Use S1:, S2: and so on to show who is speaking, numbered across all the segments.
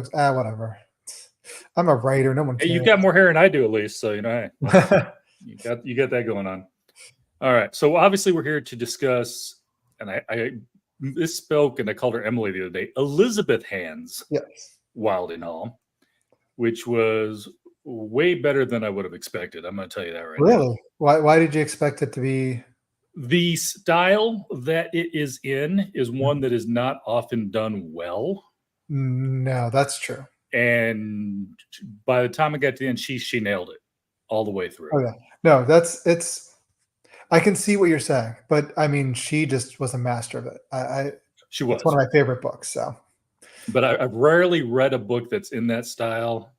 S1: books. Whatever. I'm a writer. No one
S2: Hey,
S1: cares.
S2: you've got more hair than I do, at least. So, hey, you got that going on. All right. So obviously we're here to discuss, and I misspoke and I called her Emily the other day, Elizabeth Hand's
S1: Yes.
S2: Wylding Hall, which was way better than I would have expected. I'm going to tell you that right now.
S1: Really? Why did you expect it to be?
S2: The style that it is in is one that is not often done well.
S1: No, that's true.
S2: And by the time I got to the end, she nailed it all the way through.
S1: Oh yeah. No, I can see what you're saying, but I mean, she just was a master of it.
S2: She was.
S1: It's one of my favorite books. So,
S2: but I've rarely read a book that's in that style.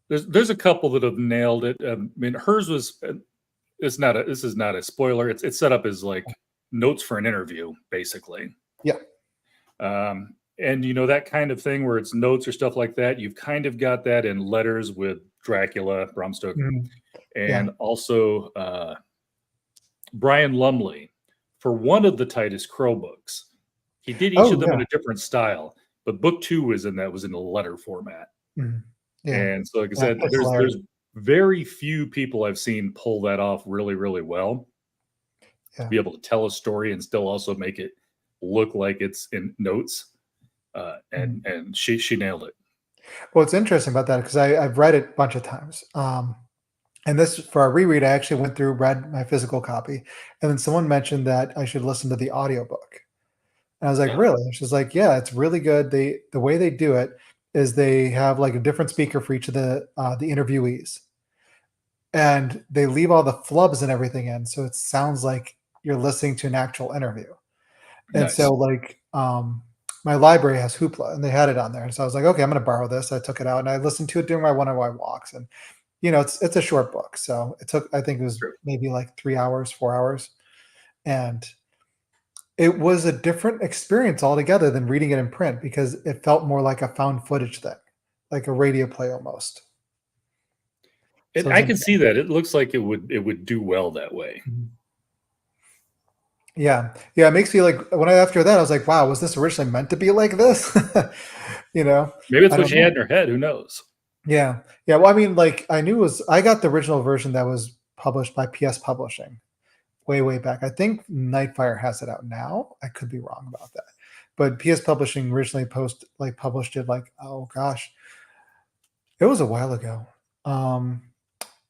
S2: There's a couple that have nailed it. I mean, hers was. This is not a spoiler. It's set up as like notes for an interview, basically.
S1: Yeah.
S2: And that kind of thing where it's notes or stuff like that. You've kind of got that in Letters with Dracula, Bram Stoker, and also Brian Lumley for one of the Titus Crow books. He did each of them in a different style, but book 2 was in a letter format.
S1: Yeah.
S2: And so, like I said, there's very few people I've seen pull that off really, really well. To be able to tell a story and still also make it look like it's in notes. And she nailed it.
S1: Well, it's interesting about that because I've read it a bunch of times. And this, for our reread, I actually went through, read my physical copy, and then someone mentioned that I should listen to the audiobook. And I was like, really? And she's like, yeah, it's really good. The way they do it is they have like a different speaker for each of the interviewees. And they leave all the flubs and everything in, so it sounds like you're listening to an actual interview. And so, like, my library has Hoopla, and they had it on there. And so I was like, okay, I'm going to borrow this. I took it out, and I listened to it during my one-on-one walks. And, it's a short book. So it took, I think it was maybe like 3 hours, 4 hours. And it was a different experience altogether than reading it in print because it felt more like a found footage thing, like a radio play almost.
S2: So I can see that. It looks like it would do well that way.
S1: Yeah. It makes me like after that I was like, wow, was this originally meant to be like this?
S2: Maybe it's what she had in her head. Who knows?
S1: Yeah. Well, I mean, like I got the original version that was published by PS Publishing way back. I think Nightfire has it out now. I could be wrong about that, but PS Publishing originally published it like, oh gosh, it was a while ago.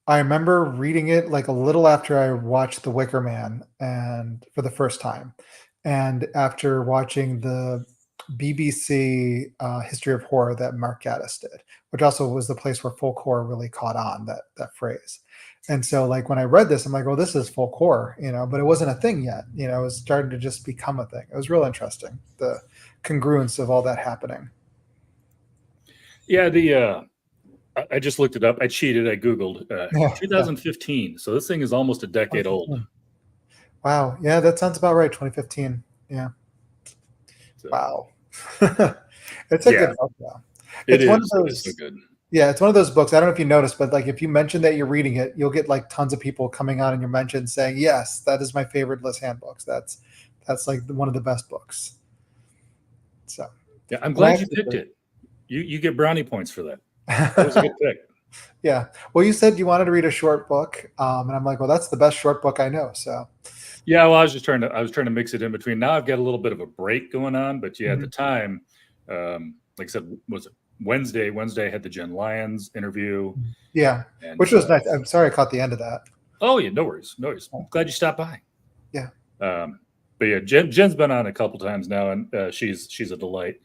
S1: I remember reading it like a little after I watched The Wicker Man and for the first time, and after watching the BBC History of Horror that Mark Gatiss did, which also was the place where folk horror really caught on, that phrase. And so like when I read this, I'm like, well, this is folk horror, but it wasn't a thing yet. It was starting to just become a thing. It was real interesting, the congruence of all that happening.
S2: Yeah, I just looked it up. I cheated. I Googled 2015. So this thing is almost a decade old.
S1: Wow. Yeah, that sounds about right. 2015. Yeah. So. Wow. It's a good book, though. It's one of those.
S2: It's so good.
S1: Yeah, it's one of those books. I don't know if you noticed, but like if you mention that you're reading it, you'll get like tons of people coming on in your mentions saying, "Yes, that is my favorite Liz Hand books. That's like one of the best books." So.
S2: Yeah, I'm glad you picked it. You get brownie points for that. That was a good pick.
S1: Yeah. Well, you said you wanted to read a short book, and I'm like, well, that's the best short book I know. So.
S2: Yeah, well, I was trying to mix it in between. Now I've got a little bit of a break going on, but at the time, like I said, was it Wednesday? Wednesday I had the Jen Lyons interview.
S1: Yeah, which was nice. I'm sorry I caught the end of that.
S2: Oh yeah, no worries. I'm glad you stopped by.
S1: Yeah.
S2: But yeah, Jen's been on a couple times now, and she's a delight.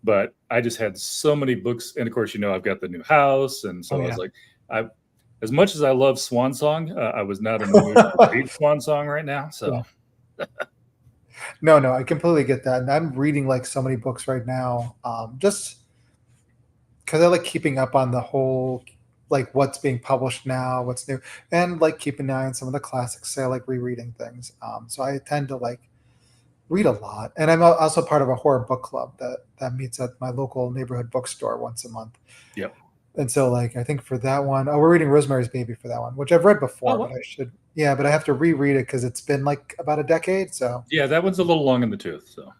S2: But I just had so many books, and of course, I've got the new house, and so I was like, as much as I love Swan Song, I was not in the mood to read Swan Song right now. So,
S1: no, I completely get that, and I'm reading like so many books right now, just because I like keeping up on the whole, like what's being published now, what's new, and like keeping an eye on some of the classics. So I like rereading things, so I tend to like read a lot, and I'm also part of a horror book club that meets at my local neighborhood bookstore once a month.
S2: Yep.
S1: And so, like, I think for that one, we're reading Rosemary's Baby for that one, which I've read before, but I should, but I have to reread it because it's been like about a decade. So
S2: yeah, that one's a little long in the tooth. So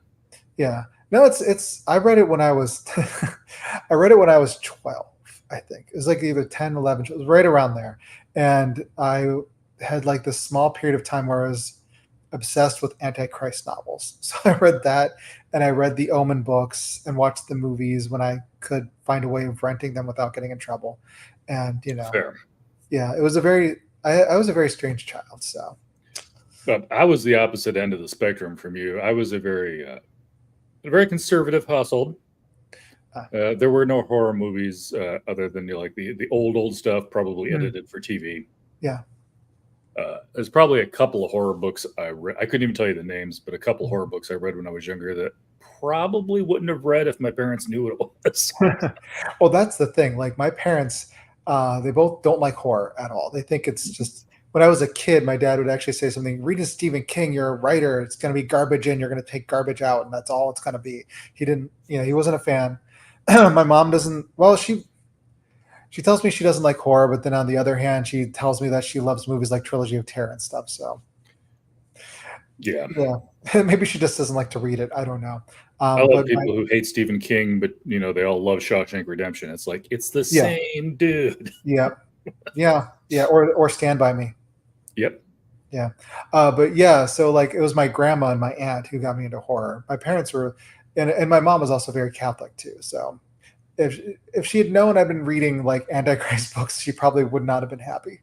S1: yeah, No, it's I read it when I was I read it when I was 12, I think. It was like either 10, 11, it was right around there. And I had like this small period of time where I was obsessed with Antichrist novels. So I read that and I read the Omen books and watched the movies when I could find a way of renting them without getting in trouble. And
S2: Fair.
S1: yeah, it was a very I was a very strange child. So
S2: But I was the opposite end of the spectrum from you. I was a very conservative household. There were no horror movies other than like the old stuff, probably edited for TV.
S1: Yeah.
S2: There's probably a couple of horror books I read. I couldn't even tell you the names, but a couple of horror books I read when I was younger that probably wouldn't have read if my parents knew what it was.
S1: Well, that's the thing. Like my parents, they both don't like horror at all. They think it's just when I was a kid, my dad would actually say something, reading Stephen King, you're a writer. It's going to be garbage in, you're going to take garbage out. And that's all it's going to be. He didn't, he wasn't a fan. My mom doesn't, well, she tells me she doesn't like horror, but then on the other hand, she tells me that she loves movies like Trilogy of Terror and stuff. So
S2: yeah.
S1: Maybe she just doesn't like to read it. I don't know.
S2: I love people who hate Stephen King, but they all love Shawshank Redemption. It's like, it's the same dude.
S1: Yeah. Or Stand By Me.
S2: Yep.
S1: Yeah. But yeah, so like it was my grandma and my aunt who got me into horror. My parents were, and my mom was also very Catholic too. So if she had known I've been reading like Antichrist books, she probably would not have been happy.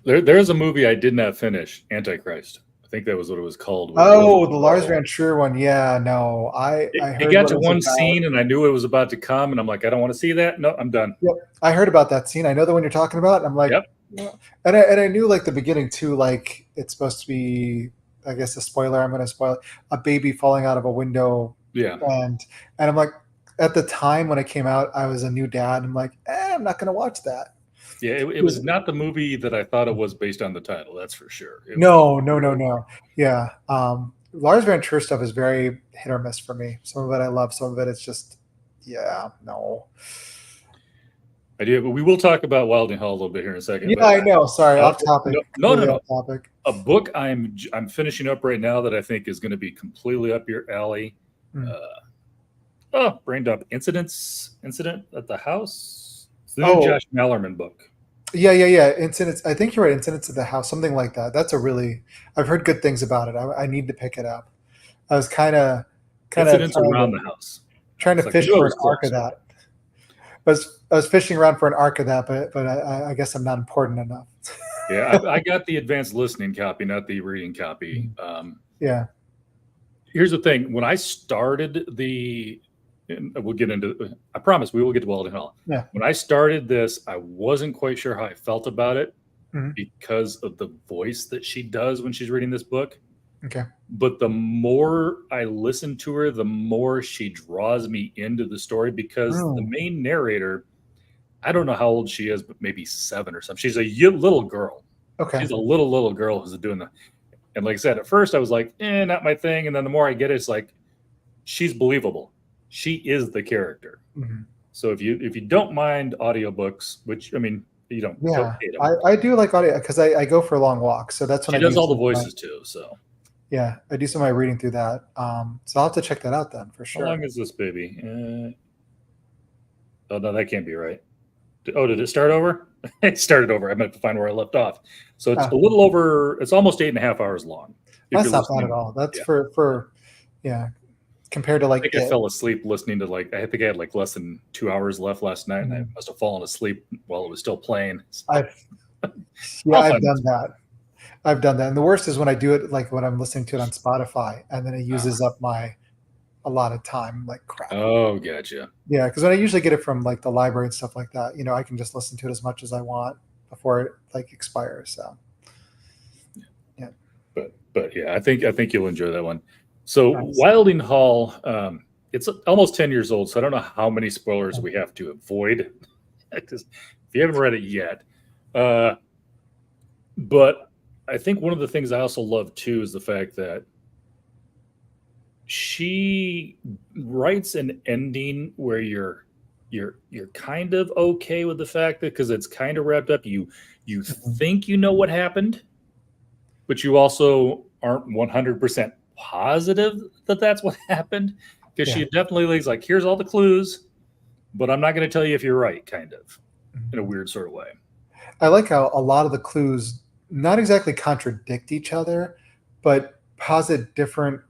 S2: There's a movie I did not finish, Antichrist. I think that was what it was called.
S1: Oh, the Lars von Trier one. Yeah, no, I heard
S2: it got to one scene and I knew it was about to come, and I'm like, I don't want to see that. No, I'm done.
S1: Yep, I heard about that scene. I know the one you're talking about. And I'm like,
S2: yep.
S1: And I knew like the beginning too. Like it's supposed to be, I guess, a spoiler. I'm going to spoil it. A baby falling out of a window.
S2: Yeah.
S1: And I'm like, at the time when it came out, I was a new dad. I'm like, I'm not going to watch that.
S2: Yeah, it was not the movie that I thought it was based on the title. That's for sure.
S1: No. Yeah. Lars von Trier stuff is very hit or miss for me. Some of it I love. Some of it it's just, no.
S2: I do, but we will talk about Wylding Hall a little bit here in a second.
S1: Yeah, I know. Sorry, off topic.
S2: No. Off topic. A book I'm finishing up right now that I think is going to be completely up your alley. Brain dump. Incident at the House. It's the new Josh Mallerman book.
S1: Yeah. Incidents. I think you're right. Incidents at the House, something like that. That's I've heard good things about it. I need to pick it up. I was kind of
S2: Incidents around the house.
S1: Trying to fish for an arc of that. I was fishing around for an arc of that, but I guess I'm not important enough.
S2: Yeah, I got the advanced listening copy, not the reading copy.
S1: Yeah.
S2: Here's the thing. When I started we'll get into, I promise we will get to Wylding Hall.
S1: Yeah.
S2: When I started this, I wasn't quite sure how I felt about it because of the voice that she does when she's reading this book.
S1: Okay.
S2: But the more I listen to her, the more she draws me into the story because the main narrator, I don't know how old she is, but maybe 7 or something. She's a little girl.
S1: Okay.
S2: She's a little girl who's doing that. And like I said, at first I was like, not my thing. And then the more I get it, it's like, she's believable. She is the character. So if you don't mind audiobooks, which I mean, you don't.
S1: Yeah, I do like audio because I go for long walks. So that's when
S2: she does all the voices too. So
S1: yeah, I do some of my reading through that. So I'll have to check that out then for sure.
S2: How long is this baby? Oh no, that can't be right. Did it start over? It started over. I meant to find where I left off. So it's a little over. It's almost 8.5 hours long.
S1: That's not bad at all. That's for compared to like.
S2: I think I fell asleep listening to I think I had less than 2 hours left last night, and I must have fallen asleep while it was still playing.
S1: I've done that. I've done that, and the worst is when I do it when I'm listening to it on Spotify, and then it uses up a lot of time. Like crap.
S2: Oh, gotcha.
S1: Yeah, because when I usually get it from the library and stuff like that, I can just listen to it as much as I want before it expires. So yeah.
S2: But yeah, I think you'll enjoy that one. So nice. Wylding Hall, it's almost 10 years old, so I don't know how many spoilers we have to avoid. If you haven't read it yet, but I think one of the things I also love too is the fact that she writes an ending where you're kind of okay with the fact that because it's kind of wrapped up, you think you know what happened, but you also aren't 100% positive that that's what happened, because
S1: Yeah.
S2: she definitely was like, here's all the clues, but I'm not going to tell you if you're right, kind of, in a weird sort of way.
S1: I like how a lot of the clues not exactly contradict each other, but posit different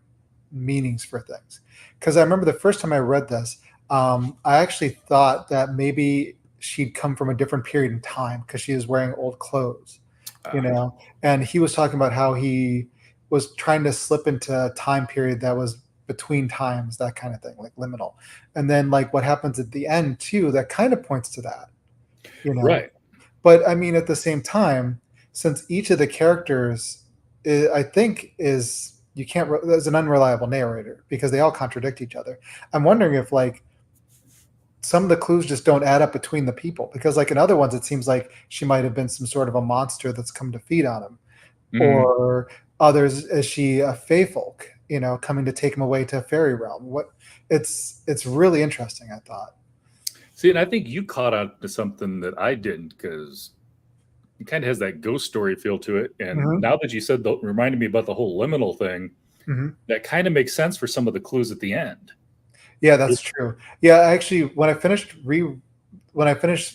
S1: meanings for things. Because I remember the first time I read this, I actually thought that maybe she'd come from a different period in time because she was wearing old clothes, you
S2: Uh,
S1: know. And he was talking about how he was trying to slip into a time period that was between times, that kind of thing, like liminal. And then like what happens at the end too, that kind of points to that, you know.
S2: right.
S1: But I mean, at the same time, since each of the characters, I think, is you can't as an unreliable narrator because they all contradict each other. I'm wondering if like some of the clues just don't add up between the people because like in other ones it seems like she might have been some sort of a monster that's come to feed on him,
S2: Mhm.
S1: or others is she a fey folk, coming to take him away to a fairy realm. What it's really interesting, I thought.
S2: See, and I think you caught on to something that I didn't, because it kind of has that ghost story feel to it. And
S1: Hmm.
S2: now that you said, reminded me about the whole liminal thing,
S1: Hmm.
S2: that kind of makes sense for some of the clues at the end.
S1: Yeah, that's true. Yeah, actually, when I finished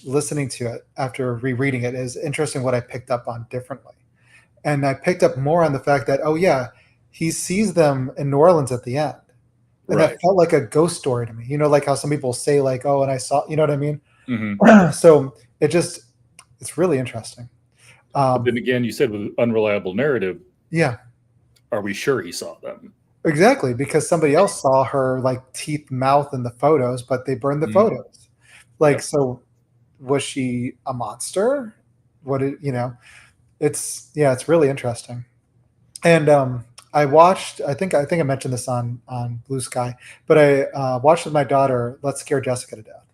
S1: listening to it after rereading it, is interesting what I picked up on differently. And I picked up more on the fact that, oh yeah, he sees them in New Orleans at the end. And that
S2: Right.
S1: felt like a ghost story to me. Like how some people say like, oh, and I saw, you know what I mean?
S2: Hmm.
S1: So it's really interesting.
S2: But
S1: Um,
S2: then again, you said with unreliable narrative,
S1: yeah,
S2: are we sure he saw them?
S1: exactly. Because somebody else saw her like teeth, mouth in the photos, but they burned the
S2: Mhm.
S1: photos. Like,
S2: Yep.
S1: so was she a monster? What did, it's really interesting. And I watched. I think I mentioned this on Blue Sky, but I watched with my daughter. Let's Scare Jessica to Death,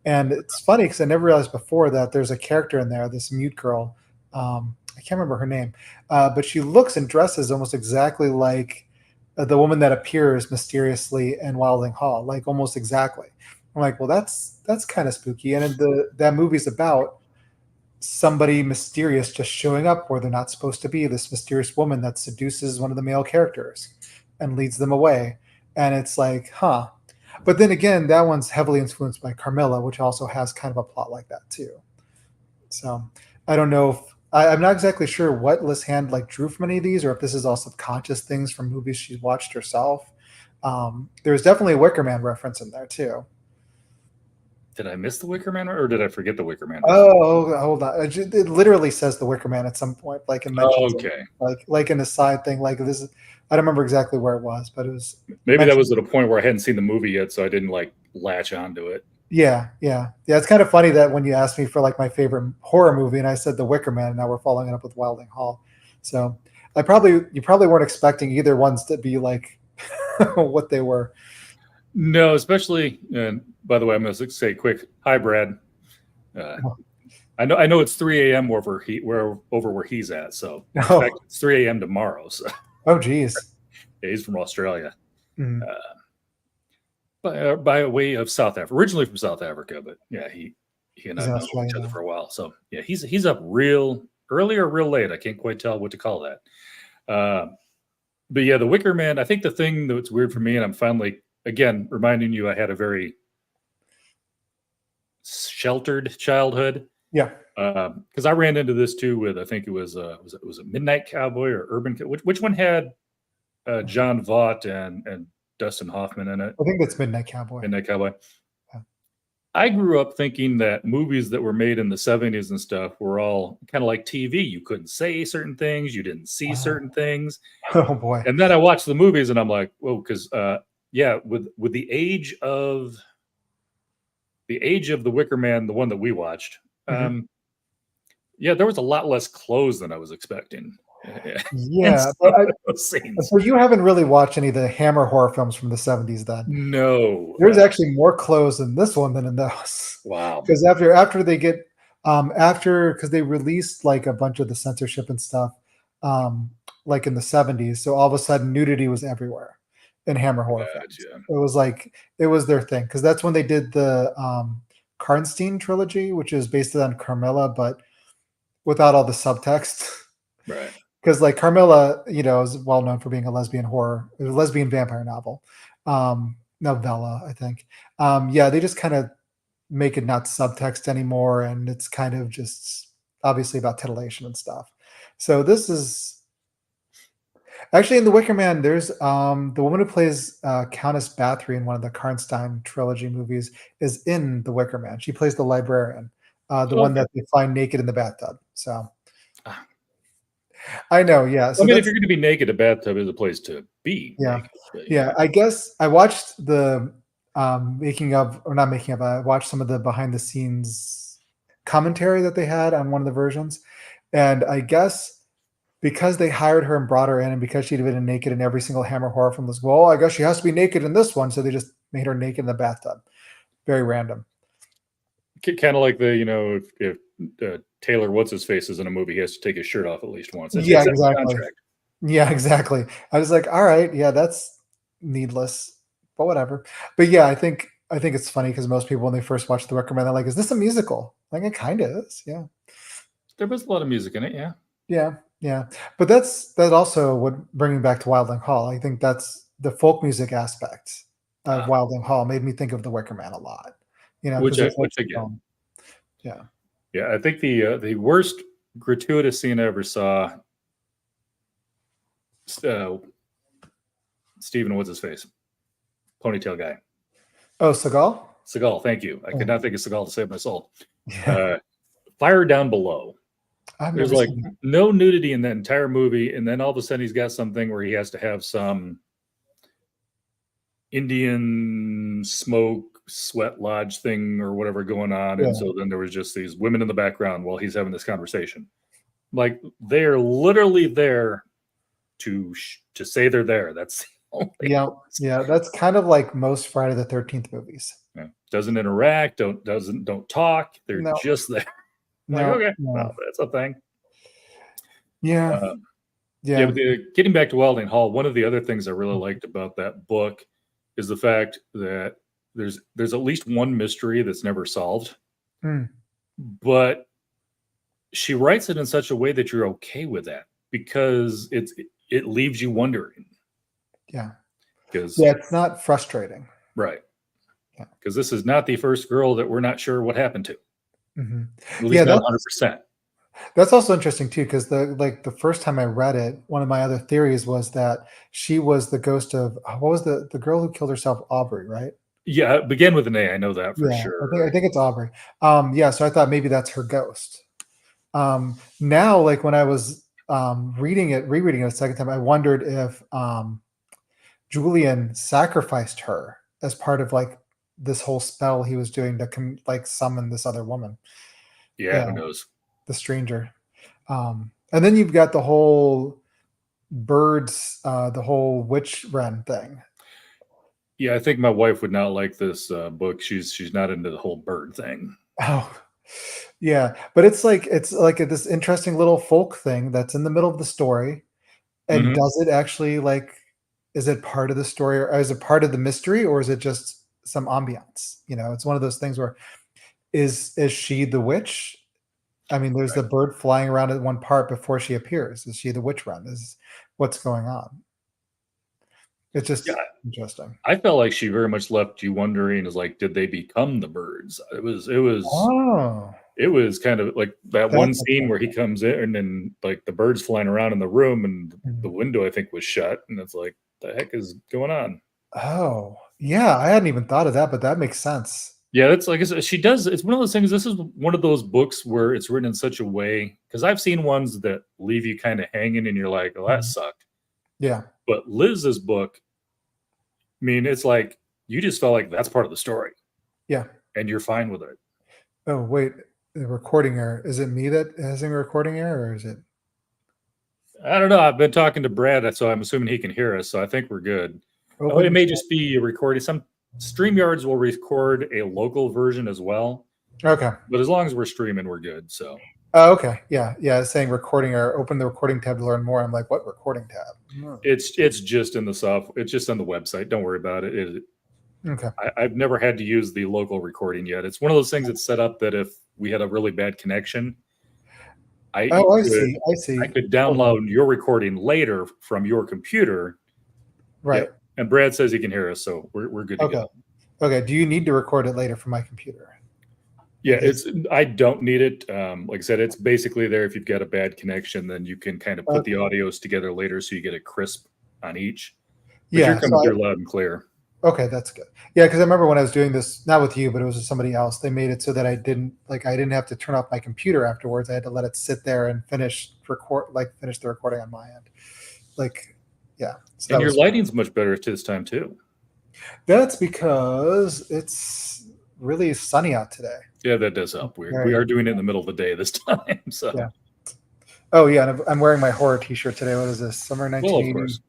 S1: and it's funny because I never realized before that there's a character in there, this mute girl. I can't remember her name, but she looks and dresses almost exactly like the woman that appears mysteriously in Wylding Hall, like almost exactly. I'm like, well, that's kind of spooky, and that movie's about somebody mysterious just showing up where they're not supposed to be, this mysterious woman that seduces one of the male characters and leads them away. And it's like, huh. But then again, that one's heavily influenced by Carmilla, which also has kind of a plot like that too. So I don't know if I'm not exactly sure what Liz Hand like drew from any of these, or if this is all subconscious things from movies she's watched herself. There's definitely a Wicker Man reference in there too.
S2: Did I miss the Wicker Man, or did I forget the Wicker Man reference?
S1: Oh, hold on. It literally says the Wicker Man at some point, like it mentions it,
S2: Okay.
S1: like in the side thing. Like this is, I don't remember exactly where it was, but it was
S2: Maybe that
S1: mentioned.
S2: was at a point where I hadn't seen the movie yet, so I didn't like latch onto it.
S1: Yeah, yeah, yeah. It's kind of funny that when you asked me for like my favorite horror movie, and I said The Wicker Man, and now we're following it up with Wilding Hall. So you probably weren't expecting either ones to be like what they were.
S2: No, especially, and by the way, I'm going to say quick, hi, Brad. Uh, I know it's 3 a.m. over where he's at. So, in fact,
S1: Oh,
S2: it's 3 a.m. tomorrow. So,
S1: oh, geez.
S2: yeah, he's from Australia,
S1: Mm,
S2: uh, by way of South Africa, originally from South Africa. But yeah, he and
S1: he's
S2: I've
S1: in
S2: known
S1: Australia
S2: each other
S1: now.
S2: for a while. So yeah, he's up real early or real late. I can't quite tell what to call that. Uh, but yeah, the Wicker Man. I think the thing that's weird for me, and I'm finally again reminding you, I had a very sheltered childhood.
S1: Yeah.
S2: Because I ran into this too with, I think it was a Midnight Cowboy or Urban which one had John Vaught and Dustin Hoffman in it?
S1: I think that's Midnight Cowboy.
S2: Midnight Cowboy.
S1: Yeah.
S2: I grew up thinking that movies that were made in the 70s and stuff were all kind of like TV. You couldn't say certain things, you didn't see certain things.
S1: Oh boy.
S2: And then I watched the movies and I'm like, whoa, because yeah, with the age of the Wicker Man, the one that we watched,
S1: Mhm.
S2: yeah, there was a lot less clothes than I was expecting. And
S1: Yeah,
S2: some
S1: but
S2: of those scenes.
S1: so you haven't really watched any of the Hammer horror films from the 70s then.
S2: No.
S1: There's actually more clothes in this one than in those.
S2: Wow.
S1: Because after they get after because they released like a bunch of the censorship and stuff, um, like in the 70s, so all of a sudden nudity was everywhere in Hammer horror films.
S2: Gotcha.
S1: It was like it was their thing because that's when they did the Karnstein trilogy, which is based on Carmilla, but without all the subtext.
S2: Right.
S1: because like Carmilla, is well known for being a lesbian horror, a lesbian vampire novella, I think. Yeah, they just kind of make it not subtext anymore, and it's kind of just obviously about titillation and stuff. So this is actually in the Wicker Man. There's the woman who plays Countess Bathory in one of the Karnstein trilogy movies is in the Wicker Man. She plays the librarian, the one that they find naked in the bathtub. So I know, yeah. So
S2: I mean, if you're going to be naked, a bathtub is a place to be.
S1: Yeah,
S2: naked, but,
S1: yeah. I guess I watched the making of, or not making of. I watched some of the behind the scenes commentary that they had on one of the versions, and I guess because they hired her and brought her in, and because she'd been naked in every single Hammer horror film, was well, I guess she has to be naked in this one, so they just made her naked in the bathtub. Very random.
S2: Kind of like if Taylor what's his face is in a movie, he has to take his shirt off at least once.
S1: Yeah, exactly. Yeah, exactly. I was like, all right, yeah, that's needless, but whatever. But yeah, I think it's funny because most people when they first watch The Wicker Man, they're like, "Is this a musical?" Like it kind of is, yeah.
S2: There was a lot of music in it, yeah.
S1: Yeah, yeah. But that also would bring me back to Wylding Hall. I think that's the folk music aspect of Wylding Hall made me think of The Wicker Man a lot.
S2: Which I get.
S1: Yeah.
S2: Yeah, I think the worst gratuitous scene I ever saw. Steven, what's his face? Ponytail guy.
S1: Oh, Seagal?
S2: Seagal, thank you. I could not think of Seagal to save my soul. Yeah. Fire Down Below. There's like no nudity in that entire movie, and then all of a sudden he's got something where he has to have some Indian smoke sweat lodge thing or whatever going on, and so then there was just these women in the background while he's having this conversation. Like they're literally there to say they're there. That's
S1: yeah. That's kind of like most Friday the 13th movies.
S2: Yeah. Doesn't interact, don't talk. They're just there. Like, okay, well, that's a thing.
S1: Yeah.
S2: Yeah, but getting back to Wylding Hall, one of the other things I really liked about that book is the fact that there's at least one mystery that's never solved. But she writes it in such a way that you're okay with that because it leaves you wondering.
S1: Yeah. It's not frustrating.
S2: Right. Because this is not the first girl that we're not sure what happened to.
S1: At
S2: least not 100%.
S1: That's also interesting too, because the first time I read it, one of my other theories was that she was the ghost of what was the girl who killed herself, Aubrey, right?
S2: Yeah, it began with an A. I know that for sure.
S1: I think it's Aubrey. So I thought maybe that's her ghost. Now, like when I was rereading it a second time, I wondered if Julian sacrificed her as part of like this whole spell he was doing to summon this other woman.
S2: Yeah, who knows?
S1: The stranger. And then you've got the whole birds, the whole witch wren thing.
S2: Yeah, I think my wife would not like this book. She's not into the whole bird thing.
S1: Oh, yeah. But it's like this interesting little folk thing that's in the middle of the story. And does it actually is it part of the story, or is it part of the mystery, or is it just some ambiance? It's one of those things where is she the witch? I mean, there's the bird flying around at one part before she appears. Is she the witch wren? Is what's going on? It's just interesting.
S2: I felt like she very much left you wondering, is like, did they become the birds? It was kind of like that one scene where he comes in and then like the birds flying around in the room and the window I think was shut, and it's like, the heck is going on?
S1: Oh, yeah, I hadn't even thought of that, but that makes sense.
S2: Yeah, that's like she does. It's one of those things. This is one of those books where it's written in such a way, because I've seen ones that leave you kind of hanging and you're like, oh, that sucked.
S1: Yeah.
S2: But Liz's book, I mean, it's like you just felt like that's part of the story.
S1: Yeah.
S2: And you're fine with it.
S1: Oh, wait. The recording error. Is it me that has a recording error, or is it?
S2: I don't know. I've been talking to Brad, so I'm assuming he can hear us. So I think we're good. It may just be recording. Some StreamYards will record a local version as well.
S1: Okay.
S2: But as long as we're streaming, we're good. So.
S1: Oh, okay. Yeah. It's saying recording error. Open the recording tab to learn more. I'm like, what recording tab?
S2: It's just in the software. It's just on the website. Don't worry about it.
S1: Okay.
S2: I've never had to use the local recording yet. It's one of those things that's set up that if we had a really bad connection, I
S1: see.
S2: could download your recording later from your computer.
S1: Right.
S2: Yep. And Brad says he can hear us, so we're good to go.
S1: Okay. Do you need to record it later from my computer?
S2: Yeah, I don't need it. Like I said, it's basically there. If you've got a bad connection, then you can kind of put the audios together later, so you get a crisp on each. But you're coming through loud and clear.
S1: Okay, that's good. Yeah, because I remember when I was doing this, not with you, but it was with somebody else. They made it so that I didn't have to turn off my computer afterwards. I had to let it sit there and finish the recording on my end. So
S2: and your lighting's much better this time too.
S1: That's because it's really sunny out today.
S2: Yeah, that does help. We are doing it in the middle of the day this time. So.
S1: Yeah. Oh yeah, and I'm wearing my horror T-shirt today. What is this? Summer 1980.
S2: Well, of course.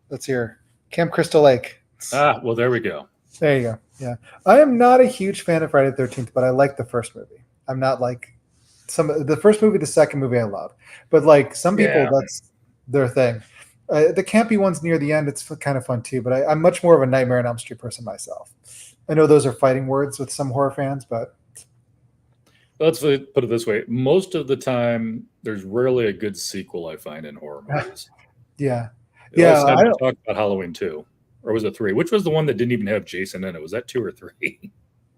S1: Let's hear Camp Crystal Lake.
S2: Well, there we go.
S1: There you go. Yeah, I am not a huge fan of Friday the 13th, but I like the first movie. I'm not like the first movie. The second movie I love, but like some people, that's their thing. The campy ones near the end, it's kind of fun too. But I'm much more of a Nightmare on Elm Street person myself. I know those are fighting words with some horror fans, but
S2: let's put it this way: most of the time, there's rarely a good sequel I find in horror movies.
S1: Yeah.
S2: I don't talk about Halloween 2. Or was it 3? Which was the one that didn't even have Jason in it? Was that 2 or 3?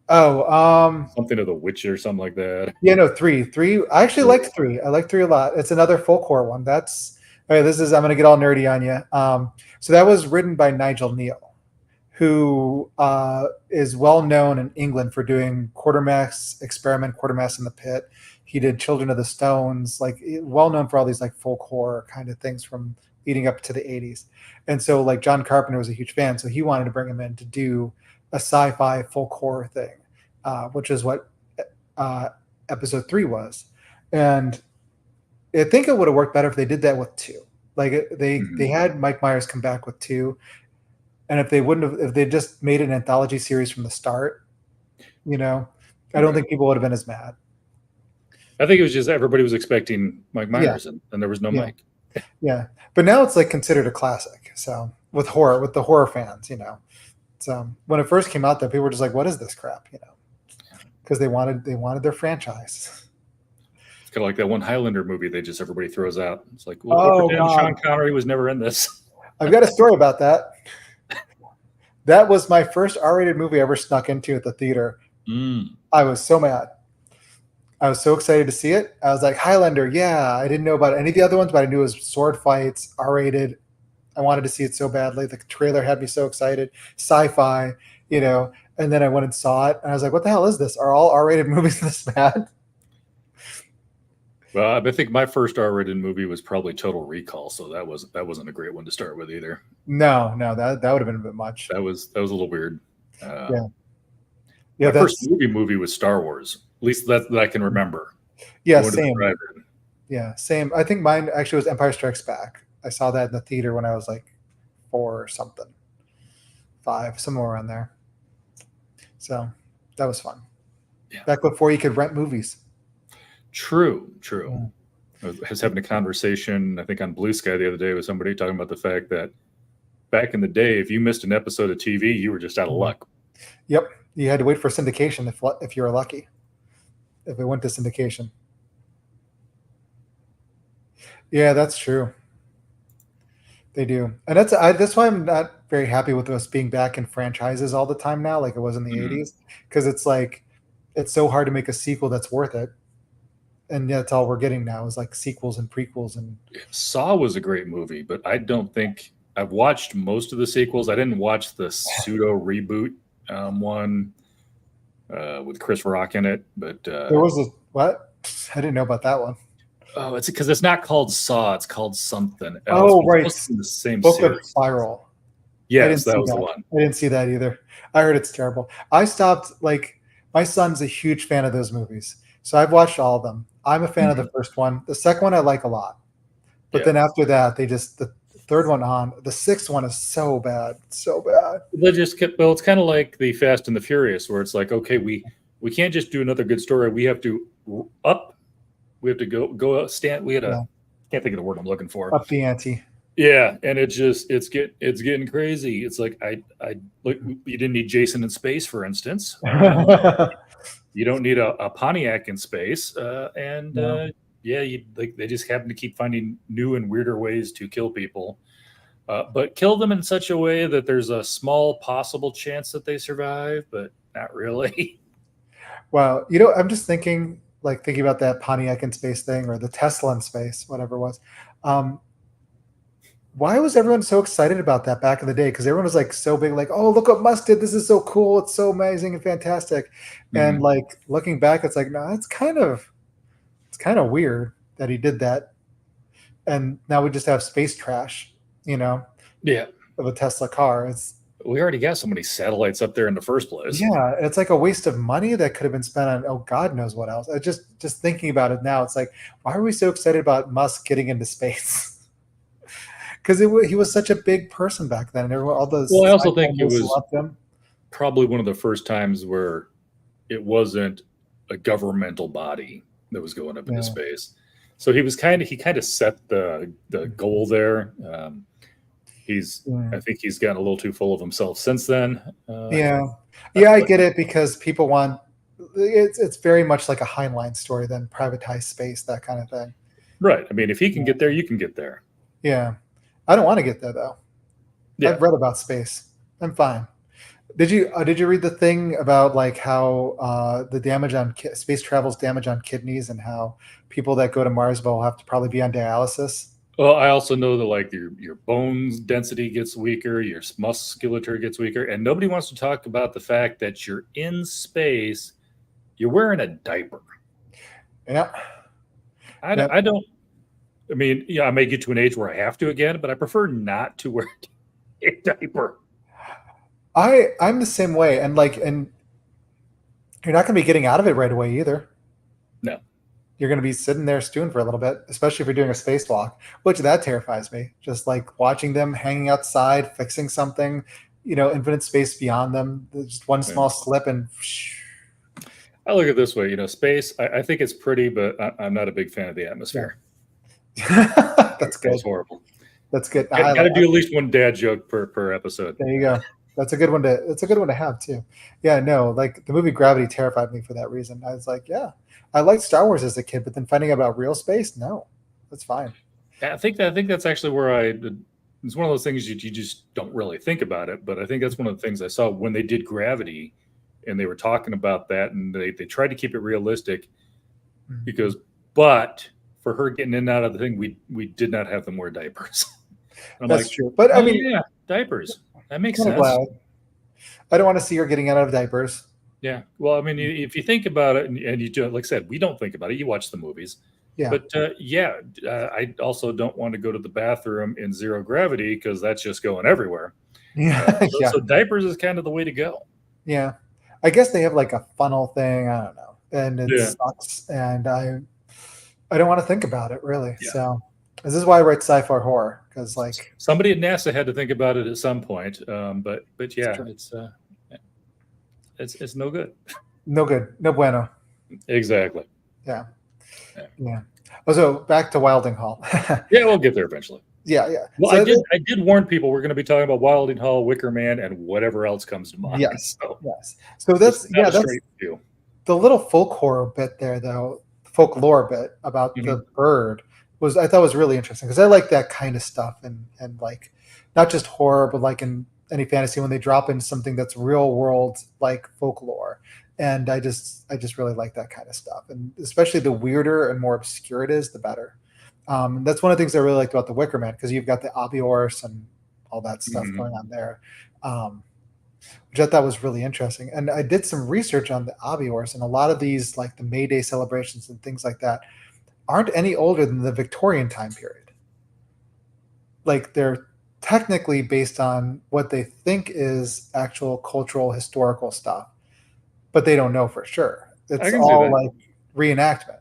S1: Oh,
S2: something of the witch or something like that.
S1: Yeah, no, 3. I actually liked 3. I like 3 a lot. It's another folk horror one. That's okay. I'm gonna get all nerdy on you. So that was written by Nigel Neal, who is well known in England for doing Quatermass in the Pit. He did Children of the Stones, like well known for all these like folk horror kind of things from leading up to the 80s. And so like John Carpenter was a huge fan, so he wanted to bring him in to do a sci-fi folk horror thing, which is what episode 3 was. And I think it would have worked better if they did that with 2. Like they had Mike Myers come back with 2, and if they just made an anthology series from the start, I don't think people would have been as mad.
S2: I think it was just everybody was expecting Mike Myers, and there was no Mike.
S1: Yeah, but now it's like considered a classic. So with the horror fans, So when it first came out, there people were just like, "What is this crap?" Because they wanted their franchise.
S2: It's kind of like that one Highlander movie everybody throws out. It's like, well, Sean Connery was never in this.
S1: I've got a story about that. That was my first R-rated movie I ever snuck into at the theater. I was so mad. I was so excited to see it. I was like, Highlander, yeah. I didn't know about any of the other ones, but I knew it was sword fights, R-rated. I wanted to see it so badly. The trailer had me so excited. Sci-fi, and then I went and saw it, and I was like, what the hell is this? Are all R-rated movies this bad?
S2: Well, I think my first R-rated movie was probably Total Recall, so that wasn't a great one to start with either.
S1: No, that would have been a bit much.
S2: That was a little weird.
S1: Yeah.
S2: My first movie was Star Wars. At least that I can remember.
S1: Yeah, same. Yeah, same. I think mine actually was Empire Strikes Back. I saw that in the theater when I was like 4 or something, 5, somewhere around there. So that was fun. Yeah. Back before you could rent movies.
S2: True. Yeah. I was having a conversation, I think, on Blue Sky the other day with somebody talking about the fact that back in the day, if you missed an episode of TV, you were just out of luck.
S1: Yep. You had to wait for syndication if you were lucky. If it went to syndication. Yeah, that's true. They do. And that's why I'm not very happy with us being back in franchises all the time now, like it was in the 80s. Because it's like, it's so hard to make a sequel that's worth it. And that's all we're getting now is like sequels and prequels. And
S2: Saw was a great movie, but I don't think I've watched most of the sequels. I didn't watch the pseudo reboot one with Chris Rock in it, but
S1: there was what? I didn't know about that one.
S2: Oh, it's because it's not called Saw; it's called something else.
S1: Oh, right,
S2: the same
S1: Book
S2: series.
S1: of Spiral.
S2: Yes, that was the one.
S1: I didn't see that either. I heard it's terrible. I stopped. Like my son's a huge fan of those movies, so I've watched all of them. I'm a fan of the first one. The second one I like a lot, but then after that, the third one on. The sixth one is so bad, so bad.
S2: They just kept. Well, it's kind of like the Fast and the Furious, where it's like, okay, we can't just do another good story. We have to up. We have to go stand. We had a can't think of the word I'm looking for.
S1: Up the ante.
S2: Yeah, and it's getting crazy. It's like I look. You didn't need Jason in space, for instance. You don't need a Pontiac in space, and yeah, they just happen to keep finding new and weirder ways to kill people, but kill them in such a way that there's a small possible chance that they survive, but not really.
S1: Wow. I'm just thinking about that Pontiac in space thing or the Tesla in space, whatever it was. Um, why was everyone so excited about that back in the day? Because everyone was like so big, like, oh, look what Musk did. This is so cool. It's so amazing and fantastic. And
S2: Mhm.
S1: like looking back, it's like, no, it's kind of weird that he did that. And now we just have space trash, you know,
S2: Yeah,
S1: of a Tesla car.
S2: we already got so many satellites up there in the first place.
S1: Yeah, it's like a waste of money that could have been spent on, oh, God knows what else. I just thinking about it now, it's like, why are we so excited about Musk getting into space? Because he was such a big person back then, and everyone, all those
S2: Well, I
S1: sci-fi
S2: also think it
S1: movies
S2: was
S1: loved him.
S2: probably one of the first times where it wasn't a governmental body that was going up into
S1: Yeah,
S2: space. So he kind of set the goal there.
S1: yeah,
S2: I think he's gotten a little too full of himself since then.
S1: yeah, yeah. I
S2: But
S1: get it because people want. It's very much like a Heinlein story, then privatized space, that kind of thing.
S2: right, I mean, if he can
S1: Yeah,
S2: get there, you can get there.
S1: yeah. I don't want to get there though.
S2: Yeah.
S1: I've read about space. I'm fine. Did you read the thing about like how the damage on space travel's damage on kidneys and how people that go to Mars will have to probably be on dialysis?
S2: Well, I also know that like your bones density gets weaker, your musculature gets weaker, and nobody wants to talk about the fact that you're in space, you're wearing a diaper.
S1: Yeah,
S2: I,
S1: yeah.
S2: I don't. I mean, yeah, I may get to an age where I have to again, but I prefer not to wear a diaper.
S1: I'm the same way, and you're not going to be getting out of it right away either.
S2: No.
S1: You're going to be sitting there stewing for a little bit, especially if you're doing a spacewalk, which that terrifies me. Just like watching them hanging outside, fixing something, infinite space beyond them. There's just one
S2: Yeah.
S1: small slip and.
S2: I look at it this way, space. I think it's pretty, but I'm not a big fan of the atmosphere.
S1: That's good.
S2: It's horrible.
S1: That's good.
S2: Got to do at least one dad joke per episode.
S1: There you go. That's a good one to have too. Yeah, no, like the movie Gravity terrified me for that reason. I was like, yeah, I liked Star Wars as a kid, but then finding out about real space, no, that's fine.
S2: I think that's actually where it's one of those things you just don't really think about it, but I think that's one of the things I saw when they did Gravity, and they were talking about that, and they tried to keep it realistic
S1: Mhm.
S2: because, but for her getting in and out of the thing, we did not have them wear diapers. I'm
S1: That's
S2: like,
S1: true. But I
S2: oh
S1: mean,
S2: yeah, diapers. That makes
S1: kind of
S2: sense.
S1: glad. I don't want to see her getting out of diapers.
S2: Yeah. Well, I mean, if you think about it, and you do, like I said, we don't think about it. You watch the movies,
S1: Yeah.
S2: but I also don't want to go to the bathroom in zero gravity because that's just going everywhere.
S1: Yeah. Yeah.
S2: So diapers is kind of the way to go.
S1: Yeah. I guess they have like a funnel thing. I don't know. And it
S2: Yeah.
S1: sucks. And I don't want to think about it really.
S2: Yeah.
S1: So this is why I write sci-fi horror. Because like
S2: Somebody at NASA had to think about it at some point. But yeah, it's no good.
S1: no good. No bueno.
S2: Exactly.
S1: Yeah. Yeah. Oh, so back to Wylding Hall.
S2: Yeah, we'll get there eventually.
S1: Yeah, yeah.
S2: Well,
S1: So
S2: I did warn people we're going to be talking about Wylding Hall, Wicker Man, and whatever else comes to mind.
S1: yes,
S2: So
S1: yes. So
S2: it's not a
S1: that's
S2: straight view.
S1: the little folk horror bit there, though. Folklore bit about the bird I thought was really interesting because I like that kind of stuff and like not just horror, but like in any fantasy when they drop in something that's real world like folklore. And I just really like that kind of stuff, and especially the weirder and more obscure it is, the better. That's one of the things I really liked about the Wicker Man because you've got the Abiors and all that stuff going on there, which I thought was really interesting. And I did some research on the Abiors, and a lot of these, like the May Day celebrations and things like that, aren't any older than the Victorian time period. Like they're technically based on what they think is actual cultural historical stuff, but they don't know for sure. It's all like reenactment,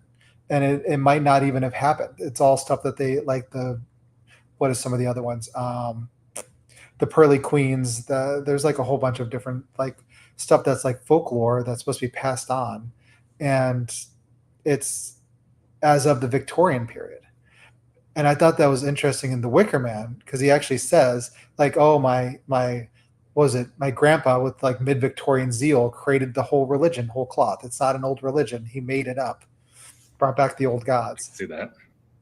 S1: and it might not even have happened. It's all stuff that they like what are some of the other ones? The Pearly Queens. There's like a whole bunch of different like stuff that's like folklore that's supposed to be passed on, and it's as of the Victorian period. And I thought that was interesting in The Wicker Man because he actually says like, oh, my what was it? My grandpa with like mid-Victorian zeal created the whole religion, whole cloth. It's not an old religion. He made it up. brought back the old
S2: I can
S1: gods.
S2: see that.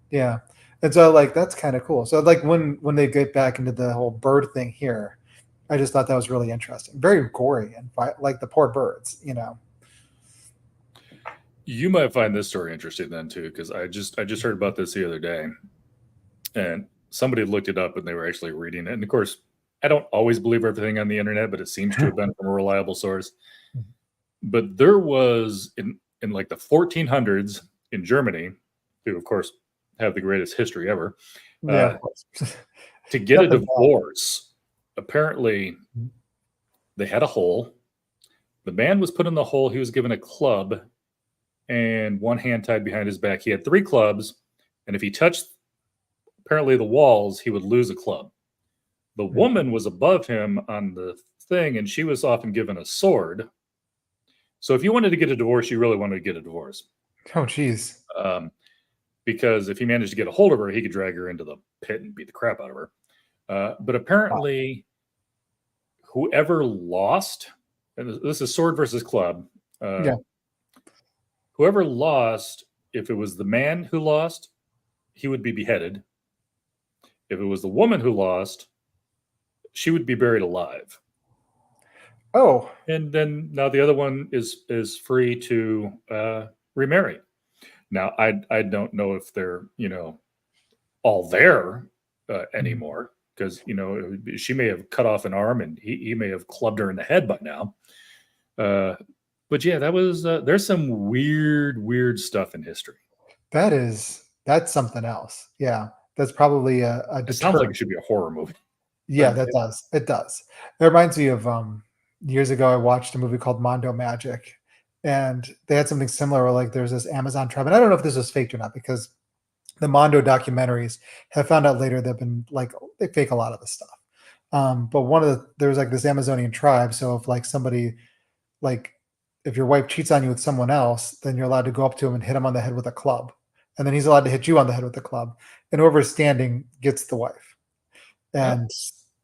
S1: Yeah. And so like that's kind of cool. So like when they get back into the whole bird thing here, I just thought that was really interesting. Very gory and like the poor birds, you know.
S2: You might find this story interesting then too, because I just heard about this the other day, and somebody looked it up and they were actually reading it. And of course, I don't always believe everything on the internet, but it seems to have been from a reliable source. But there was in like the 1400s in Germany, who of course have the greatest history ever,
S1: Yeah, of course.
S2: to get a divorce. Apparently, they had a hole. The man was put in the hole. He was given a club and one hand tied behind his back. He had 3 clubs, and if he touched apparently the walls, he would lose a club. The woman was above him on the thing, and she was often given a sword. So if you wanted to get a divorce, you really wanted to get a divorce.
S1: Oh, geez.
S2: Because if he managed to get a hold of her, he could drag her into the pit and beat the crap out of her. But apparently, whoever lost, and this is sword versus club.
S1: Yeah.
S2: Whoever lost, if it was the man who lost, he would be beheaded. If it was the woman who lost, she would be buried alive.
S1: Oh.
S2: And then now the other one is free to remarry. Now I don't know if they're all there anymore, because she may have cut off an arm and he may have clubbed her in the head by now. But yeah, that was there's some weird stuff in history.
S1: That's something else. Yeah, that's probably a
S2: It sounds like it should be a horror movie.
S1: Yeah, that does. It does. It reminds me of years ago I watched a movie called Mondo Magic, and they had something similar where like there's this Amazon tribe, and I don't know if this was faked or not, because the Mondo documentaries have found out later they've been like they fake a lot of this stuff. But there was like this Amazonian tribe, so if like somebody like if your wife cheats on you with someone else, then you're allowed to go up to him and hit him on the head with a club, and then he's allowed to hit you on the head with the club, and whoever's standing gets the wife. And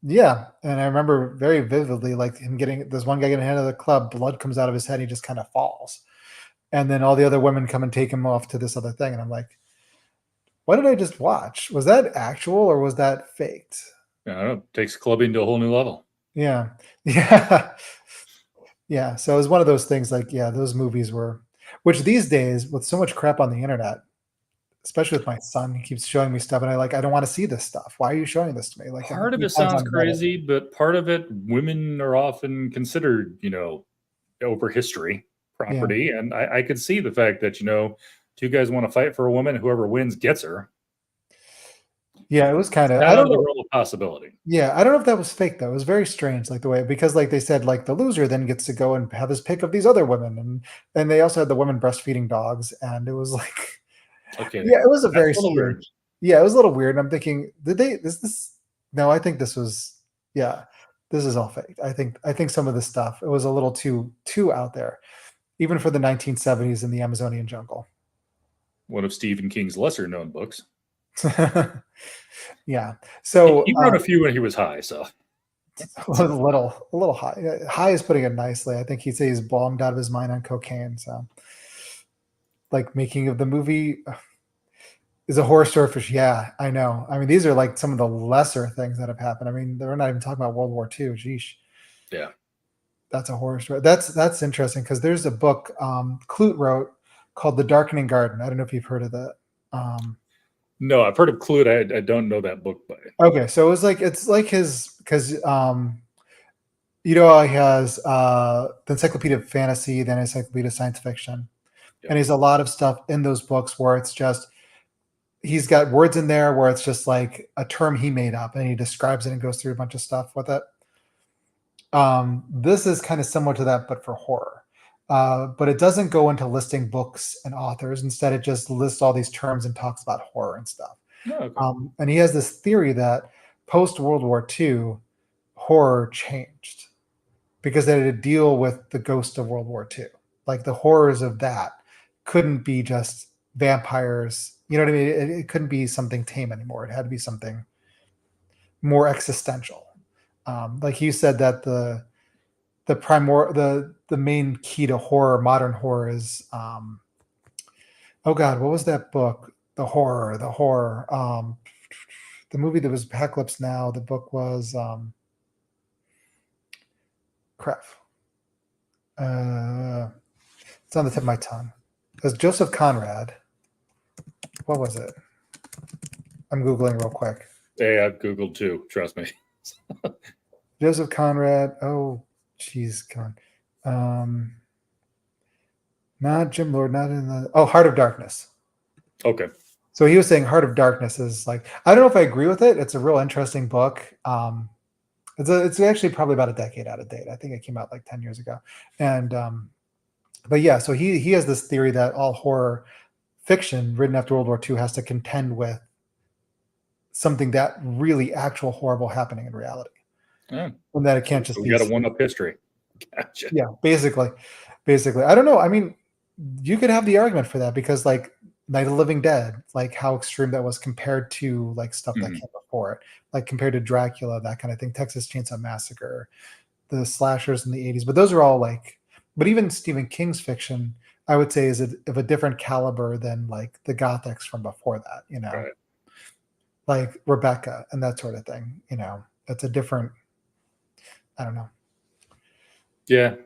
S1: yeah, and I remember very vividly like him getting this one guy getting hit of the club, blood comes out of his head, he just kind of falls. And then all the other women come and take him off to this other thing. And I'm like, what did I just watch? Was that actual or was that faked?
S2: I don't know. It takes clubbing to a whole new level.
S1: Yeah. Yeah. Yeah. So it was one of those things like, yeah, those movies were, which these days with so much crap on the internet, especially with my son, he keeps showing me stuff and I don't want to see this stuff. Why are you showing this to me? Like
S2: part of it sounds crazy, but part of it, women are often considered, over history property. Yeah. And I could see the fact that, two guys want to fight for a woman, whoever wins gets her.
S1: Yeah, it was kind of,
S2: I don't know the realm of possibility.
S1: Yeah, I don't know if that was fake though. It was very strange, like the way, because like they said, like the loser then gets to go and have his pick of these other women, and they also had the women breastfeeding dogs, and it was like,
S2: okay,
S1: yeah, it was a very weird. Yeah, it was a little weird. And I'm thinking, is this? No, I think this was. Yeah, this is all fake. I think some of this stuff it was a little too out there, even for the 1970s in the Amazonian jungle.
S2: One of Stephen King's lesser known books.
S1: Yeah. So
S2: he wrote a few when he was high, so
S1: a little high. High is putting it nicely. I think he'd say he's bombed out of his mind on cocaine. So like making of the movie is a horror story for yeah, I know. I mean, these are like some of the lesser things that have happened. I mean, they're not even talking about World War II. Sheesh.
S2: Yeah.
S1: That's a horror story. That's interesting because there's a book Clute wrote called The Darkening Garden. I don't know if you've heard of that.
S2: No, I've heard of Clute. I don't know that book by it.
S1: Okay, so it's like his because he has the Encyclopedia of Fantasy, then Encyclopedia of Science Fiction, and he's a lot of stuff in those books where it's just he's got words in there where it's just like a term he made up and he describes it and goes through a bunch of stuff with it. This is kind of similar to that, but for horror. But it doesn't go into listing books and authors. Instead, it just lists all these terms and talks about horror and stuff.
S2: Oh, okay.
S1: And he has this theory that post-World War II, horror changed because they had to deal with the ghost of World War II. Like the horrors of that couldn't be just vampires. You know what I mean? It couldn't be something tame anymore. It had to be something more existential. Like you said that the main key to horror, modern horror, is Oh God, what was that book? The horror. The movie that was Apocalypse Now. The book was crap. It's on the tip of my tongue. It was Joseph Conrad. What was it? I'm Googling real quick.
S2: Hey, I've Googled too. Trust me.
S1: Joseph Conrad. Oh, jeez, come on. Not Jim Lord. Not in the. Oh, Heart of Darkness.
S2: Okay.
S1: So he was saying Heart of Darkness is like, I don't know if I agree with it. It's a real interesting book. It's actually probably about a decade out of date. I think it came out like 10 years ago. And but yeah, so he has this theory that all horror fiction written after World War II has to contend with something that really actual horrible happening in reality.
S2: Yeah.
S1: And that it can't just
S2: We
S1: be
S2: got a one-up history. Gotcha.
S1: Yeah, basically. I don't know. I mean, you could have the argument for that because like Night of the Living Dead, like how extreme that was compared to like stuff that came before it, like compared to Dracula, that kind of thing, Texas Chainsaw Massacre, the slashers in the 80s. But those are all like, but even Stephen King's fiction, I would say is of a different caliber than like the Gothics from before that, you know,
S2: Right.
S1: like Rebecca and that sort of thing, you know, that's a different, I don't know.
S2: Yeah.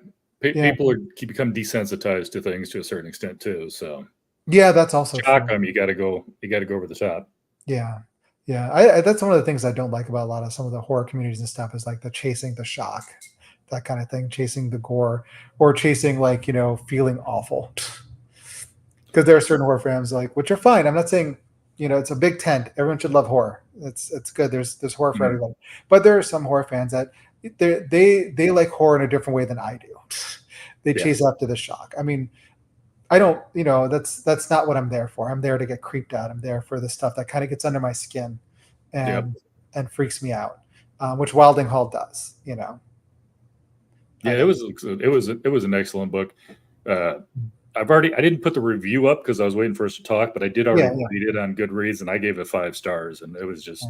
S1: Yeah.
S2: People become desensitized to things to a certain extent too. So
S1: Yeah, that's also
S2: shock
S1: true.
S2: them. You got to go over the top.
S1: Yeah. Yeah. I that's one of the things I don't like about a lot of some of the horror communities and stuff is like the chasing the shock, that kind of thing, chasing the gore or chasing like, you know, feeling awful. Because there are certain horror fans like, which are fine. I'm not saying, you know, it's a big tent. Everyone should love horror. It's good. There's horror for everybody. But there are some horror fans that they like horror in a different way than I do. They chase after the shock. I mean, I don't, you know, that's not what I'm there for. I'm there to get creeped out. I'm there for the stuff that kind of gets under my skin and freaks me out, which Wylding Hall does, you know.
S2: Yeah, it was an excellent book. I didn't put the review up because I was waiting for us to talk, but I did already read it on Goodreads, and I gave it 5 stars, and it was just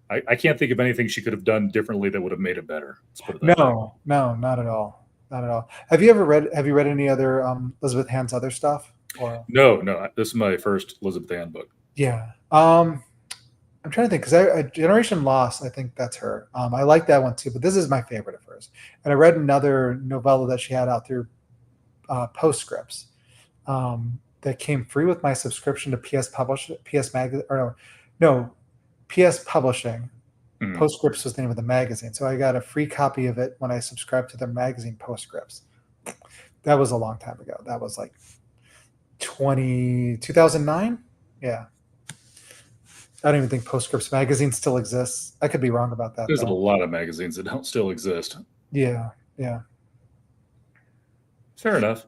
S2: I can't think of anything she could have done differently that would have made it better. Let's put it that way.
S1: No, not at all. Not at all. Have you read any other Elizabeth Ann's other stuff? Or
S2: No, this is my first Elizabeth Ann book.
S1: Yeah. I'm trying to think because Generation Lost, I think that's her. I like that one too, but this is my favorite of hers. And I read another novella that she had out through Postscripts that came free with my subscription to PS Publishing. Postscripts was the name of the magazine, so I got a free copy of it when I subscribed to their magazine Postscripts. That was a long time ago. That was like 2009. Yeah. I don't even think Postscripts magazine still exists. I could be wrong about that.
S2: There's a lot of magazines that don't still exist.
S1: Yeah.
S2: Fair enough.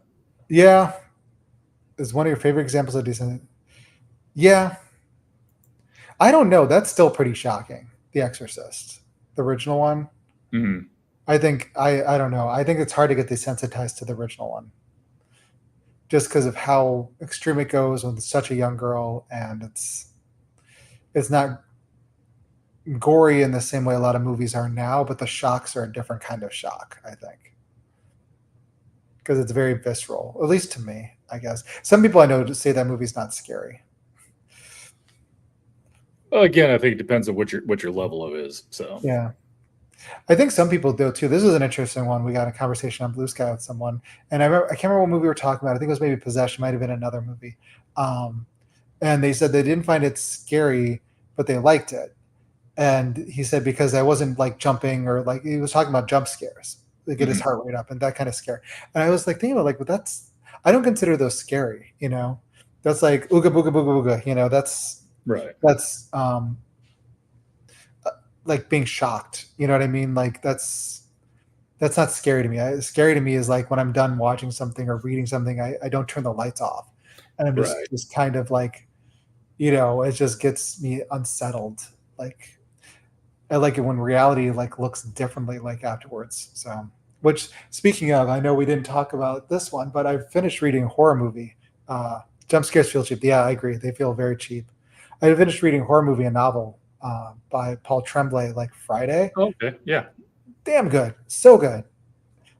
S1: Yeah. Is one of your favorite examples of decent? Yeah. I don't know. That's still pretty shocking. The Exorcist, the original one. I think I don't know. I think it's hard to get desensitized to the original one, just because of how extreme it goes with such a young girl, and it's not gory in the same way a lot of movies are now, but the shocks are a different kind of shock, I think, because it's very visceral, at least to me, I guess. Some people I know just say that movie's not scary.
S2: Well, again, I think it depends on what your level of is. So
S1: yeah, I think some people do too. This was an interesting one. We got a conversation on Blue Sky with someone, and I can't remember what movie we were talking about. I think it was maybe Possession, might have been another movie. And they said they didn't find it scary, but they liked it. And he said because I wasn't like jumping or like he was talking about jump scares, to get his heart rate up and that kind of scare. And I was like thinking about like, but I don't consider those scary. You know, that's like ooga booga booga booga. You know, that's
S2: right.
S1: That's like being shocked. You know what I mean? Like that's not scary to me. Scary to me is like when I'm done watching something or reading something, I don't turn the lights off, and I'm just kind of like, you know, it just gets me unsettled. Like I like it when reality like looks differently like afterwards. So, which speaking of, I know we didn't talk about this one, but I finished reading a horror movie. Jump scares feel cheap. Yeah, I agree. They feel very cheap. I finished reading a horror movie, a novel by Paul Tremblay, like Friday.
S2: Okay, yeah.
S1: Damn good. So good.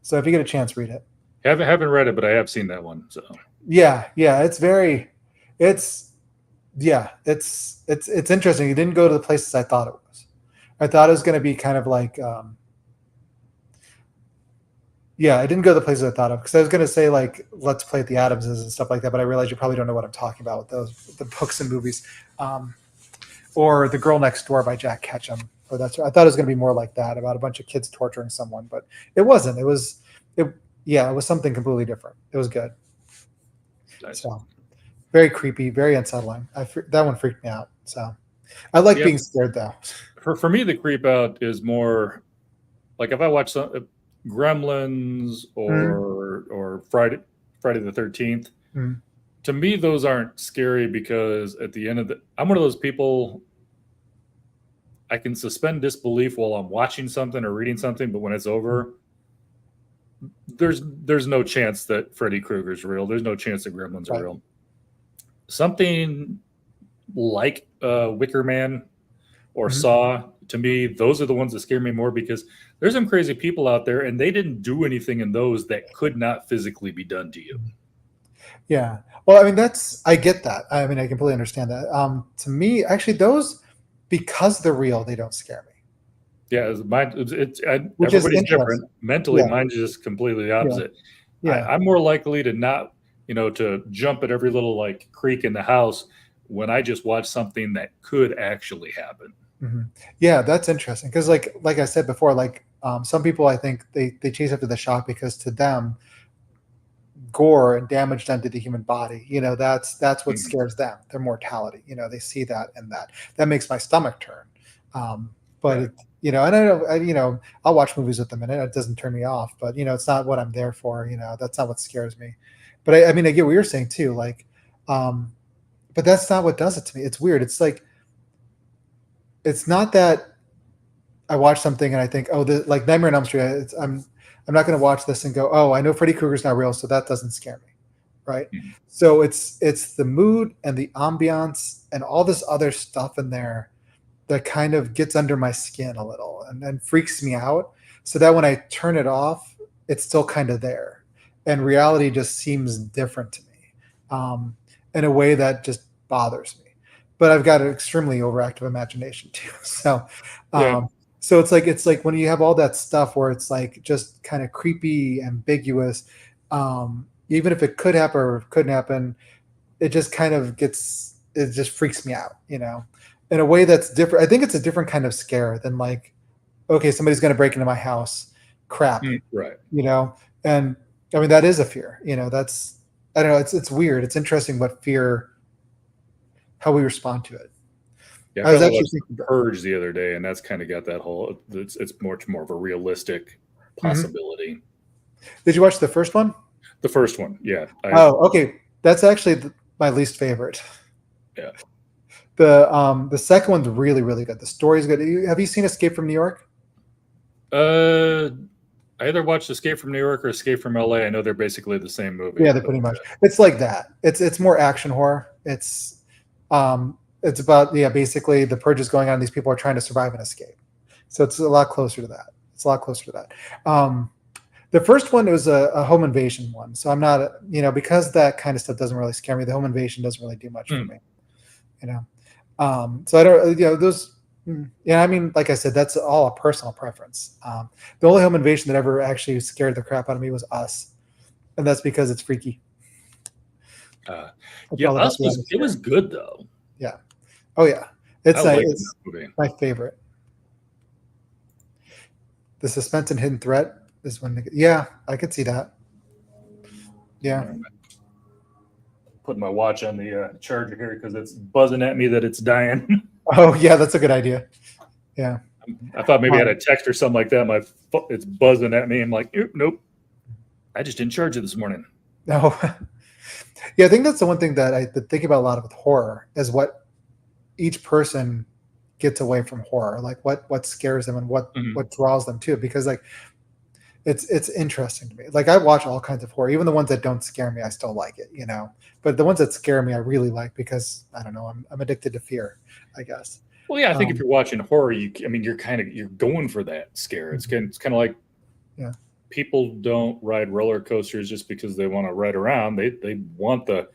S1: So if you get a chance, read it.
S2: Haven't read it, but I have seen that one. So
S1: yeah, it's very It's it's interesting. It didn't go to the places I thought it was. I thought it was going to be kind of like yeah, I didn't go to the places I thought of because I was going to say like Let's Play at the Adamses and stuff like that, but I realized you probably don't know what I'm talking about with the books and movies, or The Girl Next Door by Jack Ketchum. Or I thought it was going to be more like that about a bunch of kids torturing someone, but it wasn't. It was something completely different. It was good.
S2: Nice.
S1: So very creepy, very unsettling. That one freaked me out. So I like being scared though.
S2: For me, the creep out is more like if I watch some Gremlins or Friday the 13th. To me, those aren't scary because at the end of I'm one of those people. I can suspend disbelief while I'm watching something or reading something, but when it's over, there's no chance that Freddy Krueger's real. There's no chance that Gremlins are real. Something like Wicker Man or Saw, to me, those are the ones that scare me more because there's some crazy people out there and they didn't do anything in those that could not physically be done to you.
S1: Yeah. Well, I mean, I get that. I mean, I completely understand that. To me, actually, those, because they're real, they don't scare me.
S2: Yeah, everybody's different. Mentally, mine's just completely the opposite. Yeah. I'm more likely to not, to jump at every little like creak in the house when I just watch something that could actually happen.
S1: Yeah, that's interesting because, like I said before, like some people, I think they chase after the shock because to them, gore and damage done to the human body, that's what scares them, their mortality. They see that and that makes my stomach turn. But and I know, I'll watch movies with them and it doesn't turn me off, but it's not what I'm there for. That's not what scares me. But I mean, I get what you're saying too. Like, but that's not what does it to me. It's weird. It's like, it's not that I watch something and I think, oh, like Nightmare on Elm Street. I'm not going to watch this and go, oh, I know Freddy Krueger's not real, so that doesn't scare me, right? So it's the mood and the ambiance and all this other stuff in there that kind of gets under my skin a little and freaks me out, so that when I turn it off, it's still kind of there, and reality just seems different to me, in a way that just bothers me. But I've got an extremely overactive imagination too, so. So it's like when you have all that stuff where it's like just kind of creepy, ambiguous, even if it could happen or couldn't happen, it just kind of it just freaks me out, in a way that's different. I think it's a different kind of scare than like, okay, somebody's going to break into my house, crap,
S2: right?
S1: And I mean that is a fear, that's, I don't know, it's weird. It's interesting what fear, how we respond to it.
S2: Yeah, I was actually thinking Purge the other day, and that's kind of got that whole. It's much more of a realistic possibility.
S1: Did you watch the first one?
S2: The first one, yeah.
S1: Okay, that's actually my least favorite.
S2: Yeah.
S1: The second one's really, really good. The story's good. Have you seen Escape from New York?
S2: I either watched Escape from New York or Escape from LA. I know they're basically the same movie.
S1: Yeah, they're pretty much. It's like that. It's more action horror. It's about, basically the purge is going on. These people are trying to survive and escape. So it's a lot closer to that. The first one was a home invasion one. So I'm not, because that kind of stuff doesn't really scare me. The home invasion doesn't really do much for me, so I don't, those, I mean, like I said, that's all a personal preference. The only home invasion that ever actually scared the crap out of me was Us. And that's because it's freaky.
S2: Us was good though.
S1: Yeah. Oh yeah. It's my favorite. The suspense and hidden threat is one. Yeah, I could see that. Yeah.
S2: Putting my watch on the charger here because it's buzzing at me that it's dying.
S1: Oh yeah, that's a good idea. Yeah.
S2: I thought maybe I had a text or something like that. It's buzzing at me. I'm like, nope. I just didn't charge it this morning.
S1: No. Yeah, I think that's the one thing that I think about a lot with horror is what each person gets away from horror, like what scares them and what draws them to it. Because like it's interesting to me. Like I watch all kinds of horror, even the ones that don't scare me, I still like it, But the ones that scare me, I really like because I don't know, I'm addicted to fear, I guess.
S2: Well, yeah, I think if you're watching horror, you're going for that scare. It's kind of like, people don't ride roller coasters just because they want to ride around. They want the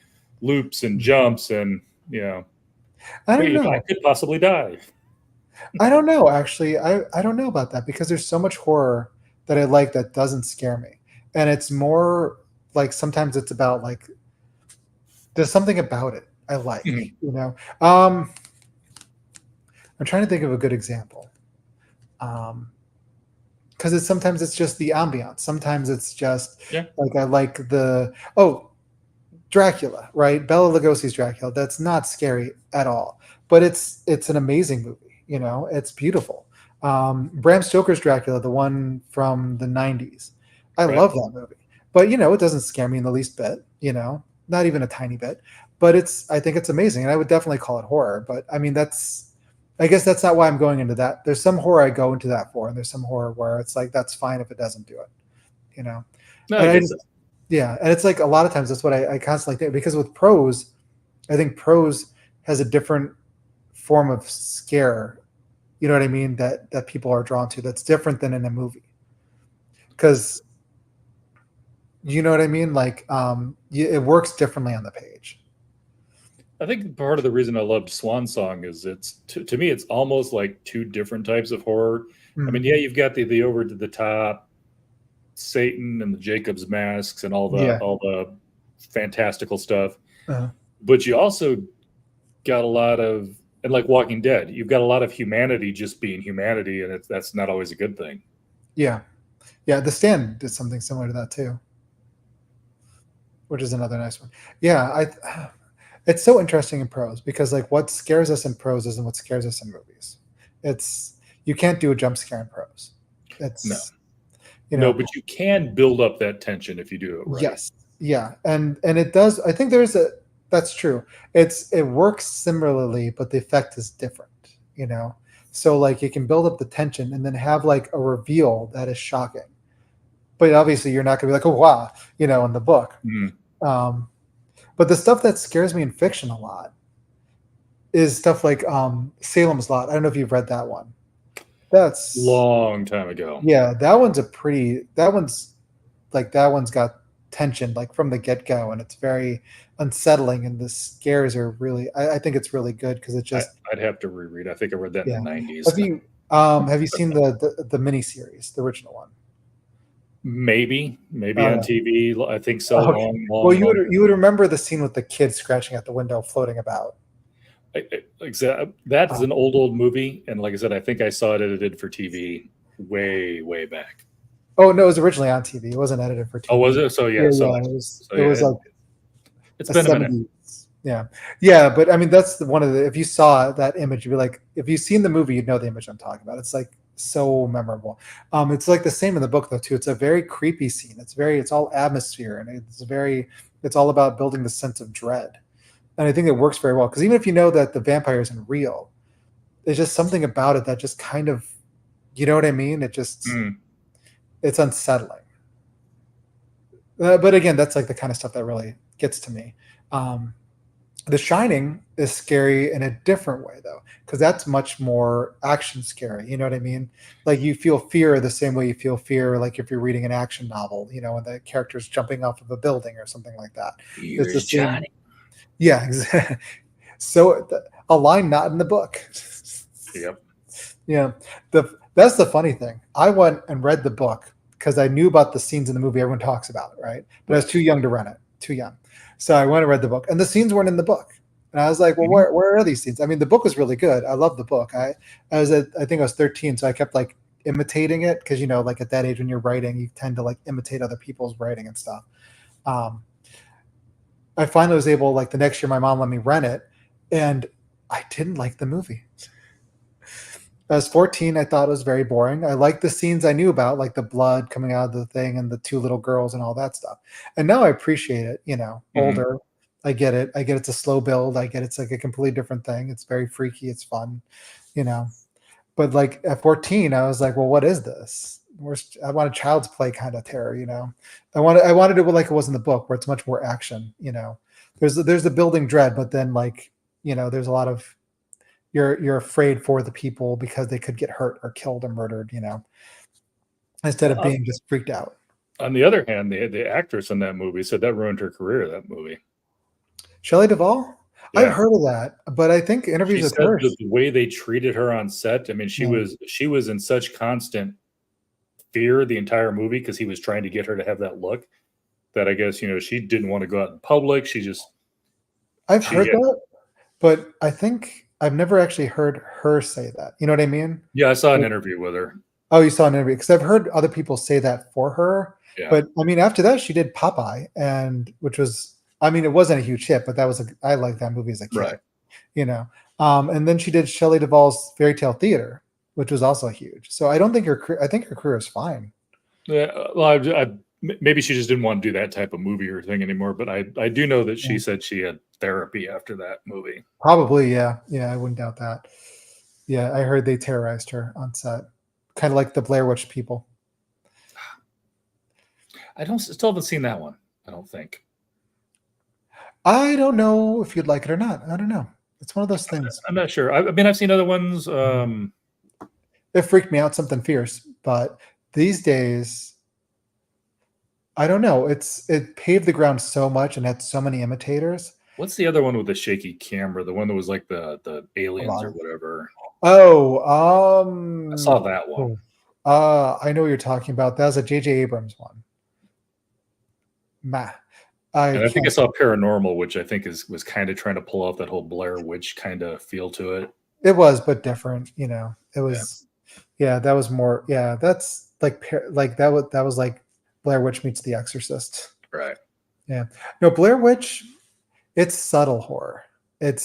S2: loops and jumps and,
S1: I don't
S2: wait, I
S1: know.
S2: could possibly die.
S1: I don't know, actually. I don't know about that because there's so much horror that I like that doesn't scare me. And it's more like sometimes it's about like there's something about it I like,
S2: Mhm.
S1: you know. I'm trying to think of a good example. Because it's sometimes it's just the ambiance. Sometimes it's just
S2: Yeah.
S1: like I like Dracula, right? Bela Lugosi's Dracula. That's not scary at all, but it's an amazing movie. You know, it's beautiful. Bram Stoker's Dracula, the one from the '90s, I
S2: Right.
S1: love that movie. But you know, it doesn't scare me in the least bit. You know, not even a tiny bit. But I think it's amazing, and I would definitely call it horror. But I mean, I guess that's not why I'm going into that. There's some horror I go into that for, and there's some horror where it's like that's fine if it doesn't do it. You know,
S2: No, I
S1: and I
S2: get
S1: just
S2: that.
S1: yeah, and it's like a lot of times that's what I constantly think because with prose, I think prose has a different form of scare. You know what I mean? That people are drawn to. That's different than in a movie. Because you know what I mean? Like, it works differently on the page.
S2: I think part of the reason I loved Swan Song is it's to me it's almost like two different types of horror. I mean,
S1: Mm,
S2: yeah, you've got the over to the top Satan and the Jacob's masks and
S1: yeah.
S2: all the fantastical stuff,
S1: Uh,
S2: but you also got a lot of, and like Walking Dead, you've got a lot of humanity just being humanity, and that's not always a good thing.
S1: yeah. Yeah. The Stand did something similar to that too, which is another nice one. Yeah. It's so interesting in prose because like what scares us in prose isn't what scares us in movies. It's you can't do a jump scare in prose.
S2: No,
S1: It's you
S2: no,
S1: know
S2: but you can build up that tension if you do it right.
S1: yes, yeah, and it does. I think there's a that's true. It works similarly, but the effect is different. You know, so like you can build up the tension and then have like a reveal that is shocking. But obviously, you're not going to be like, oh wow, you know, in the book.
S2: Mhm.
S1: Um, but the stuff that scares me in fiction a lot is stuff like Salem's Lot. I don't know if you've read that one. That's
S2: Long time ago.
S1: yeah, that one's got tension like from the get-go and it's very unsettling and the scares are really I think it's really good because it
S2: I,
S1: just
S2: I'd have to reread. I think I read that in the
S1: yeah.
S2: '90s.
S1: Have you seen the miniseries, the original one?
S2: Maybe
S1: Oh
S2: on
S1: yeah.
S2: TV. I think so.
S1: Okay.
S2: Long,
S1: Well,
S2: long, long.
S1: you would remember the scene with the kid scratching at the window floating about.
S2: Like I said, that's
S1: Um,
S2: an old movie, and like I said, I think I saw it edited for TV way back.
S1: oh no, it was originally on TV. It wasn't edited for
S2: Oh, was
S1: TV.
S2: it? So
S1: Yeah,
S2: yeah,
S1: yeah, it
S2: yeah,
S1: was like
S2: it's
S1: a
S2: been a minute.
S1: 70s. Yeah. Yeah, but I mean that's one of the if you saw that image, you'd be like if you've seen the movie, you'd know the image I'm talking about. It's like so memorable. It's like the same in the book though too. It's a very creepy scene. It's all atmosphere and it's all about building the sense of dread. And I think it works very well because even if you know that the vampire isn't real, there's just something about it that just kind of you know what I mean?
S2: Mm.
S1: It's unsettling. But again, that's like the kind of stuff that really gets to me. Um, The Shining is scary in a different way though, because that's much more action scary. You know what I mean? Like you feel fear the same way you feel fear, like if you're reading an action novel, you know, and the character's jumping off of a building or something like that. It's the
S2: Here's
S1: same.
S2: Johnny.
S1: Yeah, exactly. So a line not in the book.
S2: Yep.
S1: Yeah, that's the funny thing. I went and read the book because I knew about the scenes in the movie everyone talks about, right? But I was
S2: Right.
S1: too young to rent it, too young. So I went and read the book, and the scenes weren't in the book. And I was like, well,
S2: Mhm.
S1: where are these scenes? I mean, the book was really good. I love the book. I think I was 13, so I kept like imitating it because you know, like at that age when you're writing, you tend to like imitate other people's writing and stuff. Um, I finally was able, like the next year, my mom let me rent it, and I didn't like the movie. I was 14. I thought it was very boring. I liked the scenes I knew about, like the blood coming out of the thing and the two little girls and all that stuff. And now I appreciate it, you know,
S2: Mhm.
S1: older. I get it. I get it's a slow build. I get it's like a completely different thing. It's very freaky. It's fun, you know. But like at 14, I was like, well, what is this? I want a child's play kind of terror, you know. I wanted it like it was in the book, where it's much more action, you know. There's the building dread, but then like, you know, there's a lot of you're afraid for the people because they could get hurt or killed or murdered, you know, instead of
S2: On
S1: being just freaked out.
S2: on the other hand, the actress in that movie said that ruined her career. That movie.
S1: Shelley Duvall? I've
S2: Yeah.
S1: heard of that, but I think interviews
S2: She
S1: with
S2: said
S1: her.
S2: that the way they treated her on set, I mean, she
S1: Yeah.
S2: was in such constant fear the entire movie because he was trying to get her to have that look that I guess, she didn't want to go out in public.
S1: I've
S2: She
S1: heard
S2: had
S1: that, but I think I've never actually heard her say that. You know what I mean?
S2: Yeah, I saw an
S1: Like,
S2: interview with her.
S1: oh, you saw an interview because I've heard other people say that for her.
S2: Yeah.
S1: But I mean, after that, she did Popeye, and which was, I mean, it wasn't a huge hit, but I liked that movie as a kid.
S2: Right.
S1: You know, and then she did Shelley Duvall's Fairy Tale Theater, which was also huge. So I don't think I think her career is fine.
S2: Yeah, well, maybe she just didn't want to do that type of movie or thing anymore. But I do know that she
S1: Yeah.
S2: said she had therapy after that movie.
S1: Probably, yeah, yeah, I wouldn't doubt that. Yeah, I heard they terrorized her on set, kind of like the Blair Witch people.
S2: Still haven't seen that one. I don't think.
S1: I don't know if you'd like it or not. I don't know. It's one of those things.
S2: I'm not sure. I mean, I've seen other ones.
S1: It freaked me out something fierce, but these days, I don't know. It paved the ground so much and had so many imitators.
S2: What's the other one with the shaky camera? The one that was like the aliens or whatever.
S1: Oh,
S2: I saw that one.
S1: I know what you're talking about. That was a J.J. Abrams one.
S2: I think I saw Paranormal, which I think was kind of trying to pull off that whole Blair Witch kind of feel to it.
S1: It was, but different. You know, it was. Yeah, that was more. Yeah, that's like that was like Blair Witch meets The Exorcist.
S2: Right.
S1: Yeah. No, Blair Witch. It's subtle horror. It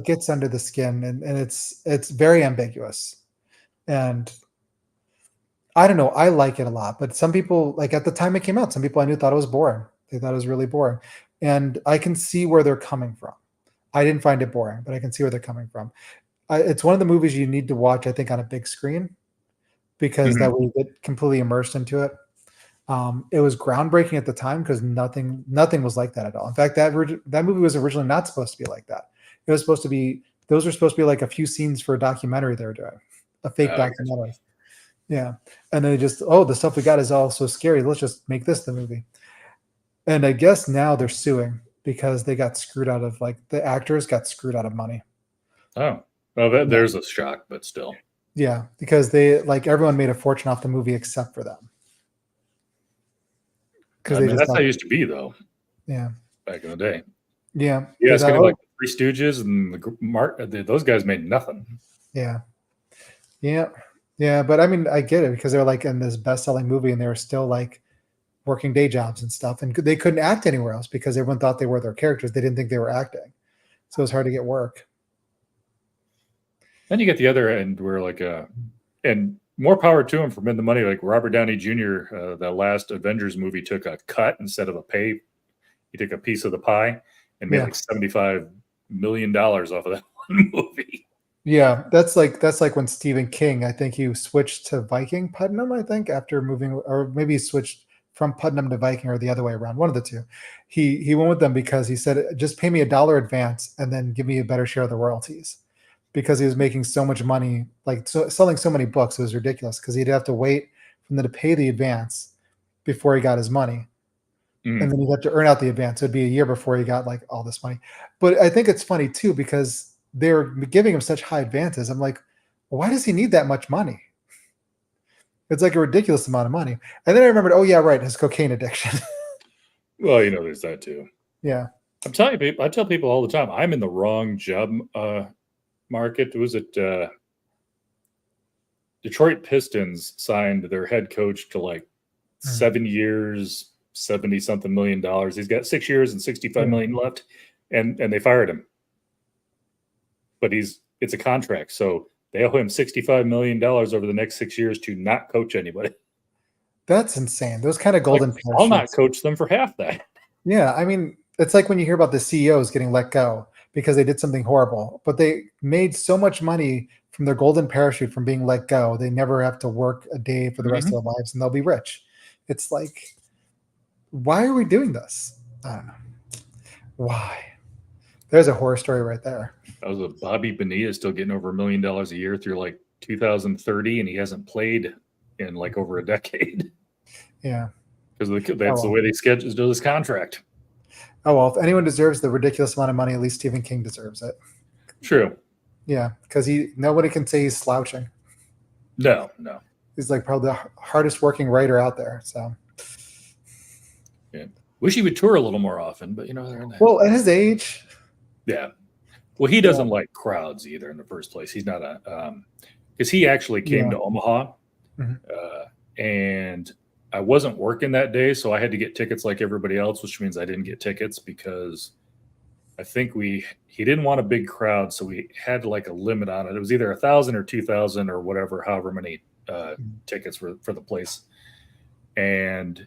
S1: gets under the skin, and it's very ambiguous, and I don't know. I like it a lot, but some people, like at the time it came out, some people I knew thought it was boring. They thought it was really boring, and I can see where they're coming from. I didn't find it boring, but I can see where they're coming from. It's one of the movies you need to watch, I think, on a big screen because that way you get completely immersed into it. It was groundbreaking at the time because nothing was like that at all. In fact, that movie was originally not supposed to be like that. It was supposed to be, those were supposed to be like a few scenes for a documentary they were doing, a fake documentary. Yeah. And then the stuff we got is all so scary. Let's just make this the movie. And I guess now they're suing because they got screwed out of, like, the actors got screwed out of money.
S2: Oh, well, there's a shock, but still.
S1: Yeah. Because everyone made a fortune off the movie except for them.
S2: Because that's how it used to be, though.
S1: Yeah.
S2: Back in the day.
S1: Yeah.
S2: Yeah, it's kind of like the Three Stooges and those guys made nothing.
S1: Yeah. Yeah. Yeah. But I mean, I get it because they're like in this best-selling movie and they were still like working day jobs and stuff. And they couldn't act anywhere else because everyone thought they were their characters. They didn't think they were acting. So it was hard to get work.
S2: Then you get the other end where and more power to him for making the money. Like Robert Downey Jr., the last Avengers movie took a cut instead of a pay. He took a piece of the pie and made like $75 million off of that one movie.
S1: Yeah, that's like when Stephen King, I think he switched to Viking Putnam, I think, after moving, or maybe he switched from Putnam to Viking or the other way around, one of the two. He went with them because he said, just pay me $1 advance and then give me a better share of the royalties. Because he was making so much money, selling so many books, it was ridiculous because he'd have to wait for them to pay the advance before he got his money. And then he'd have to earn out the advance. It'd be a year before he got like all this money. But I think it's funny too, because they're giving him such high advances. I'm like, well, why does he need that much money? It's like a ridiculous amount of money. And then I remembered, oh yeah, right, his cocaine addiction.
S2: Well, there's that too.
S1: Yeah.
S2: I'm telling you, I tell people all the time, I'm in the wrong job market. Was it Detroit Pistons signed their head coach to like 7 years, 70 something $million. He's got 6 years and 65 million left, and they fired him. But it's a contract, so they owe him $65 million over the next 6 years to not coach anybody.
S1: That's insane. Those kind of golden parachutes.
S2: I'll not coach them for half that.
S1: Yeah, I mean, it's like when you hear about the CEOs getting let go because they did something horrible, but they made so much money from their golden parachute from being let go. They never have to work a day for the rest of their lives and they'll be rich. It's like, why are we doing this? I don't know. Why? There's a horror story right there.
S2: That was with Bobby Bonilla still getting over $1 million a year through like 2030, and he hasn't played in like over a decade.
S1: Yeah.
S2: Because that's the way they schedule his contract.
S1: Oh, well, if anyone deserves the ridiculous amount of money, at least Stephen King deserves it.
S2: True.
S1: Yeah, because nobody can say he's slouching.
S2: No.
S1: He's like probably the hardest working writer out there. So,
S2: yeah. Wish he would tour a little more often, but
S1: well, at his age,
S2: yeah. Well, he doesn't like crowds either in the first place. He's not because he actually came to Omaha, and I wasn't working that day, so I had to get tickets like everybody else, which means I didn't get tickets because I think he didn't want a big crowd, so we had like a limit on it. It was either 1,000 or 2,000 or whatever, however many tickets for the place. And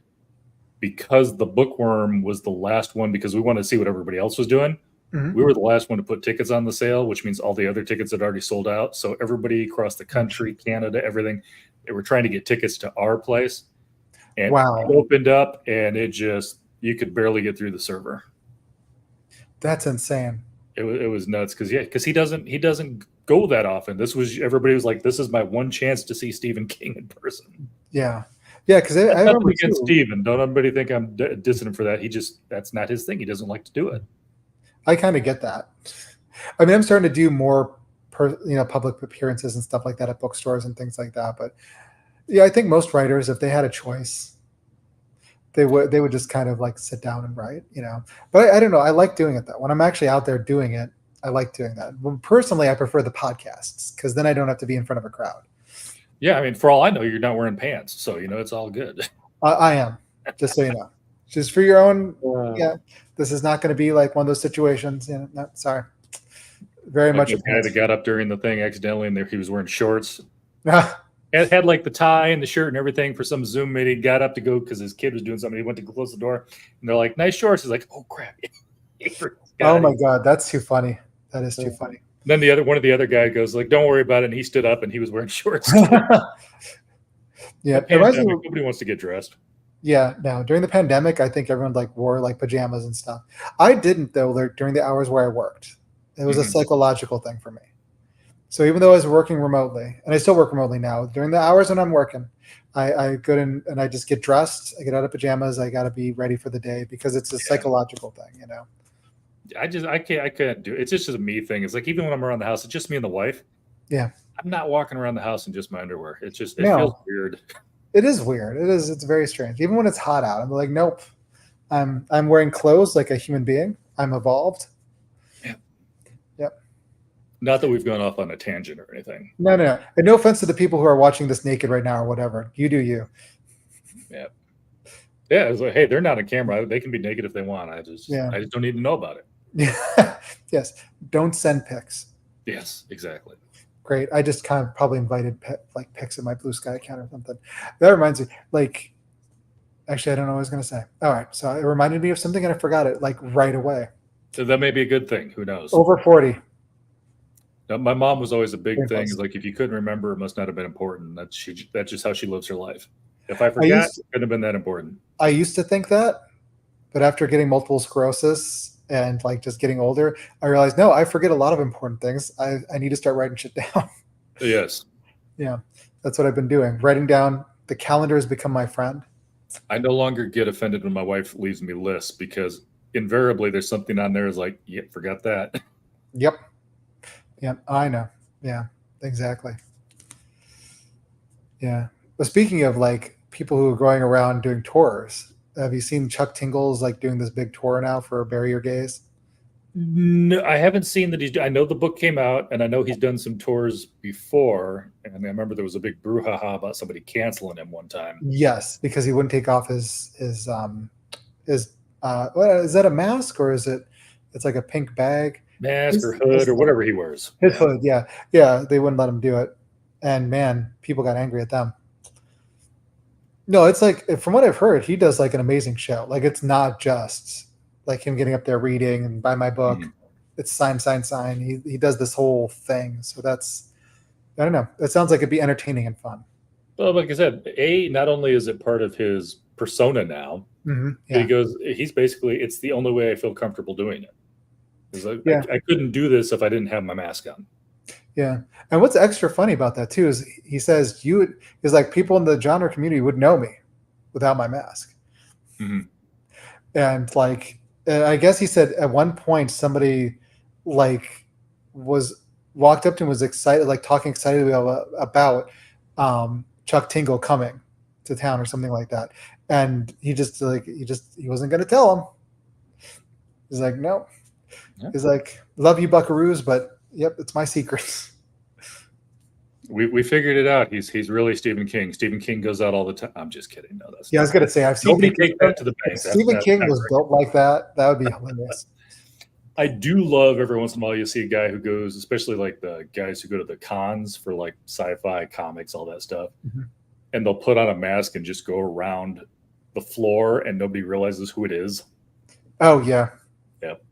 S2: because the Bookworm was the last one, because we wanted to see what everybody else was doing, we were the last one to put tickets on the sale, which means all the other tickets had already sold out. So everybody across the country, Canada, everything, they were trying to get tickets to our place. And it opened up, and you could barely get through the server.
S1: That's insane.
S2: It was nuts because he doesn't go that often. Everybody was like, this is my one chance to see Stephen King in person.
S1: Yeah, because I remember
S2: against Stephen. Don't everybody think I'm dissing him for that? That's not his thing. He doesn't like to do it.
S1: I kind of get that. I mean, I'm starting to do more, public appearances and stuff like that at bookstores and things like that. But yeah, I think most writers, if they had a choice, they would just kind of like sit down and write, But I don't know. I like doing it though. When I'm actually out there doing it, I like doing that. Personally, I prefer the podcasts because then I don't have to be in front of a crowd.
S2: Yeah, I mean, for all I know, you're not wearing pants, so it's all good.
S1: I am, just so you know. Just for your own, this is not going to be like one of those situations. No, sorry. Very much.
S2: The guy that got up during the thing accidentally, and he was wearing shorts. It had like the tie and the shirt and everything for some Zoom meeting. He got up to go because his kid was doing something. He went to close the door, and they're like, "Nice shorts." He's like, "Oh crap!"
S1: Oh my god, that's too funny. That is too funny.
S2: Then one of the other guy goes like, "Don't worry about it." And he stood up and he was wearing shorts.
S1: Yeah,
S2: nobody wants to get dressed.
S1: Yeah, no. During the pandemic, I think everyone wore like pajamas and stuff. I didn't though. During the hours where I worked, it was a psychological thing for me. So even though I was working remotely, and I still work remotely now, during the hours when I'm working, I go in and I just get dressed. I get out of pajamas. I got to be ready for the day because it's a psychological thing,
S2: I can't do it. It's just a me thing. It's like even when I'm around the house, it's just me and the wife.
S1: Yeah.
S2: I'm not walking around the house in just my underwear. It feels weird.
S1: It is weird. It's very strange. Even when it's hot out, I'm like, nope. I'm wearing clothes like a human being. I'm evolved.
S2: Yeah.
S1: Yep.
S2: Not that we've gone off on a tangent or anything.
S1: No. And no offense to the people who are watching this naked right now or whatever. You do you.
S2: Yeah. Yeah. It's like, hey, they're not on camera. They can be naked if they want. I just don't need to know about it.
S1: Yeah. Yes. Don't send pics.
S2: Yes, exactly.
S1: Great. I just kind of probably invited pics in my Blue Sky account or something. That reminds me, actually, I don't know what I was going to say. All right. So it reminded me of something and I forgot it right away.
S2: So that may be a good thing. Who knows?
S1: Over 40.
S2: Now, my mom was always a big thing. It's like, if you couldn't remember, it must not have been important. That's just how she lives her life. If I forgot, it couldn't have been that important.
S1: I used to think that, but after getting multiple sclerosis and just getting older, I realized, no, I forget a lot of important things. I need to start writing shit down.
S2: Yes.
S1: Yeah. That's what I've been doing. Writing down. The calendar has become my friend.
S2: I no longer get offended when my wife leaves me lists because invariably there's something on there is like, yeah, forgot that.
S1: Yep. I know. Yeah, exactly. Yeah. But speaking of people who are going around doing tours, have you seen Chuck Tingle's doing this big tour now for Bury Your Gaze?
S2: No, I haven't seen that. I know the book came out, and I know he's done some tours before. And I remember there was a big brouhaha about somebody canceling him one time.
S1: Yes, because he wouldn't take off his what is that, a mask or is it? It's like a pink bag,
S2: mask or hood or whatever he wears.
S1: His hood, yeah. They wouldn't let him do it, and man, people got angry at them. No, it's from what I've heard, he does an amazing show. It's not just him getting up there reading and buy my book. Mm-hmm. It's sign. He does this whole thing. So I don't know. It sounds like it'd be entertaining and fun.
S2: Well, like I said, not only is it part of his persona now, but he's basically, it's the only way I feel comfortable doing it. I couldn't do this if I didn't have my mask on.
S1: Yeah. And what's extra funny about that too is he says people in the genre community would know me without my mask.
S2: Mm-hmm.
S1: And I guess he said at one point somebody like was walked up to him, was excited, like talking excitedly about Chuck Tingle coming to town or something like that, and he wasn't going to tell him. He's like, no. Yeah. He's like, love you, Buckaroos, but yep, it's my secret.
S2: We figured it out. He's really Stephen King. Stephen King goes out all the time. I'm just kidding. No, that's
S1: I was gonna say I've seen
S2: nobody take that to the bank.
S1: If Stephen King was built like that, that would be hilarious.
S2: I do love every once in a while you see a guy who goes, especially like the guys who go to the cons for like sci-fi comics, all that stuff, and they'll put on a mask and just go around the floor and nobody realizes who it is.
S1: Oh yeah.
S2: Yep.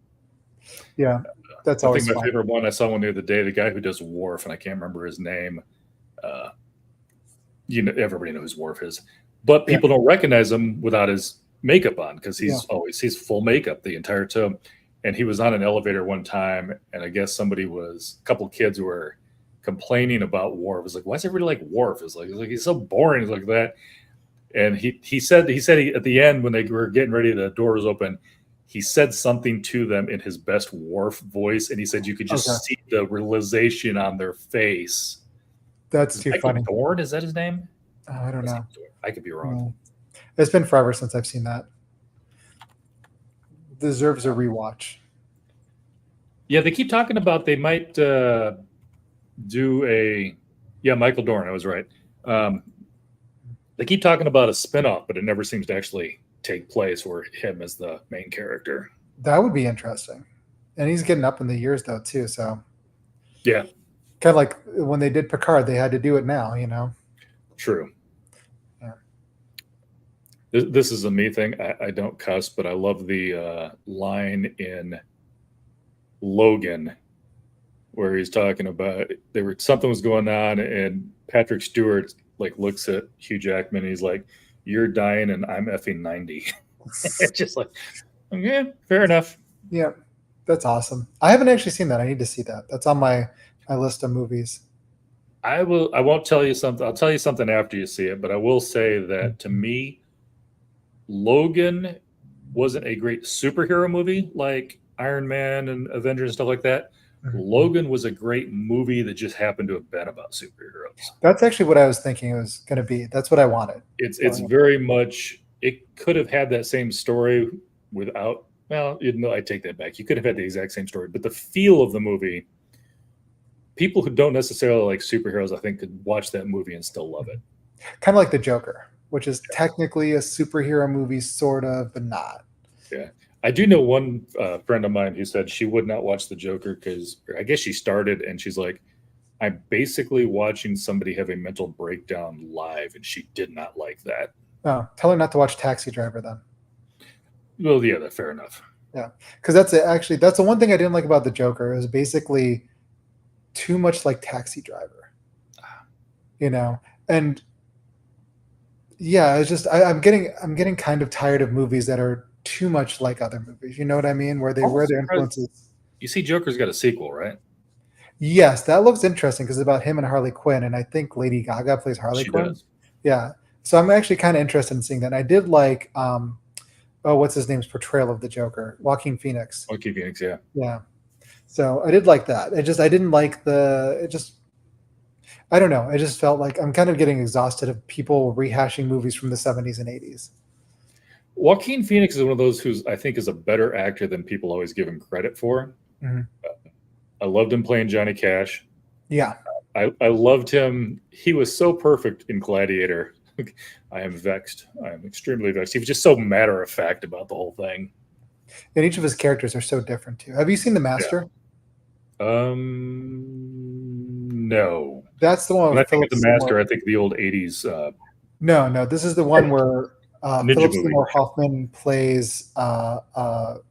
S1: Yeah. That's always
S2: I think my favorite one, I saw one the other day, the guy who does Worf, and I can't remember his name. Everybody knows who Worf is, but people don't recognize him without his makeup on because he's full makeup the entire time. And he was on an elevator one time, and I guess a couple of kids were complaining about Worf. It's like, why is everybody like Worf? It's like he's so boring. It's like that. And he said at the end when they were getting ready, the door was open. He said something to them in his best Worf voice, and he said you could just see the realization on their face.
S1: That's too funny.
S2: Dorn, is that his name?
S1: Oh, I don't know.
S2: I could be wrong.
S1: It's been forever since I've seen that. Deserves a rewatch.
S2: Yeah, they keep talking about they might do Michael Dorn. I was right. They keep talking about a spinoff, but it never seems to actually take place or him as the main character.
S1: That would be interesting. And he's getting up in the years though too, so
S2: yeah,
S1: kind of like when they did Picard, they had to do it now,
S2: True. Yeah. This is a me thing. I don't cuss, but I love the line in Logan where he's talking about something was going on and Patrick Stewart looks at Hugh Jackman and he's like, you're dying and I'm effing 90. It's just like, okay, fair enough.
S1: Yeah, that's awesome. I haven't actually seen that. I need to see that. That's on my list of movies.
S2: I won't tell you something. I'll tell you something after you see it, but I will say that to me, Logan wasn't a great superhero movie like Iron Man and Avengers and stuff like that. Logan was a great movie that just happened to have been about superheroes.
S1: That's actually what I was thinking it was going to be. That's what I wanted.
S2: It's very much, it could have had that same story without, I take that back. You could have had the exact same story, but the feel of the movie, people who don't necessarily like superheroes, I think, could watch that movie and still love it.
S1: Kind of like The Joker, which is technically a superhero movie, sort of, but not.
S2: Yeah. I do know one friend of mine who said she would not watch The Joker because I guess she started and she's like, I'm basically watching somebody have a mental breakdown live, and she did not like that.
S1: Oh, tell her not to watch Taxi Driver then.
S2: Well, yeah, that's fair enough.
S1: Yeah, because that's the one thing I didn't like about The Joker. It was basically too much like Taxi Driver, and yeah, it's just I'm getting kind of tired of movies that are too much like other movies. You know what I mean? Where their influences.
S2: You see, Joker's got a sequel, right?
S1: Yes, that looks interesting because it's about him and Harley Quinn, and I think Lady Gaga plays Harley Quinn.
S2: Does.
S1: Yeah, so I'm actually kind of interested in seeing that. And I did like, what's his name's portrayal of the Joker, Joaquin Phoenix.
S2: Joaquin Phoenix, yeah.
S1: Yeah, so I did like that. I didn't like I don't know. I just felt like I'm kind of getting exhausted of people rehashing movies from the 70s and 80s.
S2: Joaquin Phoenix is one of those who's I think is a better actor than people always give him credit for. Mm-hmm. I loved him playing Johnny Cash.
S1: Yeah.
S2: I loved him. He was so perfect in Gladiator. I am vexed. I am extremely vexed. He was just so matter of fact about the whole thing.
S1: And each of his characters are so different too. Have you seen The Master?
S2: Yeah. No.
S1: That's the one.
S2: When I think of The Master, I think the old 80s.
S1: No. This is the one where Philip Seymour Hoffman plays a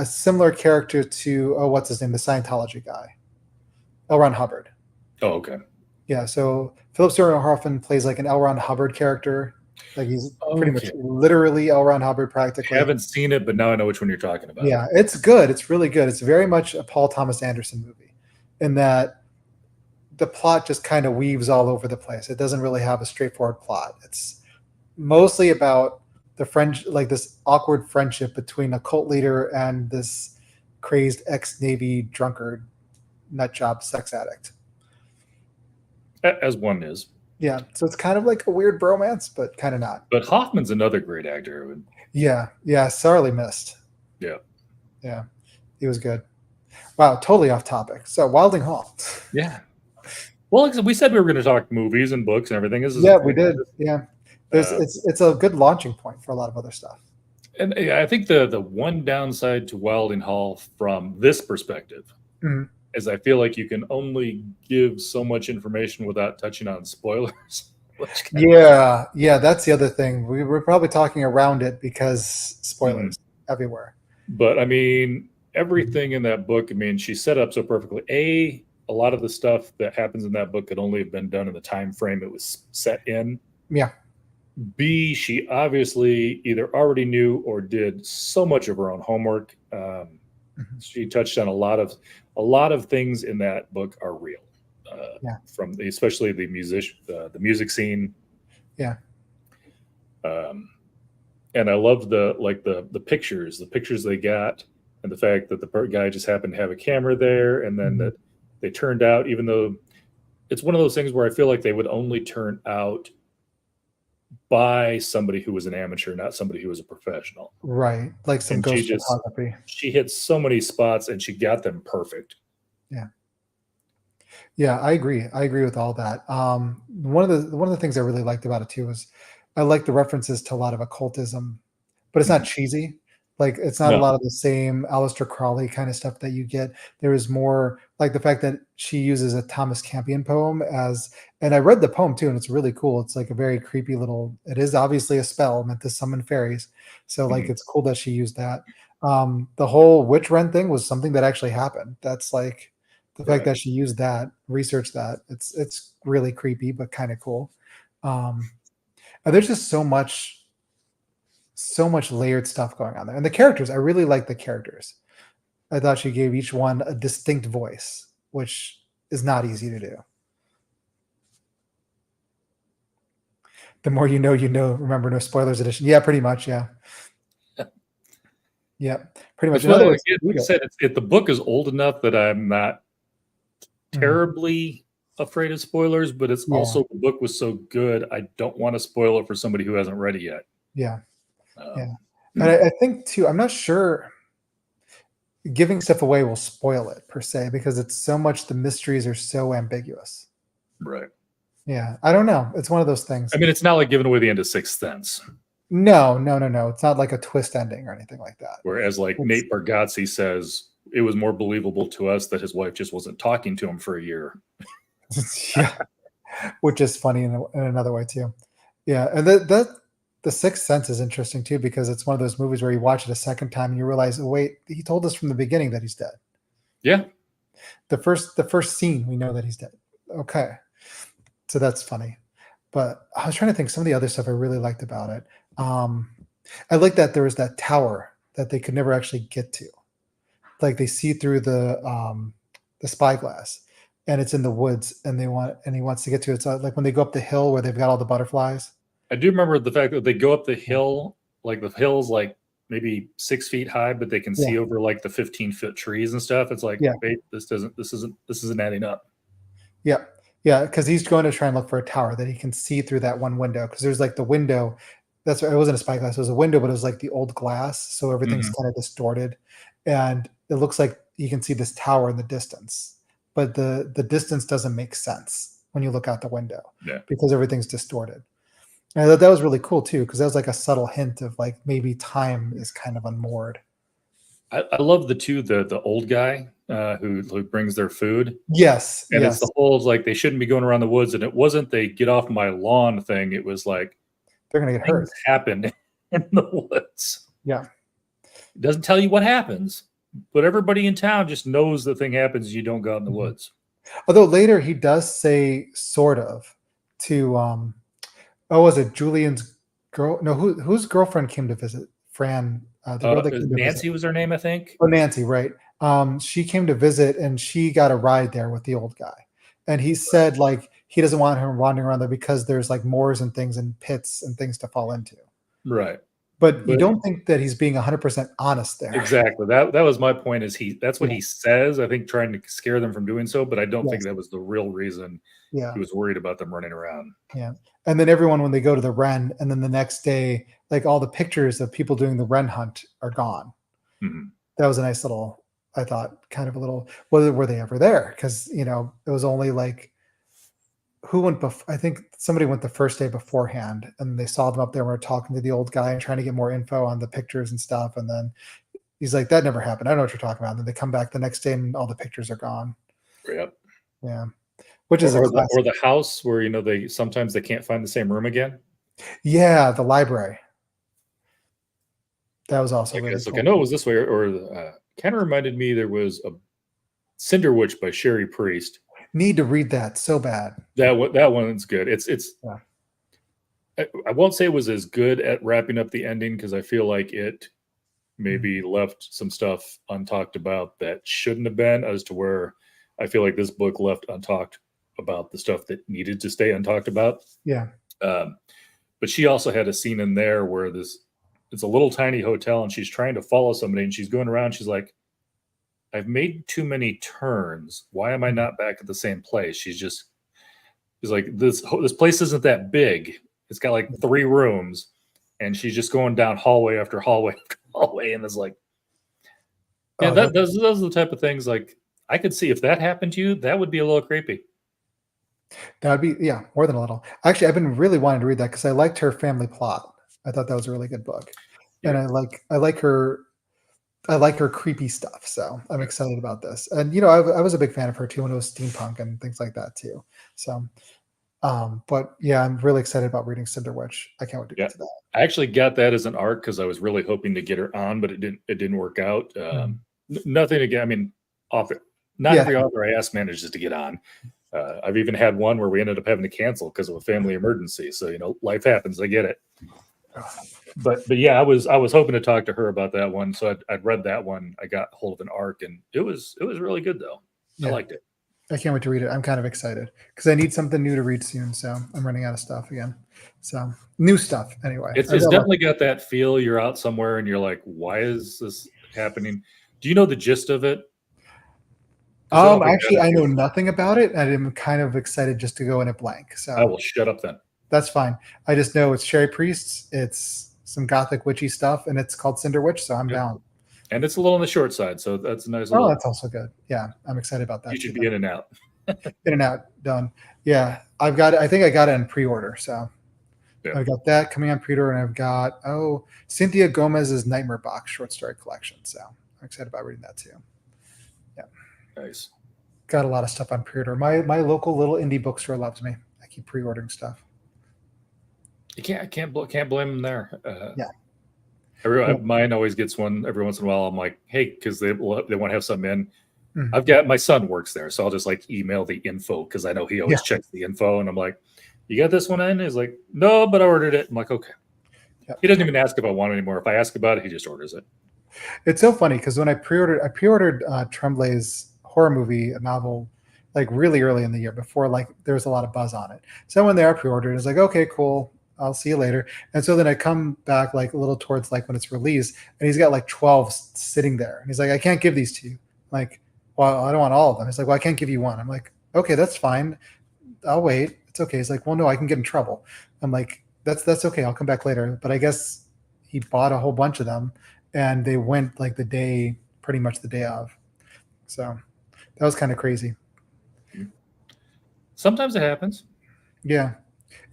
S1: similar character to what's his name, the Scientology guy, L. Ron Hubbard.
S2: Oh, okay.
S1: Yeah, so Philip Seymour Hoffman plays like an L. Ron Hubbard character. Like he's pretty much literally L. Ron Hubbard practically.
S2: I haven't seen it, but now I know which one you're talking about.
S1: Yeah, it's good. It's really good. It's very much a Paul Thomas Anderson movie in that the plot just kind of weaves all over the place. It doesn't really have a straightforward plot. It's mostly about like this awkward friendship between a cult leader and this crazed ex-Navy drunkard, nut job, sex addict.
S2: As one is.
S1: Yeah, so it's kind of like a weird bromance, but kind of not.
S2: But Hoffman's another great actor.
S1: Yeah, sorely missed.
S2: Yeah,
S1: he was good. Wow, totally off topic. So Wylding Hall.
S2: Yeah. Well, we said we were going to talk movies and books and everything.
S1: We did. Yeah, it's a good launching point for a lot of other stuff.
S2: And I think the one downside to Wylding Hall from this perspective is I feel like you can only give so much information without touching on spoilers.
S1: Yeah, that's the other thing. We were probably talking around it because spoilers everywhere.
S2: But I mean, everything in that book, I mean, she set up so perfectly. A lot of the stuff that happens in that book could only have been done in the time frame it was set in.
S1: Yeah.
S2: B, she obviously either already knew or did so much of her own homework. She touched on a lot of things in that book are real. From especially the music scene.
S1: Yeah.
S2: And I loved the pictures they got, and the fact that the guy just happened to have a camera there, and then that they turned out, even though it's one of those things where I feel like they would only turn out by somebody who was an amateur, not somebody who was a professional.
S1: Right. Like some ghost photography.
S2: She hit so many spots and she got them perfect.
S1: Yeah, I agree. I agree with all that. One of the things I really liked about it too was I like the references to a lot of occultism, but it's not cheesy. Like it's not a lot of the same Aleister Crowley kind of stuff that you get. There is more like the fact that she uses a Thomas Campion poem and I read the poem too, and it's really cool. It's like a very creepy it is obviously a spell meant to summon fairies. So like it's cool that she used that. The whole witch rent thing was something that actually happened. That's like the fact that she used that, researched that. It's really creepy, but kind of cool. And there's just so much layered stuff going on there. And the characters, I really like the characters. I thought she gave each one a distinct voice, which is not easy to do. The more you know, remember, no spoilers edition. Yeah, pretty much. Yeah. Yeah, pretty much.
S2: Like I said, the book is old enough that I'm not terribly afraid of spoilers, but it's also, the book was so good, I don't want to spoil it for somebody who hasn't read it yet. And I think too, I'm not sure giving stuff away will spoil it per se, because it's so much, the mysteries are so ambiguous. Right.
S1: Yeah, I don't know. It's one of those things.
S2: I mean, it's not like giving away the end of Sixth Sense.
S1: No. It's not like a twist ending or anything like that.
S2: Whereas Nate Bargatze says it was more believable to us that his wife just wasn't talking to him for a year.
S1: Yeah, which is funny in another way too. Yeah, and the Sixth Sense is interesting too, because it's one of those movies where you watch it a second time and you realize, oh, wait, he told us from the beginning that he's dead.
S2: Yeah.
S1: The first scene, we know that he's dead. Okay. So that's funny. But I was trying to think some of the other stuff I really liked about it. I like that there was that tower that they could never actually get to. Like they see through the spyglass, and it's in the woods, and he wants to get to it. So like when they go up the hill where they've got all the butterflies. I
S2: do remember the fact that they go up the hill, like the hill's like maybe 6 feet high, but they can see over like the 15-foot trees and stuff. It's like, wait, this isn't adding up.
S1: Yeah. Yeah, because he's going to try and look for a tower that he can see through that one window. Because there's like the window, it wasn't a spyglass, it was a window, but it was like the old glass, so everything's kind of distorted, and it looks like you can see this tower in the distance, but the distance doesn't make sense when you look out the window because everything's distorted. And I thought that was really cool too, because that was like a subtle hint of like maybe time is kind of unmoored.
S2: I love the old guy who brings their food.
S1: Yes.
S2: And it's the whole like they shouldn't be going around the woods, and it wasn't they get off my lawn thing. It was like
S1: they're gonna get hurt.
S2: Happen in the woods.
S1: Yeah.
S2: It doesn't tell you what happens, but everybody in town just knows the thing happens. You don't go out in the woods.
S1: Although later he does say sort of to was it Julian's girl? No, whose girlfriend came to visit? Fran. The girl that came to
S2: Nancy
S1: visit.
S2: Was her name, I think.
S1: Oh, Nancy, right. She came to visit, and she got a ride there with the old guy. And he said like he doesn't want her wandering around there because there's like moors and things and pits and things to fall into.
S2: Right.
S1: But you don't think that he's being 100% honest there.
S2: Exactly. That was my point. Is that's what
S1: Yeah.
S2: he says? I think trying to scare them from doing so, but I don't think
S1: Yes.
S2: that was the real reason.
S1: Yeah.
S2: He was worried about them running around.
S1: Yeah. And then everyone, when they go to the Ren, and then the next day, like all the pictures of people doing the Ren hunt are gone.
S2: Mhm.
S1: That was a nice little, I thought, kind of a little, were they ever there? Because, you know, it was only like, who went I think somebody went the first day beforehand, and they saw them up there and were talking to the old guy and trying to get more info on the pictures and stuff. And then he's like, that never happened. I don't know what you're talking about. And then they come back the next day and all the pictures are gone.
S2: Yep.
S1: Yeah. Which is a
S2: Or
S1: classic.
S2: the house where, you know, they sometimes they can't find the same room again.
S1: Yeah, the library. That was also
S2: Like,
S1: really
S2: it's like, I
S1: cool.
S2: know it was this way, or kind of reminded me there was a Cinder Witch by Sherry Priest.
S1: Need to read that so bad.
S2: That one's good. It's
S1: Yeah.
S2: I won't say it was as good at wrapping up the ending, because I feel like it maybe left some stuff untalked about that shouldn't have been, as to where I feel like this book left untalked about the stuff that needed to stay untalked about.
S1: Yeah.
S2: But she also had a scene in there where it's a little tiny hotel, and she's trying to follow somebody, and she's going around. She's like, I've made too many turns. Why am I not back at the same place? She's like, this place isn't that big. It's got like 3 rooms, and she's just going down hallway after hallway after hallway. And it's like, yeah, those are the type of things, like, I could see if that happened to you, that would be a little creepy.
S1: That would be, yeah, more than a little. Actually, I've been really wanting to read that because I liked her family plot. I thought that was a really good book. And
S2: Yeah.
S1: I like her creepy stuff. So I'm excited about this. And you know, I was a big fan of her too when it was steampunk and things like that too. So but yeah, I'm really excited about reading Cinder Witch. I can't wait to get to that.
S2: I actually got that as an arc because I was really hoping to get her on, but it didn't work out. Nothing again. I mean, every author I asked manages to get on. I've even had one where we ended up having to cancel because of a family emergency. So, you know, life happens. I get it. But yeah, I was hoping to talk to her about that one. So I'd read that one. I got hold of an arc, and it was really good though.
S1: Yeah.
S2: I liked it.
S1: I can't wait to read it. I'm kind of excited because I need something new to read soon. So I'm running out of stuff again. So new stuff anyway.
S2: It's definitely got that feel. You're out somewhere and you're like, why is this happening? Do you know the gist of it?
S1: Actually, I know nothing about it, and I'm kind of excited just to go in it blank. So
S2: I will shut up then.
S1: That's fine. I just know it's Sherry Priests. It's some gothic witchy stuff, and it's called Cinder Witch. So I'm down.
S2: And it's a little on the short side, so that's a nice.
S1: Oh, that's also good. Yeah, I'm excited about that.
S2: You should be in and out.
S1: In and out, done. Yeah, I think I got it in pre-order. So I've got that coming on pre-order, and I've got Cynthia Gomez's Nightmare Box short story collection. So I'm excited about reading that too. Yeah,
S2: nice.
S1: Got a lot of stuff on pre-order. My local little indie bookstore loves me. I keep pre-ordering stuff.
S2: You can't blame them there.
S1: Yeah.
S2: Mine always gets one every once in a while. I'm like, hey, because they want to have something in. I've got, my son works there, so I'll just like email the info because I know he always checks the info, and I'm like, you got this one in? He's like, no, but I ordered it. I'm like, okay. Yep. He doesn't even ask if I want it anymore. If I ask about it, he just orders it.
S1: It's so funny because when I pre-ordered Tremblay's horror movie, a novel, like really early in the year before like there was a lot of buzz on it. So when they are pre-ordered, it's like, okay, cool. I'll see you later. And so then I come back like a little towards like when it's released, and he's got like 12 sitting there. And he's like, I can't give these to you. I'm like, well, I don't want all of them. He's like, well, I can't give you one. I'm like, okay, that's fine. I'll wait. It's okay. He's like, well, no, I can get in trouble. I'm like, that's okay. I'll come back later. But I guess he bought a whole bunch of them, and they went like pretty much the day of. So that was kind of crazy.
S2: Sometimes it happens.
S1: Yeah.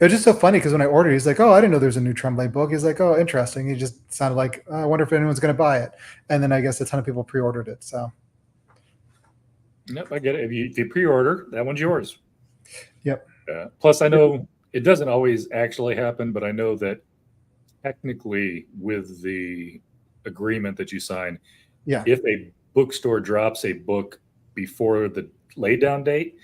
S1: It was just so funny because when I ordered, he's like, oh, I didn't know there's a new Tremblay book. He's like, oh, interesting. He just sounded like, I wonder if anyone's going to buy it. And then I guess a ton of people pre-ordered it. So.
S2: Yep, I get it. If you pre-order, that one's yours.
S1: Yep.
S2: Plus, I know it doesn't always actually happen, but I know that technically with the agreement that you sign, if a bookstore drops a book before the laydown date,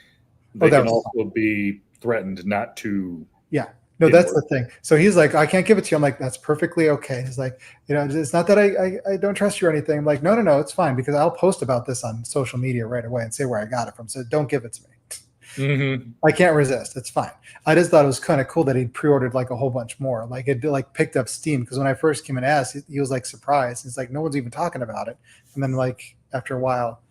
S2: they can also be threatened not to.
S1: Yeah. No, that's the thing. So he's like, I can't give it to you. I'm like, that's perfectly okay. He's like, it's not that I don't trust you or anything. I'm like, no, it's fine because I'll post about this on social media right away and say where I got it from. So don't give it to me. I can't resist. It's fine. I just thought it was kind of cool that he'd pre-ordered like a whole bunch more. Like it like picked up steam because when I first came and asked, he was like surprised. He's like, no one's even talking about it. And then like after a while,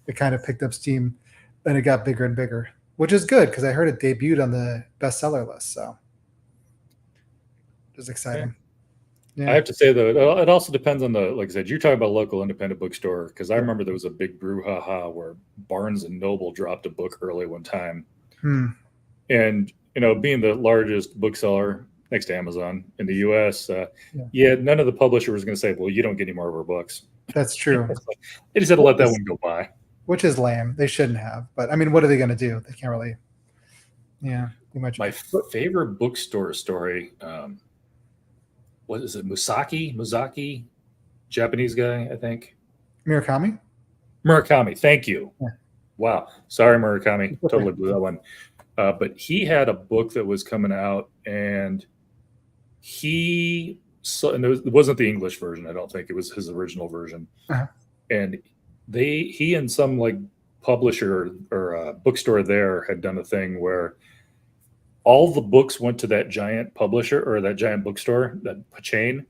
S1: it kind of picked up steam, and it got bigger and bigger, which is good because I heard it debuted on the bestseller list. So it was exciting.
S2: Yeah. I have to say though, it also depends on like I said, you're talking about local independent bookstore, because I remember there was a big brouhaha where Barnes and Noble dropped a book early one time. And, being the largest bookseller next to Amazon in the US, none of the publisher was going to say, well, you don't get any more of our books.
S1: That's true.
S2: They just had to let that one go by.
S1: Which is lame. They shouldn't have. But I mean, what are they going to do? They can't really. Yeah.
S2: My favorite bookstore story, what is it? Muzaki, Japanese guy, I think.
S1: Murakami.
S2: Thank you. Yeah. Wow. Sorry, Murakami. Totally blew that one. But he had a book that was coming out, and it wasn't the English version. I don't think it was his original version. And he and some like publisher or bookstore there had done a thing where all the books went to that giant publisher or that giant bookstore, that chain,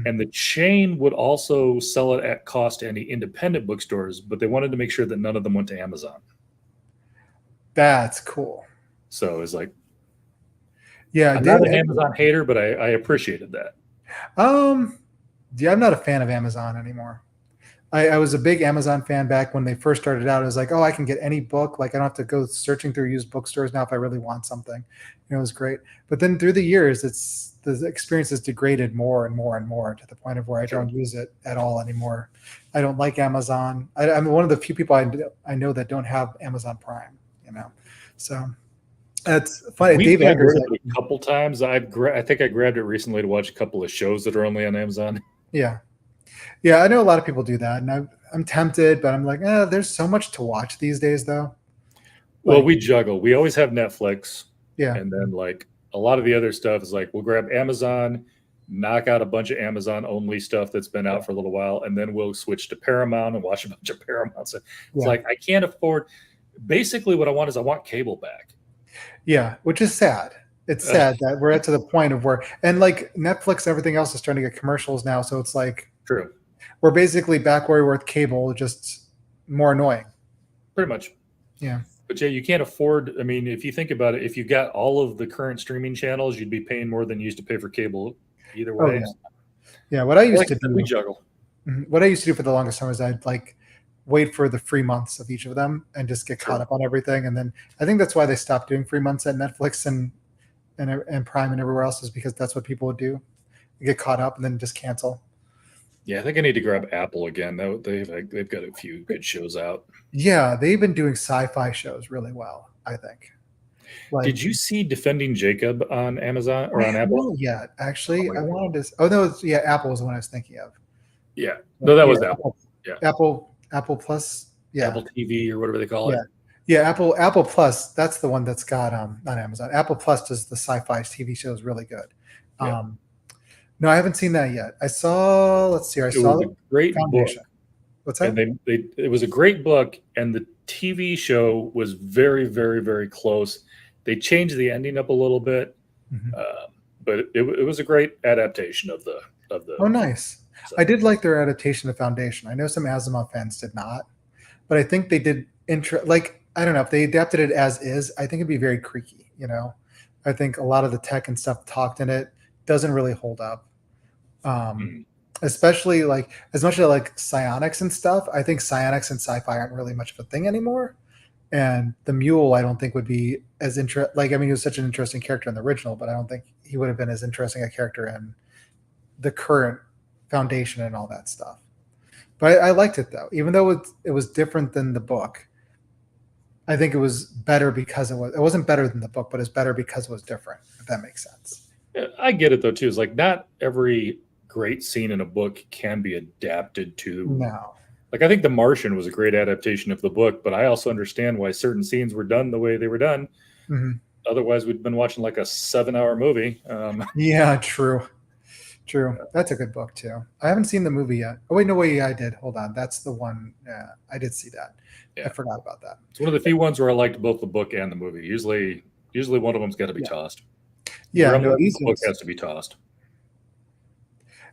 S2: and the chain would also sell it at cost to any independent bookstores, but they wanted to make sure that none of them went to Amazon.
S1: That's cool.
S2: So it was like,
S1: I'm
S2: not an Amazon hater, but I appreciated that.
S1: I'm not a fan of Amazon anymore. I was a big Amazon fan back when they first started out. I was like, oh, I can get any book. Like I don't have to go searching through used bookstores now if I really want something. It was great. But then through the years, the experience has degraded more and more and more to the point of where I don't use it at all anymore. I don't like Amazon. I'm one of the few people I know that don't have Amazon Prime. So that's funny.
S2: We've had it a couple times. I think I grabbed it recently to watch a couple of shows that are only on Amazon.
S1: Yeah, I know a lot of people do that, and I'm tempted, but I'm like, there's so much to watch these days, though.
S2: Well, we juggle. We always have Netflix.
S1: Yeah.
S2: And then, like, a lot of the other stuff is like, we'll grab Amazon, knock out a bunch of Amazon-only stuff that's been out for a little while, and then we'll switch to Paramount and watch a bunch of Paramount. So it's like, I can't afford. Basically, what I want cable back.
S1: Yeah, which is sad. It's sad that we're at to the point of where, and like Netflix and everything else is starting to get commercials now. So it's like,
S2: true.
S1: We're basically back where we were with cable, just more annoying.
S2: Pretty much.
S1: Yeah.
S2: But yeah, you can't afford. I mean, if you think about it, if you got all of the current streaming channels, you'd be paying more than you used to pay for cable either way.
S1: Yeah. What I used to do,
S2: we juggle.
S1: What I used to do for the longest time was I'd like wait for the free months of each of them and just get caught up on everything. And then I think that's why they stopped doing free months at Netflix and Prime and everywhere else, is because that's what people would do. You get caught up and then just cancel.
S2: Yeah, I think I need to grab Apple again. They've got a few good shows out.
S1: Yeah, they've been doing sci-fi shows really well, I think.
S2: Like, did you see Defending Jacob on Amazon or on Apple?
S1: Yeah, actually, I wanted to. Oh no, Apple was the one I was thinking of.
S2: Yeah, no, that was Apple. Yeah,
S1: Apple Plus. Yeah,
S2: Apple TV or whatever they call it.
S1: Yeah, Apple Plus. That's the one that's got on Amazon. Apple Plus does the sci-fi TV shows really good. Yeah. No, I haven't seen that yet. I saw. Let's see. I saw
S2: a great Foundation. Book.
S1: What's that?
S2: And it was a great book, and the TV show was very, very, very close. They changed the ending up a little bit, but it was a great adaptation of the.
S1: Oh, nice! So. I did like their adaptation of Foundation. I know some Asimov fans did not, but I think they did. I don't know if they adapted it as is. I think it'd be very creaky. I think a lot of the tech and stuff talked in it doesn't really hold up. Especially like as much as I like psionics and stuff, I think psionics and sci-fi aren't really much of a thing anymore. And the mule, I don't think would be as interesting. Like, I mean, he was such an interesting character in the original, but I don't think he would have been as interesting a character in the current Foundation and all that stuff. But I liked it though, even though it was different than the book. I think it was better because it wasn't better than the book, but it's better because it was different. If that makes sense.
S2: I get it though too. It's like not every great scene in a book can be adapted to.
S1: No.
S2: Like I think The Martian was a great adaptation of the book, but I also understand why certain scenes were done the way they were done. Otherwise, we'd been watching like a 7-hour movie.
S1: Yeah, true. True. That's a good book too. I haven't seen the movie yet. Oh wait, no way, I did. Hold on, that's the one. Yeah, I did see that.
S2: Yeah.
S1: I forgot about that.
S2: It's one of the few ones where I liked both the book and the movie. Usually one of them's got to be tossed.
S1: Yeah, no,
S2: The book has to be tossed.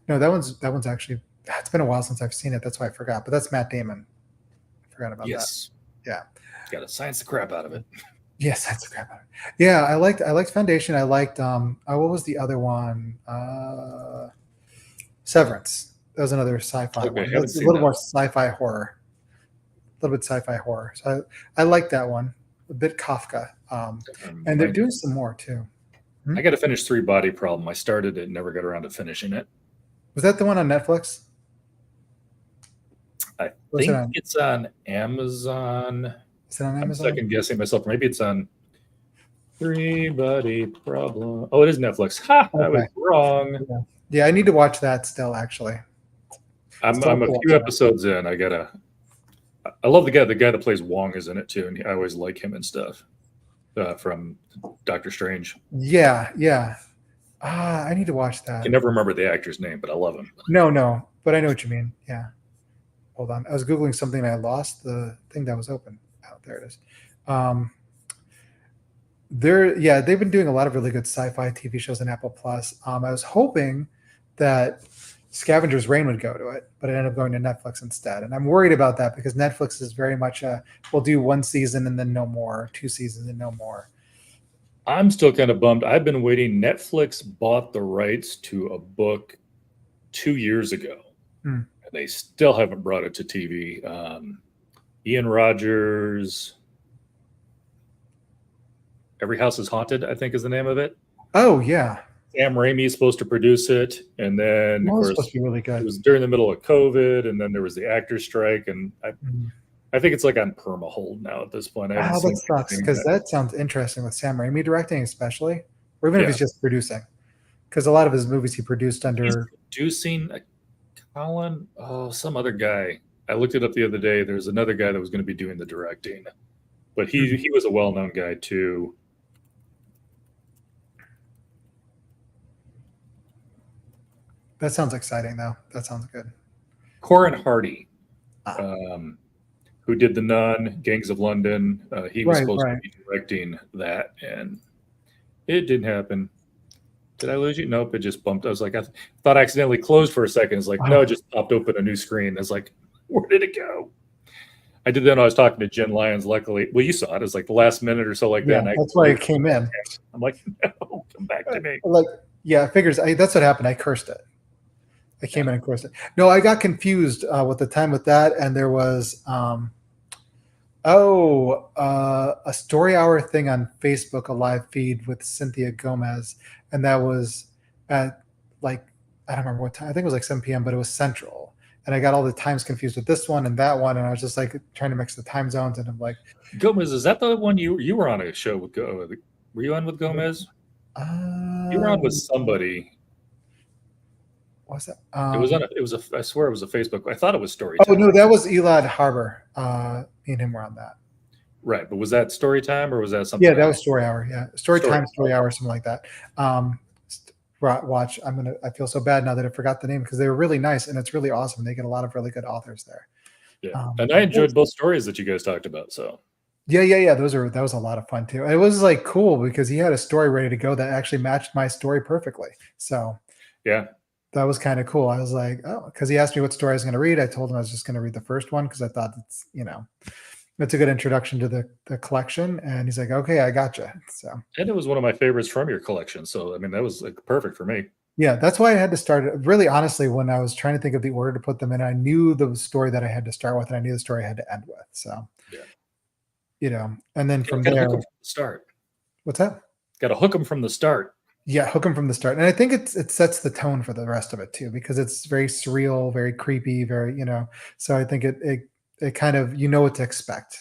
S1: No, that one's actually. It's been a while since I've seen it. That's why I forgot. But that's Matt Damon. I forgot about that. Yeah,
S2: got to science the crap out of it.
S1: Yes, that's the crap out of it. Yeah, I liked Foundation. I liked what was the other one? Severance. That was another sci-fi one. It's a little more sci-fi horror. A little bit sci-fi horror. So I like that one. A bit Kafka. And they're doing some more too.
S2: I got to finish 3 Body Problem. I started it, never got around to finishing it.
S1: Was that the one on Netflix?
S2: I think it's on Amazon.
S1: Is it on Amazon?
S2: I'm second guessing myself. Maybe it's on 3 Body Problem. Oh, it is Netflix. Ha! Okay. I was wrong.
S1: Yeah, I need to watch that still. Actually,
S2: I'm a few episodes in. I love the guy. The guy that plays Wong is in it too, and I always like him and stuff from Doctor Strange.
S1: Yeah. I need to watch that.
S2: I can never remember the actor's name, but I love him.
S1: No, but I know what you mean. Yeah. Hold on. I was Googling something and I lost the thing that was open. Oh, there it is. They've been doing a lot of really good sci-fi TV shows on Apple Plus. I was hoping that Scavenger's Reign would go to it, but it ended up going to Netflix instead. And I'm worried about that because Netflix is very much we'll do 1 season and then no more, 2 seasons and no more.
S2: I'm still kind of bummed. I've been waiting. Netflix bought the rights to a book 2 years ago. And they still haven't brought it to TV. Ian Rogers, Every House is Haunted, I think is the name of it.
S1: Oh, yeah.
S2: Sam Raimi is supposed to produce it. And then, of course,
S1: supposed to be really good.
S2: It was during the middle of COVID, and then there was the actor's strike. And I think it's like on perma hold now at this point.
S1: That sucks because that sounds interesting with Sam Raimi directing, especially, or even if he's just producing. Because a lot of his movies he produced under.
S2: He's producing some other guy. I looked it up the other day. There's another guy that was going to be doing the directing, but he was a well-known guy too.
S1: That sounds exciting, though. That sounds good.
S2: Corin Hardy. Who did The Nun, Gangs of London. He was supposed to be directing that, and it didn't happen. Did I lose you? Nope, it just bumped. I was like, I thought I accidentally closed for a second. It's like, no, it just popped open a new screen. I was like, where did it go? I did that when I was talking to Jen Lyons, luckily. Well, you saw it. It was like the last minute or so like that. And
S1: that's why it came in.
S2: I'm like, no, come back to me.
S1: It figures. That's what happened. I cursed it. I came in and cursed it. No, I got confused with the time with that, and there was a story hour thing on Facebook, a live feed with Cynthia Gomez, and that was at I don't remember what time. I think it was like 7 p.m., but it was Central, and I got all the times confused with this one and that one, and I was just like trying to mix the time zones, and I'm like,
S2: Gomez, is that the one you were on a show with? Were you on with Gomez? You were on with somebody.
S1: What's that?
S2: I swear it was a Facebook. I thought it was Storytime.
S1: Oh no, that was Elad Harbor. Me and him were on that.
S2: Right, but was that Storytime or was that something?
S1: Yeah, that was Story Hour. Yeah, Story Hour, something like that. Watch. I feel so bad now that I forgot the name because they were really nice and it's really awesome. They get a lot of really good authors there.
S2: Yeah, and I enjoyed both stories that you guys talked about. So.
S1: Yeah. That was a lot of fun too. It was cool because he had a story ready to go that actually matched my story perfectly. So.
S2: Yeah.
S1: That was kind of cool. I was like, oh, because he asked me what story I was going to read. I told him I was just going to read the first one because I thought it's a good introduction to the collection. And he's like, okay, I gotcha. So,
S2: and it was one of my favorites from your collection. So, I mean, that was perfect for me.
S1: Yeah, that's why I had to start it. Really, honestly, when I was trying to think of the order to put them in, I knew the story that I had to start with, and I knew the story I had to end with. So, and then from there,
S2: hook 'em from the start.
S1: What's that?
S2: Got to hook them from the start.
S1: Yeah, hook them from the start. And I think it sets the tone for the rest of it too, because it's very surreal, very creepy, very, so I think it kind of, what to expect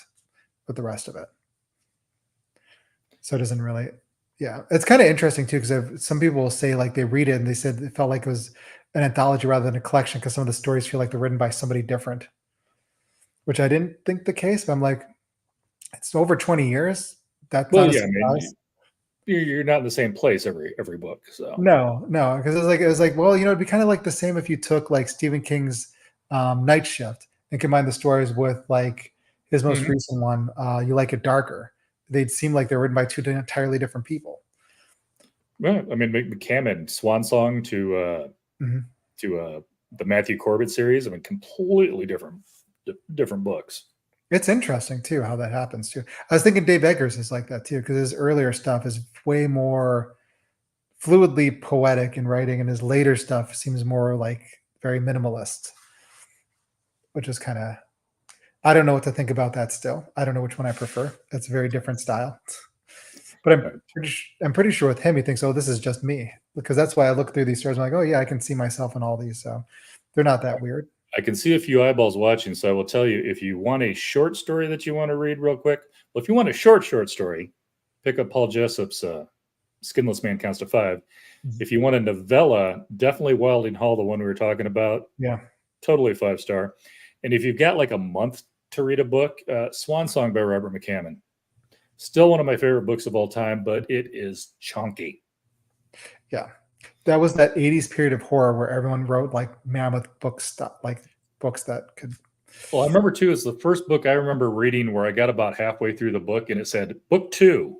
S1: with the rest of it. So it doesn't really, it's kind of interesting too, because some people will say they read it and they said it felt like it was an anthology rather than a collection because some of the stories feel like they're written by somebody different, which I didn't think the case, but I'm like, it's over 20 years. That's not a surprise.
S2: you're not in the same place every book. So
S1: No, because it was like, well, it'd be kind of like the same if you took like Stephen King's Night Shift and combined the stories with like his most recent one, You Like It Darker. They'd seem like they're written by two entirely different people.
S2: Well, I mean, McCammon, Swan Song to the Matthew Corbett series. I mean, completely different books.
S1: It's interesting too how that happens too. I was thinking Dave Eggers is like that too, because his earlier stuff is way more fluidly poetic in writing, and his later stuff seems more like very minimalist, which is kind of, I don't know what to think about that still. I don't know which one I prefer. It's a very different style. But I'm pretty sure with him, he thinks, oh, this is just me. Because that's why I look through these stories. I'm like, oh, yeah, I can see myself in all these. So they're not that weird.
S2: I can see a few eyeballs watching. So I will tell you, if you want a short story that you want to read real quick, well, if you want a short story, pick up Paul Jessup's Skinless Man Counts to 5. If you want a novella, definitely Wylding Hall, the one we were talking about.
S1: Yeah.
S2: Totally 5-star. And if you've got like a month to read a book, Swan Song by Robert McCammon. Still one of my favorite books of all time, but it is chunky.
S1: Yeah. That was that 80s period of horror where everyone wrote like mammoth book stuff, like books that could.
S2: Well, I remember too, it's the first book I remember reading where I got about halfway through the book and it said book 2.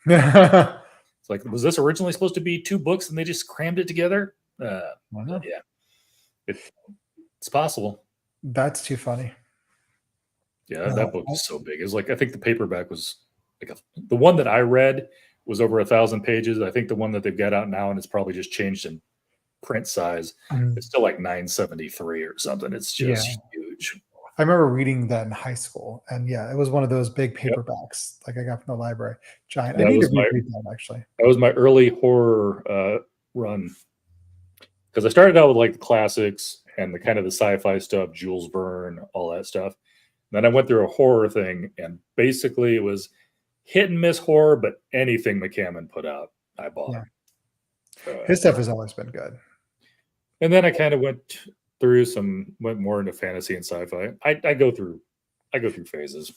S2: It's like, was this originally supposed to be 2 books and they just crammed it together? Yeah. It's possible.
S1: That's too funny.
S2: Yeah, that book is so big. It was like, I think the paperback was like the one that I read was over 1,000 pages. I think the one that they've got out now, and it's probably just changed in print size, it's still like 973 or something. It's just huge.
S1: I remember reading that in high school, and yeah, it was one of those big paperbacks like I got from the library. Giant. I need to reread that actually.
S2: That was my early horror run, because I started out with like the classics and the kind of the sci-fi stuff, Jules Verne, all that stuff. Then I went through a horror thing, and basically it was hit and miss horror, but anything McCammon put out, I bought.
S1: His stuff has always been good.
S2: And then I kind of went more into fantasy and sci-fi. I go through phases.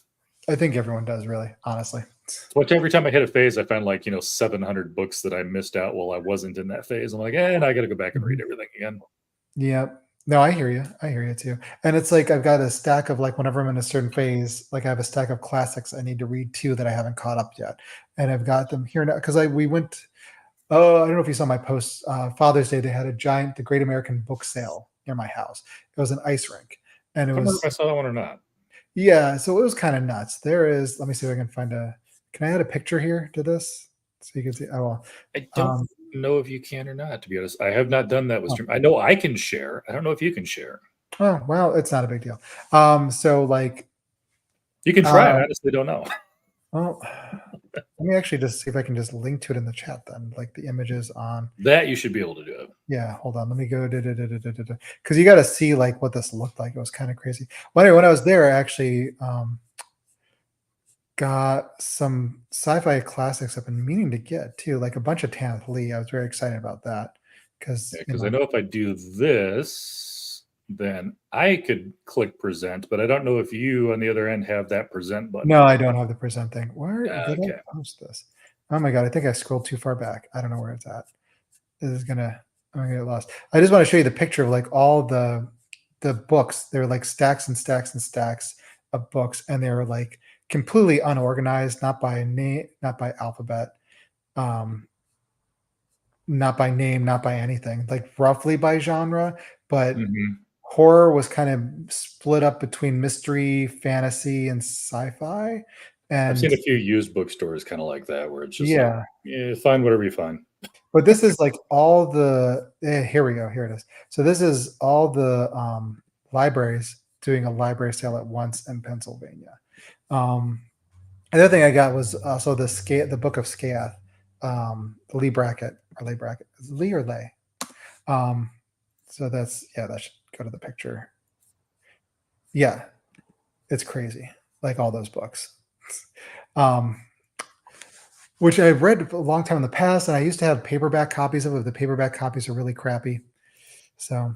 S1: I think everyone does, really, honestly.
S2: So every time I hit a phase, I find like 700 books that I missed out while I wasn't in that phase. I'm like, and I got to go back and read everything again.
S1: Yeah. No, I hear you. I hear you too. And it's like I've got a stack of like whenever I'm in a certain phase, like I have a stack of classics I need to read too that I haven't caught up yet, and I've got them here now because we went. Oh, I don't know if you saw my post. Father's Day, they had the Great American Book Sale near my house. It was an ice rink, and it was. I don't know
S2: if I saw that one or not.
S1: Yeah, so it was kind of nuts. There is. Let me see if I can find a. Can I add a picture here to this so you can see? Oh, well.
S2: I don't know if you can or not, to be honest. I have not done that with stream. I know I can share. I don't know if you can share.
S1: Oh, well, it's not a big deal. So like
S2: you can try. I honestly don't know.
S1: Well, let me actually just see if I can just link to it in the chat then, like the images on
S2: that. You should be able to do it.
S1: Yeah, hold on. Let me go because you got to see like what this looked like. It was kind of crazy. Well, anyway, when I was there, I actually got some sci-fi classics I've been meaning to get too, like a bunch of Tanith Lee. I was very excited about that because
S2: I know if I do this, then I could click present, but I don't know if you on the other end have that present button.
S1: No, I don't have the present thing. Where did I post this? Oh my god, I think I scrolled too far back. I don't know where it's at. I'm gonna get lost. I just want to show you the picture of like all the books. They're like stacks and stacks and stacks of books, and they're like completely unorganized, not by name, not by alphabet, not by name, not by anything, like roughly by genre, but horror was kind of split up between mystery, fantasy, and sci-fi. And
S2: I've seen a few used bookstores kind of like that, where it's just find whatever you find.
S1: But this is like all the here we go. Here it is. So this is all the libraries doing a library sale at once in Pennsylvania. Another thing I got was also the Book of Scath, Lee Brackett. Is it Lee or Lay? So that should go to the picture. Yeah, it's crazy. Like all those books. Which I've read a long time in the past, and I used to have paperback copies of it. The paperback copies are really crappy. So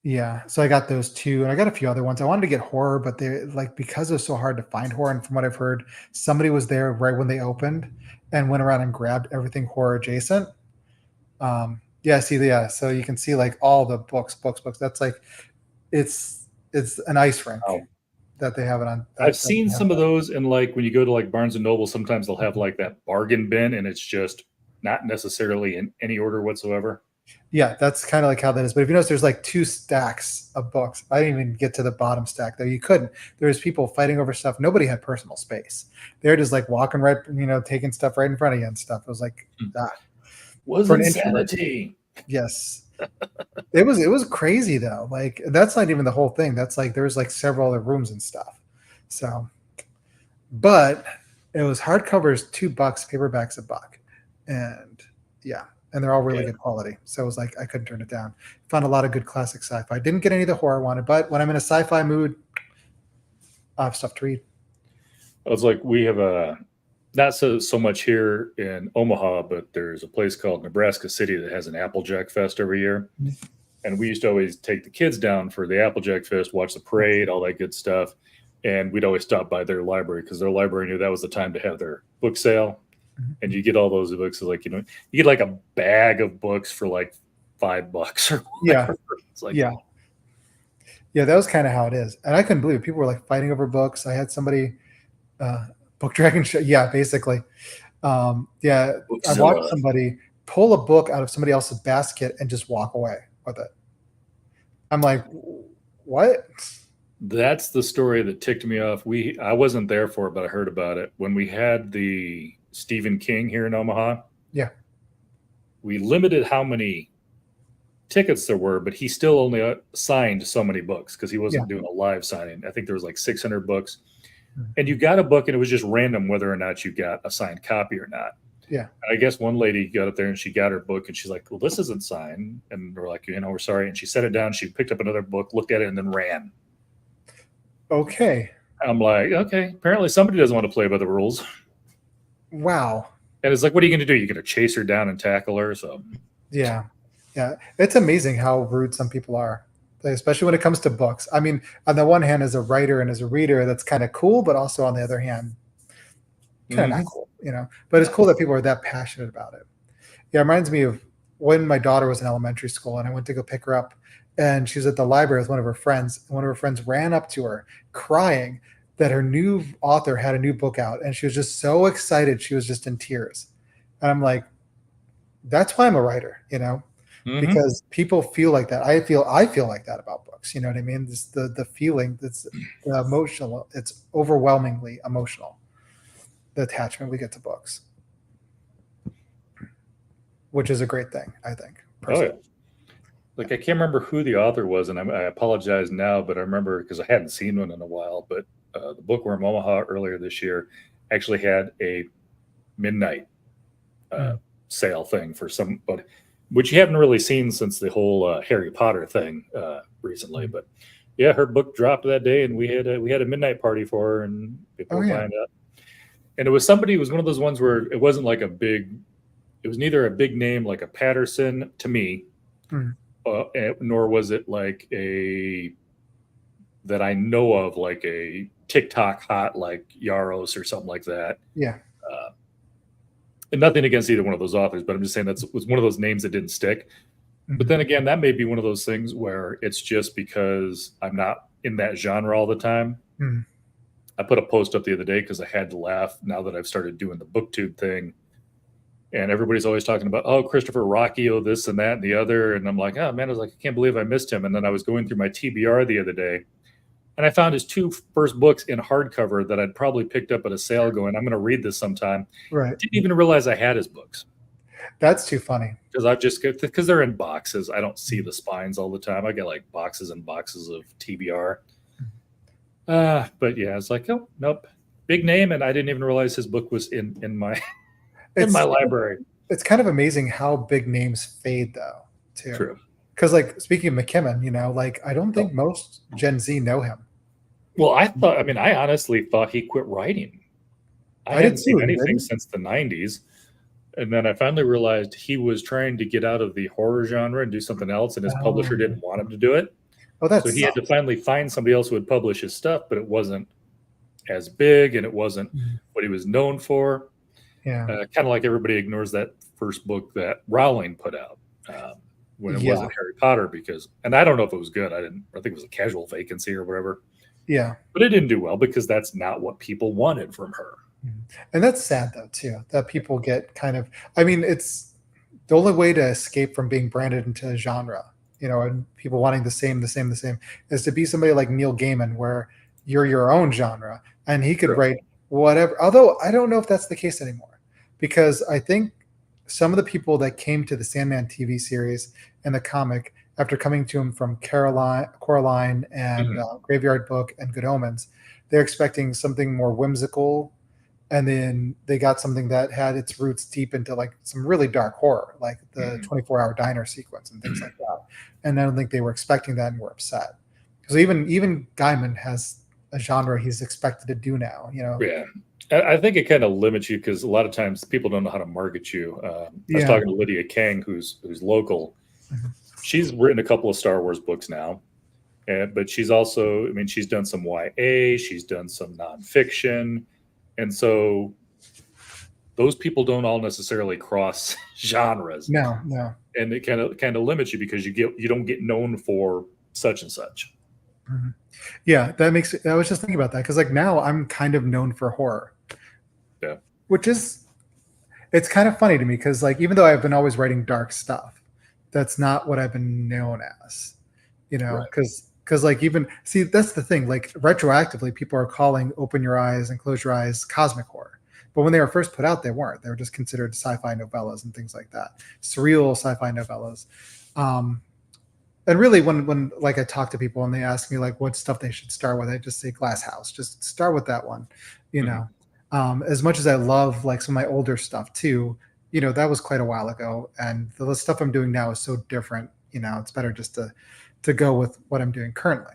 S1: Yeah, so I got those 2, and I got a few other ones. I wanted to get horror, but they like, because it's so hard to find horror, and from what I've heard, somebody was there right when they opened and went around and grabbed everything horror adjacent. Yeah, see, yeah, so you can see, like, all the books. That's like it's an ice rink
S2: Wow.
S1: that they have it on
S2: I've
S1: that
S2: seen
S1: they have
S2: some of
S1: that.
S2: those in, like, when you go to, like, Barnes& and Noble, sometimes they'll have, like, that bargain bin, and it's just not necessarily in any order whatsoever.
S1: Yeah, that's kinda like how that is, but if you notice, there's, like, 2 stacks of books. I didn't even get to the bottom stack there, you couldn't. There was people fighting over stuff. Nobody had personal space. They're just, like, walking right, taking stuff right in front of you and stuff. It was like, ah,
S2: Was
S1: for an introvert.
S2: insanity.
S1: Yes. It was crazy though. Like, that's not even the whole thing. That's like there's like several other rooms and stuff. So, but it was hardcovers $2, paperbacks $1, and yeah, and they're all really
S2: Yeah.
S1: good quality. So it was like I couldn't turn it down. Found a lot of good classic sci-fi. Didn't get any of the horror I wanted, but when I'm in a sci-fi mood, I have stuff to read.
S2: It's like we have a not so much here in Omaha, but there's a place called Nebraska City that has an Applejack Fest every year. And we used to always take the kids down for the Applejack Fest, watch the parade, all that good stuff. And we'd always stop by their library because their library knew that was the time to have their book sale. And you get all those books, like, you get like a bag of books for like $5 or
S1: Yeah,
S2: whatever. It's like,
S1: yeah, yeah. That was kind of how it is, and I couldn't believe it. People were like fighting over books. I had somebody, book dragon show. Yeah, basically. Yeah, I watched
S2: Bookzilla.
S1: somebody pull a book out of somebody else's basket and just walk away with it. I'm like, what?
S2: That's the story that ticked me off. I wasn't there for it, but I heard about it when we had the Stephen King here in Omaha.
S1: Yeah,
S2: We limited how many tickets there were, but he still only signed so many books because he
S1: yeah,
S2: wasn't doing a live signing. I think there was like 600 books,
S1: mm,
S2: and you got a book, and it was just random whether or not you got a signed copy or not.
S1: yeah.
S2: And I guess one lady got up there and she got her book, and she's like, "Well, this isn't signed," and we're like, "We're sorry." And she set it down. She picked up another book, looked at it, and then ran.
S1: Okay.
S2: I'm like, okay, apparently somebody doesn't want to play by the rules.
S1: Wow.
S2: And it's like, what are you going to do? You're going to chase her down and tackle her? So,
S1: Yeah, yeah. It's amazing how rude some people are, like, especially when it comes to books. I mean, on the one hand, as a writer and as a reader, that's kind of cool, but also on the other hand, kind of not cool. But it's cool that people are that passionate about it. Yeah, it reminds me of when my daughter was in elementary school and I went to go pick her up, and she was at the library with one of her friends. And one of her friends ran up to her crying that her new author had a new book out, and she was just so excited. She was just in tears. And I'm like, that's why I'm a writer,
S2: mm-hmm.
S1: because people feel like that. I feel like that about books. You know what I mean? This, the feeling that's the emotional. It's overwhelmingly emotional. The attachment we get to books, which is a great thing, I think. Personally.
S2: Oh, yeah. Like, I can't remember who the author was, and I apologize now, but I remember because I hadn't seen one in a while. But the Bookworm Omaha earlier this year actually had a midnight sale thing for somebody, which you haven't really seen since the whole Harry Potter thing recently. But yeah, her book dropped that day, and we had a midnight party for her, and people were buying it. And it was one of those ones where it wasn't like it was neither a big name like a Patterson to me. Nor was it like that I know of, like a TikTok hot like Yaros or something like that.
S1: Yeah.
S2: And nothing against either one of those authors, but I'm just saying was one of those names that didn't stick. But then again, that may be one of those things where it's just because I'm not in that genre all the time. I put a post up the other day because I had to laugh now that I've started doing the BookTube thing. And everybody's always talking about, oh, Christopher Rocchio, this and that and the other. And I'm like, oh, man, I was like, I can't believe I missed him. And then I was going through my TBR the other day, and I found his 2 first books in hardcover that I'd probably picked up at a sale going, I'm going to read this sometime.
S1: Right.
S2: Didn't even realize I had his books.
S1: That's too funny.
S2: Because they're in boxes. I don't see the spines all the time. I get like boxes and boxes of TBR. But yeah, it's like, oh, nope. Big name. And I didn't even realize his book was in my... in my library.
S1: It's kind of amazing how big names fade, though, too.
S2: True.
S1: Because, like, speaking of McKimmon, like, I don't think most Gen Z know him.
S2: Well, I honestly thought he quit writing. I hadn't seen anything since the 90s. And then I finally realized he was trying to get out of the horror genre and do something else, and his publisher didn't want him to do it.
S1: Oh, that
S2: So he had to
S1: sucks.
S2: finally find somebody else who would publish his stuff, but it wasn't as big and it wasn't what he was known for.
S1: Yeah.
S2: Kind of like everybody ignores that first book that Rowling put out when it
S1: Yeah.
S2: wasn't Harry Potter, because, and I don't know if it was good. I think it was a casual vacancy or whatever.
S1: Yeah.
S2: But it didn't do well because that's not what people wanted from her.
S1: And that's sad though too, that people get kind of, I mean, it's the only way to escape from being branded into a genre, and people wanting the same, is to be somebody like Neil Gaiman, where you're your own genre and he could write whatever. Although I don't know if that's the case anymore, because I think some of the people that came to the Sandman TV series and the comic after coming to him from Coraline and Graveyard Book and Good Omens, they're expecting something more whimsical, and then they got something that had its roots deep into like some really dark horror, like the 24-hour diner sequence and things like that. And I don't think they were expecting that and were upset, because even Gaiman has a genre he's expected to do now.
S2: Yeah, I think it kind of limits you, because a lot of times people don't know how to market you. I was talking to Lydia Kang, who's local. She's written a couple of Star Wars books now, but she's also, I mean, she's done some YA, she's done some nonfiction. And so those people don't all necessarily cross genres.
S1: No.
S2: And it kind of limits you, because you don't get known for such and such.
S1: Yeah, that makes it. I was just thinking about that, because like now I'm kind of known for horror.
S2: Yeah.
S1: Which is, it's kind of funny to me, because like even though I've been always writing dark stuff, that's not what I've been known as. Because like, even see, that's the thing, like retroactively people are calling Open Your Eyes and Close Your Eyes cosmic horror, but when they were first put out they weren't. They were just considered sci-fi novellas and things like that, surreal sci-fi novellas. And really when like I talk to people and they ask me like what stuff they should start with, I just say Glass House, just start with that one. As much as I love like some of my older stuff too, that was quite a while ago, and the stuff I'm doing now is so different. It's better just to go with what I'm doing currently.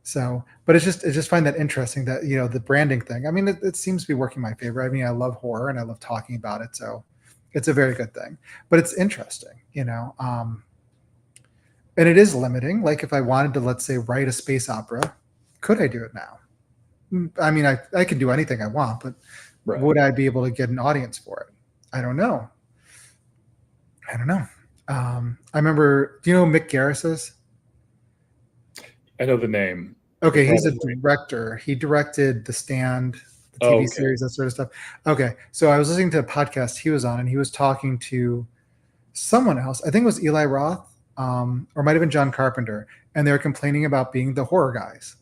S1: So, but I just find that interesting that, the branding thing, I mean, it seems to be working in my favor. I mean, I love horror and I love talking about it. So it's a very good thing, but it's interesting, and it is limiting. Like if I wanted to, let's say, write a space opera, could I do it now? I mean, I can do anything I want, but would I be able to get an audience for it? I don't know. I remember, do you know who Mick Garris is?
S2: I know the name.
S1: Okay, he's a director. He directed The Stand, the TV series, that sort of stuff. Okay, so I was listening to a podcast he was on, and he was talking to someone else. I think it was Eli Roth, or might have been John Carpenter, and they were complaining about being the horror guys.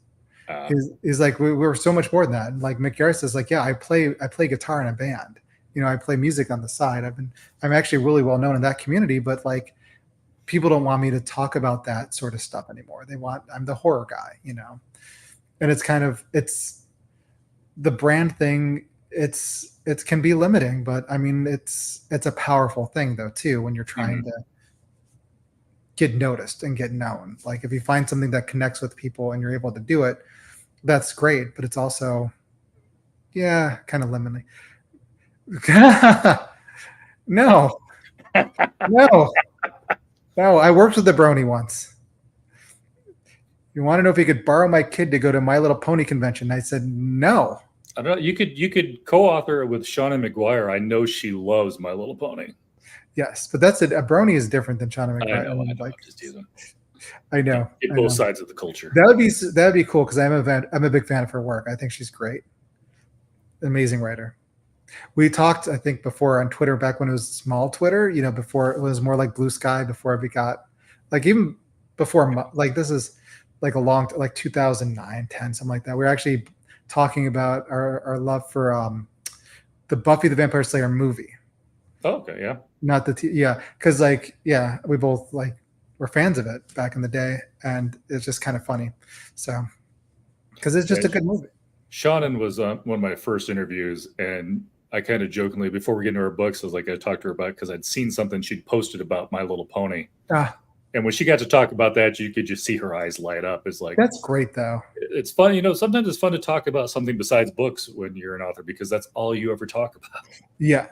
S1: He's like, we were so much more than that. And like Mick Garris is like, yeah, I play guitar in a band. I play music on the side. I'm actually really well known in that community, but like, people don't want me to talk about that sort of stuff anymore. I'm the horror guy, and it's the brand thing. It can be limiting, but I mean, it's a powerful thing though, too, when you're trying to get noticed and get known. Like if you find something that connects with people and you're able to do it, that's great. But it's also, kind of limiting. No. No, I worked with the Brony once. You want to know if he could borrow my kid to go to My Little Pony convention? I said no.
S2: I don't know. You could co-author it with Shauna McGuire. I know she loves My Little Pony.
S1: Yes, but that's it. A Brony is different than Shauna McGuire.
S2: I know. I'm just teasing.
S1: I know.
S2: Get both sides of the culture.
S1: That would be cool, because I'm a big fan of her work. I think she's great. Amazing writer. We talked, I think, before on Twitter, back when it was small Twitter, before it was more like Blue Sky, before we got, like, even before, like, this is like a long, like 2009, 10, something like that. We were actually talking about our love for the Buffy the Vampire Slayer movie.
S2: Oh, okay, yeah.
S1: Not the, because like, we both like were fans of it back in the day, and it's just kind of funny. So, because it's just a good movie.
S2: Shannon was one of my first interviews, and I kind of jokingly, before we get into her books, I was like, I talked to her about, because I'd seen something she'd posted about My Little Pony. And when she got to talk about that, you could just see her eyes light up. It's like, that's great, though. It's fun. Sometimes it's fun to talk about something besides books when you're an author, because that's all you ever talk about. Yeah.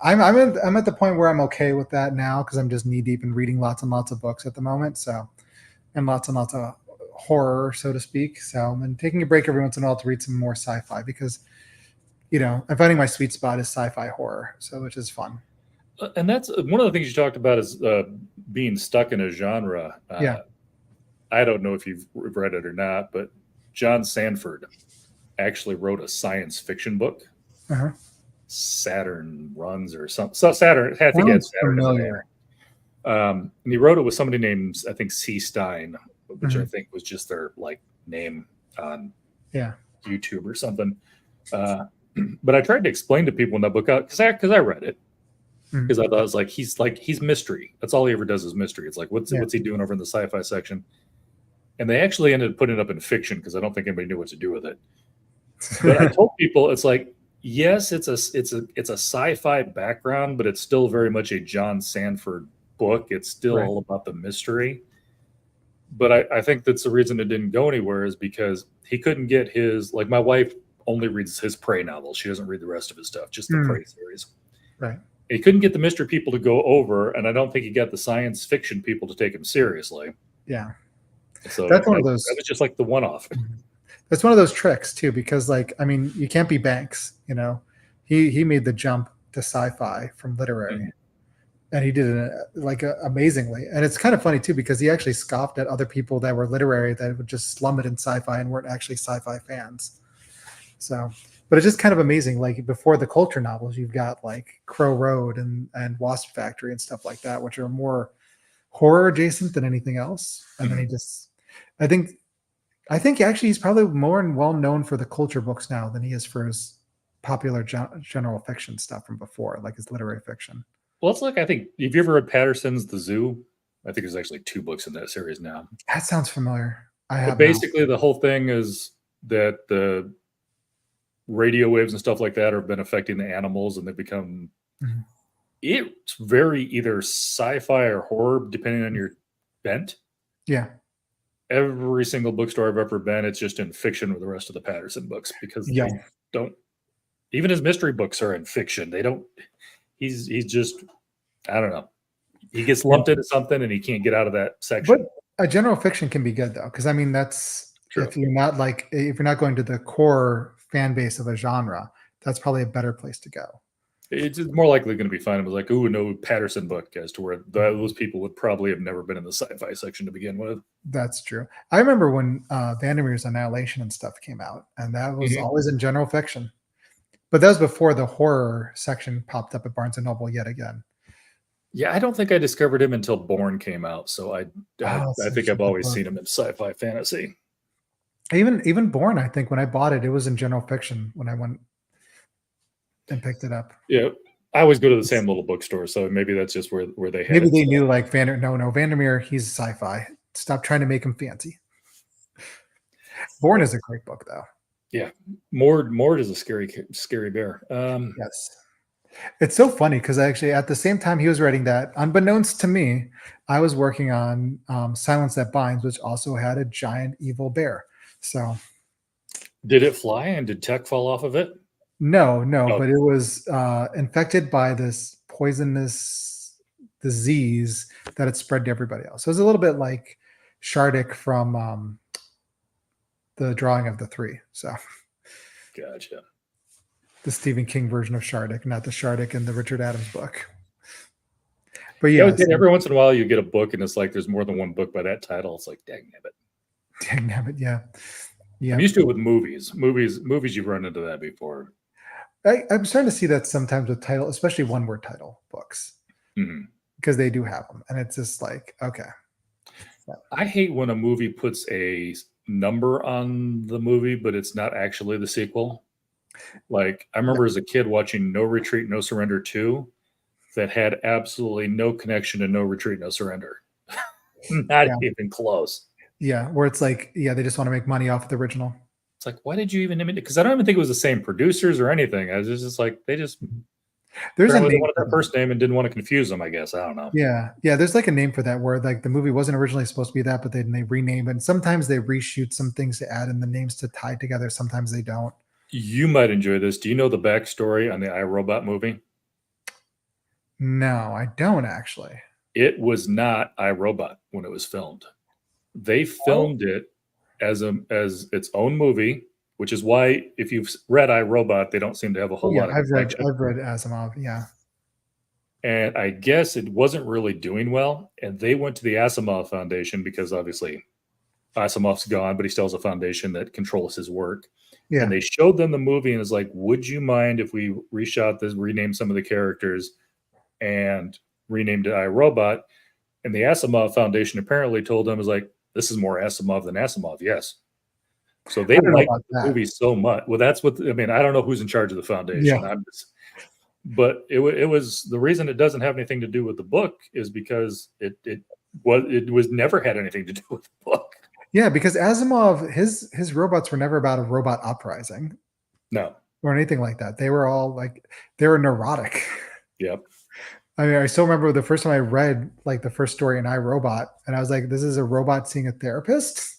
S2: I'm at the point where I'm okay with that now, because I'm just knee deep in reading lots and lots of books at the moment. So
S1: and lots of horror, so to speak. So I'm taking a break every once in a while to read some more sci-fi because, I'm finding my sweet spot is sci-fi horror, so which is fun.
S2: And that's one of the things you talked about is being stuck in a genre.
S1: Yeah.
S2: I don't know if you've read it or not, but John Sanford actually wrote a science fiction book.
S1: Uh-huh.
S2: Saturn Runs or something. So Saturn, I think he had Saturn in the name. And he wrote it with somebody named, I think, C. Stein, which I think was just their name on YouTube or something. But I tried to explain to people in that book out because I read it because I thought it was he's mystery. That's all he ever does is mystery. It's like what's he doing over in the sci-fi section? And they actually ended up putting it up in fiction because I don't think anybody knew what to do with it. But I told people it's like, yes, it's a sci-fi background, but it's still very much a John Sanford book. It's still all about the mystery. But I think that's the reason it didn't go anywhere is because he couldn't get his my wife only reads his Prey novels. She doesn't read the rest of his stuff, just the Prey series.
S1: Right.
S2: He couldn't get the mystery people to go over, and I don't think he got the science fiction people to take him seriously.
S1: Yeah.
S2: So
S1: that's one of those.
S2: That was just like the one-off.
S1: That's one of those tricks too, because you can't be Banks. He made the jump to sci-fi from literary, and he did it amazingly. And it's kind of funny too because he actually scoffed at other people that were literary that would just slum it in sci-fi and weren't actually sci-fi fans. So, but it's just kind of amazing. Before the culture novels, you've got Crow Road and Wasp Factory and stuff like that, which are more horror adjacent than anything else. And then he just, I think actually he's probably more well known for the culture books now than he is for his popular general fiction stuff from before, like his literary fiction.
S2: Well, it's I think, have you ever read Patterson's The Zoo? I think there's actually 2 books in that series now.
S1: That sounds familiar. I have.
S2: Basically, the whole thing is that the radio waves and stuff like that have been affecting the animals, and they become. It's very either sci-fi or horror, depending on your bent.
S1: Yeah.
S2: Every single bookstore I've ever been, it's just in fiction with the rest of the Patterson books because they don't. Even his mystery books are in fiction. They don't. He's just. I don't know. He gets lumped into something and he can't get out of that section.
S1: But a general fiction can be good though, because that's true. If you're not going to the core fan base of a genre, that's probably a better place to go.
S2: It's more likely going to be fine. It was no Patterson book as to where those people would probably have never been in the sci-fi section to begin with.
S1: That's true. I remember when Vandermeer's Annihilation and stuff came out, and that was always in general fiction. But that was before the horror section popped up at Barnes & Noble yet again.
S2: Yeah, I don't think I discovered him until Bourne came out. So I think I've always seen him in sci-fi fantasy.
S1: Even Bourne, I think when I bought it, it was in general fiction when I went and picked it up.
S2: Yeah, I always go to the same little bookstore, so maybe that's just where they had
S1: maybe they knew Vandermeer, he's sci-fi. Stop trying to make him fancy. Bourne is a great book, though.
S2: Yeah, Mord is a scary bear.
S1: Yes. It's so funny because actually at the same time he was writing that, unbeknownst to me, I was working on Silence That Binds, which also had a giant evil bear. So
S2: did it fly and did Tech fall off of it?
S1: No, but it was infected by this poisonous disease that had spread to everybody else. So it was a little bit like Shardik from the Drawing of the Three. So
S2: gotcha.
S1: The Stephen King version of Shardik, not the Shardik in the Richard Adams book. But yeah,
S2: every once in a while you get a book and it's there's more than one book by that title. It's dang nabbit.
S1: Dang nabbit, yeah.
S2: I'm used to it with movies. Movies you've run into that before.
S1: I'm starting to see that sometimes with title, especially one-word title books, because they do have them, and it's just okay.
S2: Yeah. I hate when a movie puts a number on the movie, but it's not actually the sequel. I remember as a kid watching No Retreat, No Surrender 2 that had absolutely no connection to No Retreat, No Surrender. Not even close.
S1: Yeah, where it's they just want to make money off of the original.
S2: It's why did you even imitate? Because I don't even think it was the same producers or anything. I was just they just
S1: there's a name
S2: wanted their first name and didn't want to confuse them. I guess I don't know.
S1: Yeah, there's a name for that where the movie wasn't originally supposed to be that, but then they rename it. And sometimes they reshoot some things to add in the names to tie together. Sometimes they don't.
S2: You might enjoy this. Do you know the backstory on the iRobot movie?
S1: No, I don't actually.
S2: It was not iRobot when it was filmed. They filmed it as its own movie, which is why if you've read I, Robot, they don't seem to have a whole lot of
S1: I've
S2: connection.
S1: read Asimov, yeah.
S2: And I guess it wasn't really doing well. And they went to the Asimov Foundation because obviously Asimov's gone, but he still has a foundation that controls his work.
S1: Yeah.
S2: And they showed them the movie and is like, would you mind if we reshot this, renamed some of the characters and renamed it I, Robot? And the Asimov Foundation apparently told them, is like, this is more Asimov than Asimov. Yes. So they liked the movie so much. Well, that's what, I mean, I don't know who's in charge of the foundation.
S1: Yeah.
S2: But it was the reason it doesn't have anything to do with the book is because it was never had anything to do with the book.
S1: Yeah, because Asimov, his robots were never about a robot uprising.
S2: No.
S1: Or anything like that. They were all like, they were neurotic.
S2: Yep.
S1: I mean, I still remember the first time I read like the first story in I, Robot, and I was like, this is a robot seeing a therapist.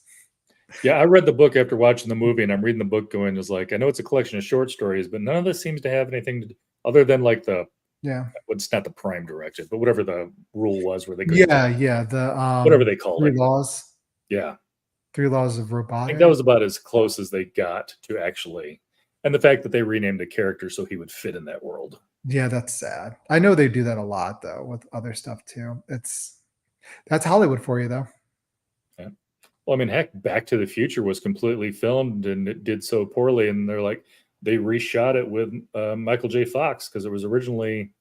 S2: Yeah, I read the book after watching the movie, and I'm reading the book going, is like, I know it's a collection of short stories, but none of this seems to have anything to do, other than like the, it's not the Prime Directive, but whatever the rule was where they could,
S1: the
S2: whatever they called it.
S1: 3 laws.
S2: Yeah.
S1: 3 laws of robotics.
S2: I think that was about as close as they got to actually, and the fact that they renamed the character so he would fit in that world.
S1: Yeah, that's sad. I know they do that a lot though with other stuff too. That's Hollywood for you though.
S2: Yeah. Well, I mean, heck, Back to the Future was completely filmed and it did so poorly, and they're like, they reshot it with Michael J. Fox because it was originally,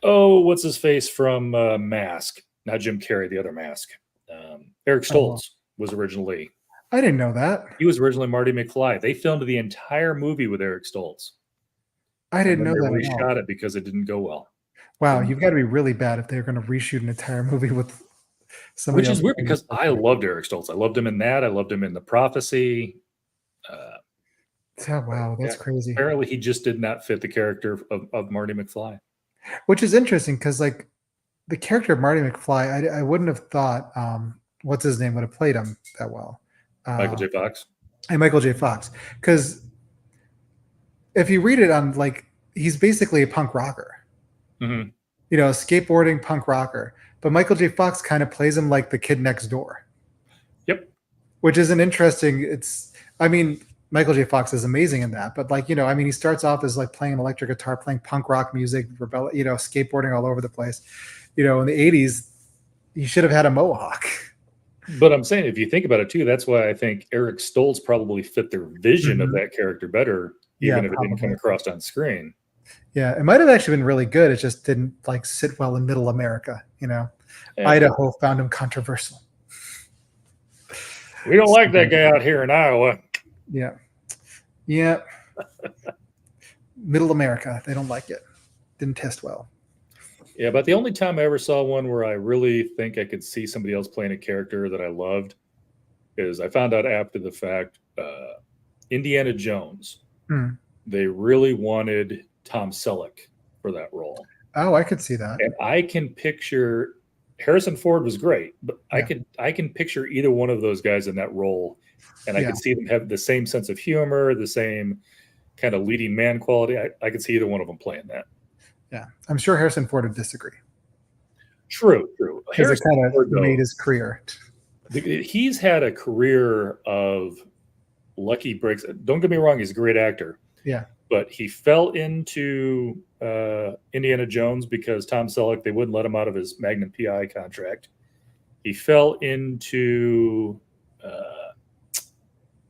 S2: what's his face from Mask? Not Jim Carrey, the other Mask. Eric Stoltz was originally.
S1: I didn't know that.
S2: He was originally Marty McFly. They filmed the entire movie with Eric Stoltz.
S1: I didn't know that.
S2: They reshot it because it didn't go well.
S1: Wow, you've got to be really bad if they're going to reshoot an entire movie with somebody.
S2: Which is weird because I loved Eric Stoltz. I loved him in that. I loved him in The Prophecy.
S1: Wow, that's crazy.
S2: Apparently, he just did not fit the character of Marty McFly.
S1: Which is interesting because, like, the character of Marty McFly, I wouldn't have thought what's his name would have played him that well.
S2: Michael J. Fox.
S1: And Michael J. Fox, because if you read it on, like, he's basically a punk rocker.
S2: Mm-hmm.
S1: You know, a skateboarding punk rocker. But Michael J. Fox kind of plays him like the kid next door.
S2: Yep.
S1: Which is an interesting, I mean, Michael J. Fox is amazing in that. But, like, you know, I mean, he starts off as like playing an electric guitar, playing punk rock music, skateboarding all over the place. You know, in the 80s, he should have had a mohawk.
S2: But I'm saying, if you think about it too, that's why I think Eric Stoltz probably fit their vision of that character better, even if it didn't come across on screen.
S1: Yeah, it might have actually been really good. It just didn't like sit well in Middle America. You know, Idaho found him controversial.
S2: We don't like that guy out here in Iowa.
S1: Yeah. Middle America, they don't like it. Didn't test well.
S2: Yeah, but the only time I ever saw one where I really think I could see somebody else playing a character that I loved is I found out after the fact, Indiana Jones. They really wanted Tom Selleck for that role.
S1: Oh, I could see that.
S2: And I can picture Harrison Ford was great, but I can picture either one of those guys in that role, and I could see them have the same sense of humor, the same kind of leading man quality. I could see either one of them playing that.
S1: Yeah, I'm sure Harrison Ford would disagree.
S2: True.
S1: Because it kind of made his career.
S2: He's had a career of lucky breaks. Don't get me wrong; he's a great actor.
S1: Yeah,
S2: but he fell into Indiana Jones because Tom Selleck, they wouldn't let him out of his Magnum PI contract. He fell into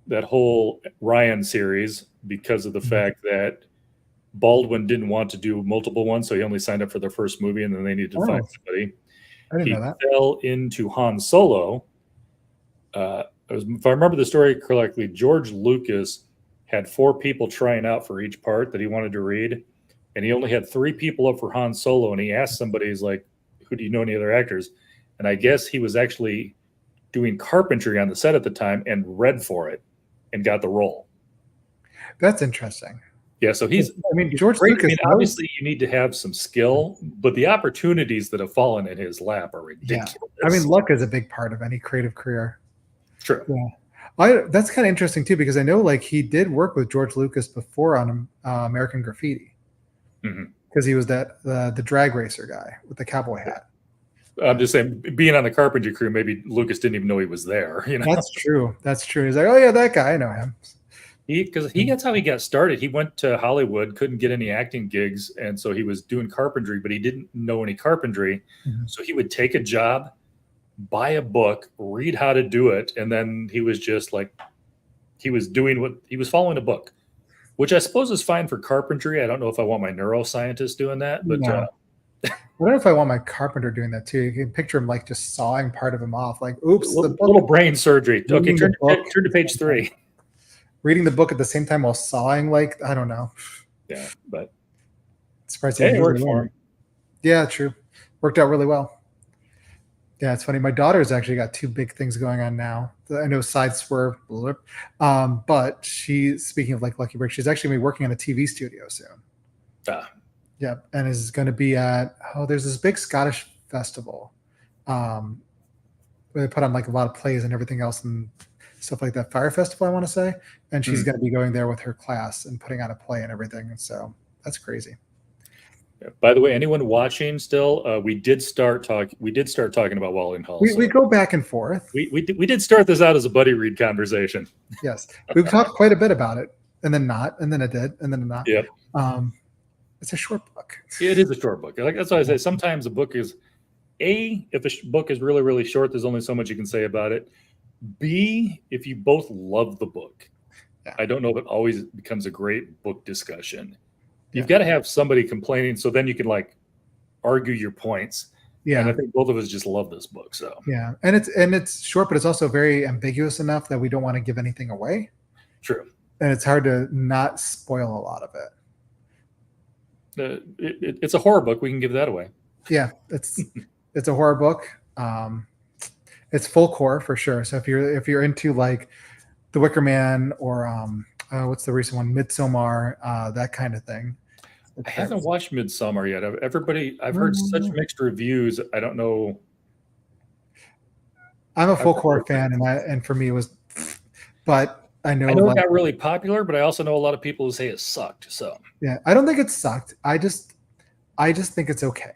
S2: that whole Ryan series because of the fact that Baldwin didn't want to do multiple ones, so he only signed up for their first movie, and then they needed to find somebody.
S1: I didn't know that.
S2: He fell into Han Solo. If I remember the story correctly, George Lucas had 4 people trying out for each part that he wanted to read, and he only had 3 people up for Han Solo, and he asked somebody, he's like, who do you know any other actors? And I guess he was actually doing carpentry on the set at the time and read for it and got the role.
S1: That's interesting.
S2: Yeah, so he's
S1: George Lucas.
S2: I mean, obviously you need to have some skill, but the opportunities that have fallen in his lap are ridiculous.
S1: Yeah. I mean, luck is a big part of any creative career.
S2: True.
S1: Yeah. That's kind of interesting too, because I know like he did work with George Lucas before on American Graffiti, because he was the drag racer guy with the cowboy hat.
S2: I'm just saying, being on the carpentry crew, maybe Lucas didn't even know he was there.
S1: That's true. That's true. He's like, oh yeah, that guy, I know him.
S2: Because that's how he got started. He went to Hollywood, couldn't get any acting gigs, and so he was doing carpentry, but he didn't know any carpentry. So he would take a job, buy a book, read how to do it, and then he was just like, he was following a book, which I suppose is fine for carpentry. I don't know if I want my neuroscientist doing that, but
S1: No. I don't know if I want my carpenter doing that too. You can picture him like just sawing part of him off, like, oops, the book.
S2: little brain surgery. Okay, turn to page 3.
S1: Reading the book at the same time while sawing, like, I don't know.
S2: Yeah, but
S1: surprised
S2: it worked for him.
S1: Yeah, true. Worked out really well. Yeah, it's funny. My daughter's actually got 2 big things going on now. I know side swerve, but speaking of like Lucky Break, she's actually going to be working on a TV studio soon. Yeah, and is going to be at there's this big Scottish festival, where they put on like a lot of plays and everything else and stuff like that. Fire Festival, I want to say, and she's going to be going there with her class and putting on a play and everything. And so that's crazy.
S2: By the way, anyone watching still, we did start talking about Wylding Hall.
S1: We go back and forth.
S2: We did start this out as a buddy read conversation.
S1: Yes, we've talked quite a bit about it, and then not, and then it did, and then not.
S2: Yep.
S1: It's a short book.
S2: It is a short book. Like that's why I say sometimes a book is if a book is really, really short, there's only so much you can say about it. B, if you both love the book, I don't know if it always becomes a great book discussion. You've got to have somebody complaining, so then you can like argue your points. Yeah, and I think both of us just love this book. So
S1: yeah, and it's short, but it's also very ambiguous enough that we don't want to give anything away.
S2: True,
S1: and it's hard to not spoil a lot of it.
S2: It's a horror book. We can give that away.
S1: Yeah, it's a horror book. It's full core for sure. So if you're into like the Wicker Man or what's the recent one, Midsommar, that kind of thing.
S2: I haven't watched Midsommar yet. I've heard such mixed reviews. I don't know.
S1: I'm a full core fan, and for me it was, but I know
S2: it got really popular, but I also know a lot of people who say it sucked. So
S1: yeah, I don't think it sucked. I just think it's okay.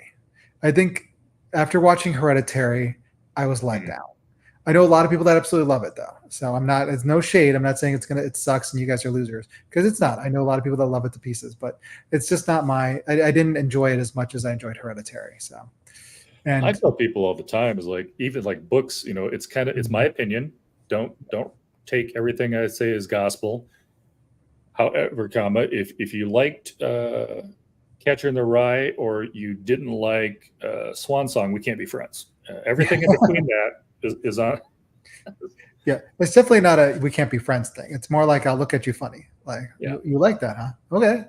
S1: I think after watching Hereditary, I was let down. I know a lot of people that absolutely love it though. So it's no shade. I'm not saying it sucks and you guys are losers, because it's not. I know a lot of people that love it to pieces, but it's just not I didn't enjoy it as much as I enjoyed Hereditary. So, and
S2: I tell people all the time is like, even like books, it's my opinion. Don't take everything I say as gospel. However, if you liked Catcher in the Rye or you didn't like Swan Song, we can't be friends. Everything in between that is on.
S1: Yeah, it's definitely not a we can't be friends thing. It's more like I'll look at you funny. Like, you like that, huh? Okay.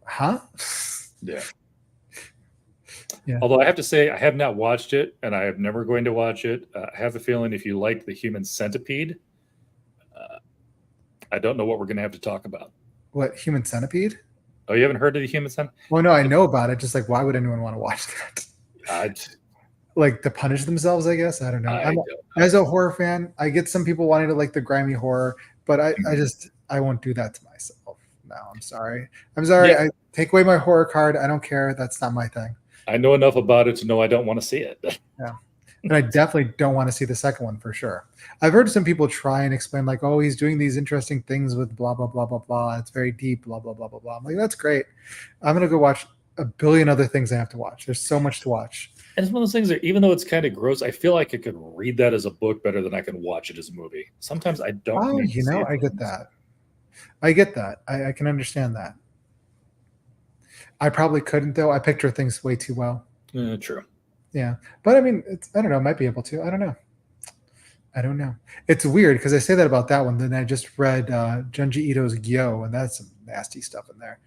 S1: Huh?
S2: Yeah. Yeah. Although I have to say, I have not watched it, and I am never going to watch it. I have a feeling if you like The Human Centipede, I don't know what we're going to have to talk about.
S1: What, Human Centipede?
S2: Oh, you haven't heard of The Human Centipede?
S1: Well, no, I know about it. Just like, why would anyone want to watch that? Like to punish themselves, I guess. I don't know. As a horror fan, I get some people wanting to like the grimy horror, but I won't do that to myself. No, I'm sorry. Yeah. I take away my horror card. I don't care. That's not my thing.
S2: I know enough about it to know I don't want to see it.
S1: Yeah. And I definitely don't want to see the second one for sure. I've heard some people try and explain like, oh, he's doing these interesting things with blah, blah, blah, blah, blah. It's very deep, blah, blah, blah, blah, blah. I'm like, that's great. I'm going to go watch a billion other things I have to watch. There's so much to watch.
S2: And it's one of those things that even though it's kind of gross, I feel like I could read that as a book better than I can watch it as a movie. Sometimes I don't.
S1: Oh, I get that. I get that. I can understand that. I probably couldn't though. I picture things way too well.
S2: True.
S1: Yeah. But I mean, I don't know. I might be able to. I don't know. It's weird because I say that about that one. Then I just read Junji Ito's Gyo, and that's some nasty stuff in there.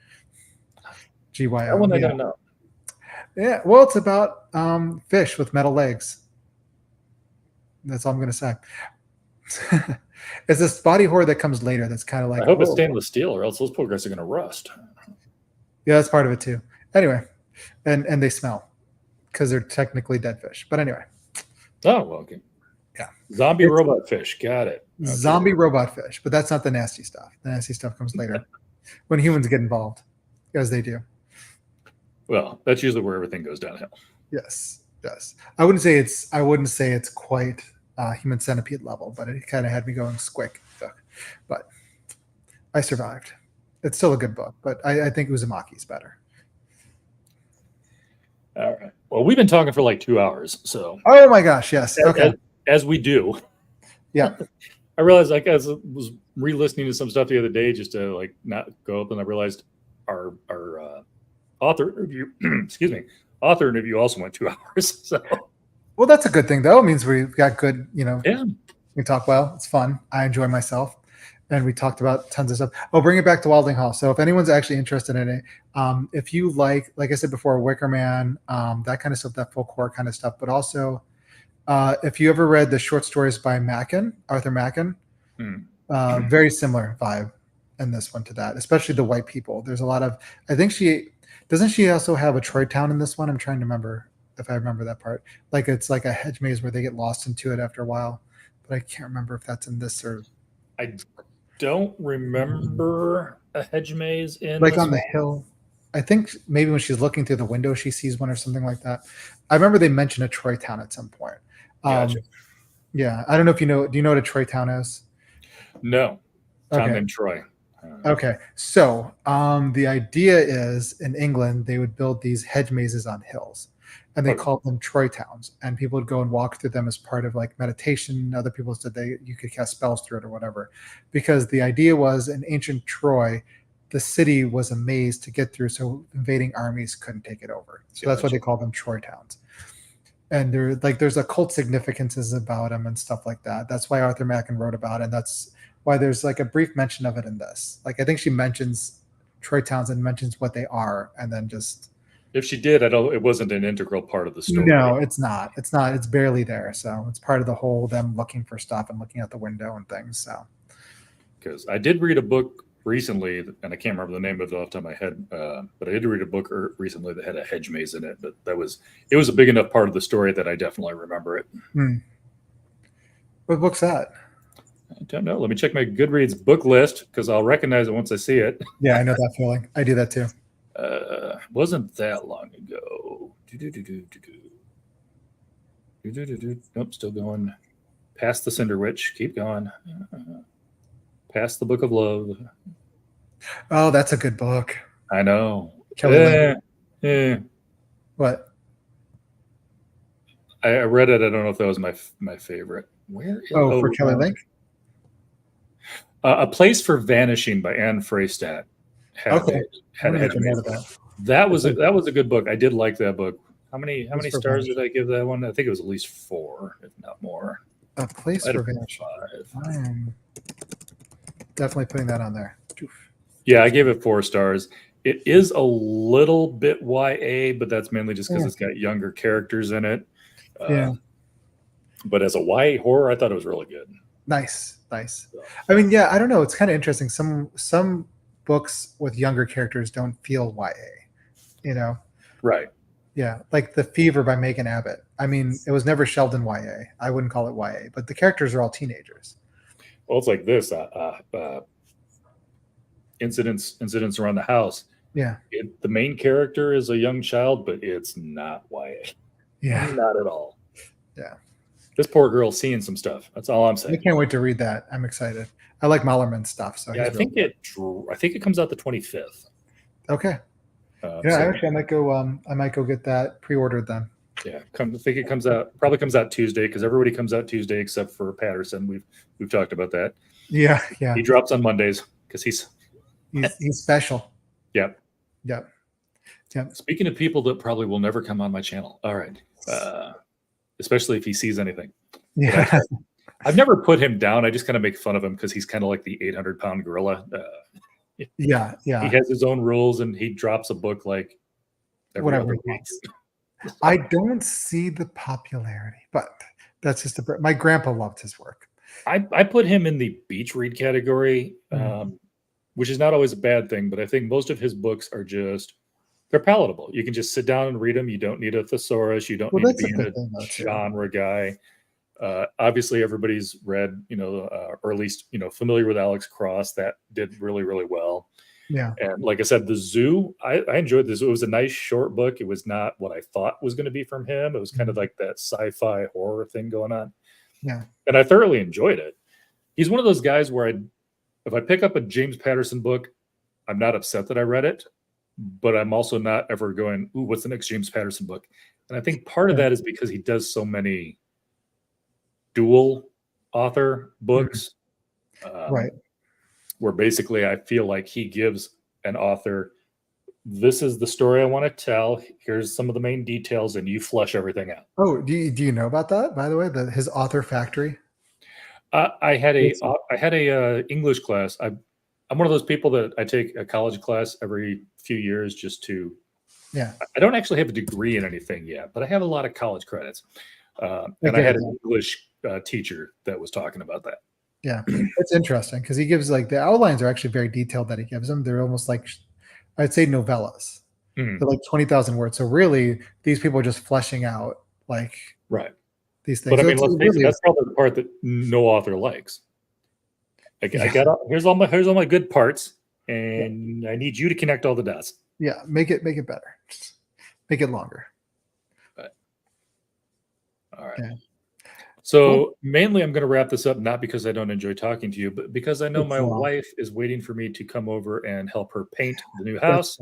S1: GYO.
S2: That one I don't know.
S1: Yeah, well, it's about fish with metal legs. That's all I'm going to say. It's this body horror that comes later that's kind of like...
S2: I hope it's stainless steel or else those poor guys are going to rust.
S1: Yeah, that's part of it too. Anyway, and they smell because they're technically dead fish. But anyway.
S2: Oh, well, okay.
S1: Yeah.
S2: Zombie robot fish. Got it.
S1: Okay. Zombie robot fish. But that's not the nasty stuff. The nasty stuff comes later when humans get involved, as they do.
S2: Well, that's usually where everything goes downhill.
S1: Yes. Yes. I wouldn't say it's quite Human Centipede level, but it kind of had me going squick. But I survived. It's still a good book, but I think Uzumaki's better.
S2: All right. Well, we've been talking for like 2 hours, so.
S1: Oh my gosh! Yes. Okay.
S2: As we do.
S1: Yeah.
S2: I realized, like, as I was re-listening to some stuff the other day, just to like not go up, and I realized our author review, excuse me, author interview also went 2 hours. So.
S1: Well, that's a good thing, though. It means we've got good,
S2: Yeah.
S1: We talk well. It's fun. I enjoy myself. And we talked about tons of stuff. I'll bring it back to Wylding Hall. So if anyone's actually interested in it, if you like I said before, Wicker Man, that kind of stuff, that folk horror kind of stuff, but also if you ever read the short stories by Arthur Machen, very similar vibe in this one to that, especially the white people. There's a lot of, I think doesn't she also have a Troy town in this one? I'm trying to remember if I remember that part. Like it's like a hedge maze where they get lost into it after a while, but I can't remember if that's in this or.
S2: I don't remember a hedge maze in
S1: like on the hill. I think maybe when she's looking through the window, she sees one or something like that. I remember they mentioned a Troy town at some point.
S2: Gotcha.
S1: Yeah, I don't know if you know. Do you know what a Troy town is?
S2: No, town
S1: Okay.
S2: named Troy.
S1: Okay, so the idea is in England they would build these hedge mazes on hills, and they called them Troy towns, and people would go and walk through them as part of like meditation. Other people said you could cast spells through it or whatever, because the idea was in ancient Troy, the city was a maze to get through, so invading armies couldn't take it over. So that's why they call them Troy towns. And there's occult significances about them and stuff like that. That's why Arthur Machen wrote about it. And that's why there's like a brief mention of it in this. Like I think she mentions Troy towns and mentions what they are, and then just.
S2: If she did, it wasn't an integral part of the story.
S1: No, it's not. It's not. It's barely there. So it's part of the whole them looking for stuff and looking out the window and things. So.
S2: Because I did read a book recently, and I can't remember the name of it off the top of my head, but I did read a book recently that had a hedge maze in it. But it was a big enough part of the story that I definitely remember it.
S1: What book's that?
S2: I don't know. Let me check my Goodreads book list because I'll recognize it once I see it.
S1: Yeah, I know that feeling. I do that too.
S2: Wasn't that long ago. Nope, still going. Past the Cinder Witch. Keep going. Past the Book of Love.
S1: Oh, that's a good book.
S2: I know.
S1: What?
S2: I read it. I don't know if that was my favorite. Where is
S1: for Kelly Link?
S2: A Place for Vanishing by Anne Freystadt. Had a hedge maze. That was a good book. I did like that book. How many stars did I give that one? I think it was at least 4, if not more.
S1: A Place for Vanishing. I am definitely putting that on there.
S2: Yeah, I gave it 4 stars. It is a little bit YA, but that's mainly just because it's got younger characters in it. But as a YA horror, I thought it was really good.
S1: Nice. So. I mean, yeah, I don't know. It's kind of interesting. Some books with younger characters don't feel YA, Right. Yeah, like The Fever by Megan Abbott. I mean, it was never shelved in YA. I wouldn't call it YA, but the characters are all teenagers.
S2: Well, it's like this. Incidents around the house.
S1: Yeah.
S2: The main character is a young child, but it's not YA.
S1: Yeah.
S2: Not at all.
S1: Yeah.
S2: This poor girl's seeing some stuff. That's all I'm saying.
S1: I can't wait to read that. I'm excited. I like Mallerman stuff. So
S2: yeah, I think it comes out the 25th.
S1: Okay. Actually, I might go get that pre-ordered then.
S2: Yeah, I think it probably comes out Tuesday because everybody comes out Tuesday except for Patterson. We've talked about that.
S1: Yeah.
S2: He drops on Mondays because he's
S1: special.
S2: Yep.
S1: Yep.
S2: Speaking of people that probably will never come on my channel. All right. Especially if he sees anything.
S1: Yeah.
S2: I've never put him down. I just kind of make fun of him because he's kind of like the 800-pound gorilla.
S1: Yeah.
S2: He has his own rules and he drops a book like every other week.
S1: I don't see the popularity, but that's just my grandpa loved his work.
S2: I put him in the beach read category, which is not always a bad thing, but I think most of his books are they're palatable. You can just sit down and read them. You don't need a thesaurus. You don't need to be a genre guy. Obviously, everybody's read, or at least, familiar with Alex Cross. That did really, really well.
S1: Yeah.
S2: And like I said, The Zoo, I enjoyed this. It was a nice short book. It was not what I thought was going to be from him. It was kind of like that sci-fi horror thing going on.
S1: Yeah.
S2: And I thoroughly enjoyed it. He's one of those guys where if I pick up a James Patterson book, I'm not upset that I read it, but I'm also not ever going, ooh, what's the next James Patterson book? And I think part of that is because he does so many dual author books.
S1: Right.
S2: Where basically I feel like he gives an author, this is the story I want to tell. Here's some of the main details, and you flesh everything out.
S1: Oh, do you know about that, by the way, his author factory?
S2: I had a English class. I'm one of those people that I take a college class every few years just to.
S1: Yeah.
S2: I don't actually have a degree in anything yet, but I have a lot of college credits. And I had an English teacher that was talking about that.
S1: Yeah, it's interesting because he gives like the outlines are actually very detailed that he gives them. They're almost like, I'd say novellas. They're like 20,000 words. So really, these people are just fleshing out like these things.
S2: But I
S1: So
S2: mean, let's face it, that's probably the part that no author likes. I got here's all my good parts, and I need you to connect all the dots.
S1: Yeah, make it better, make it longer.
S2: All right. Yeah. So mainly I'm going to wrap this up, not because I don't enjoy talking to you, but because I know my wife is waiting for me to come over and help her paint the new house.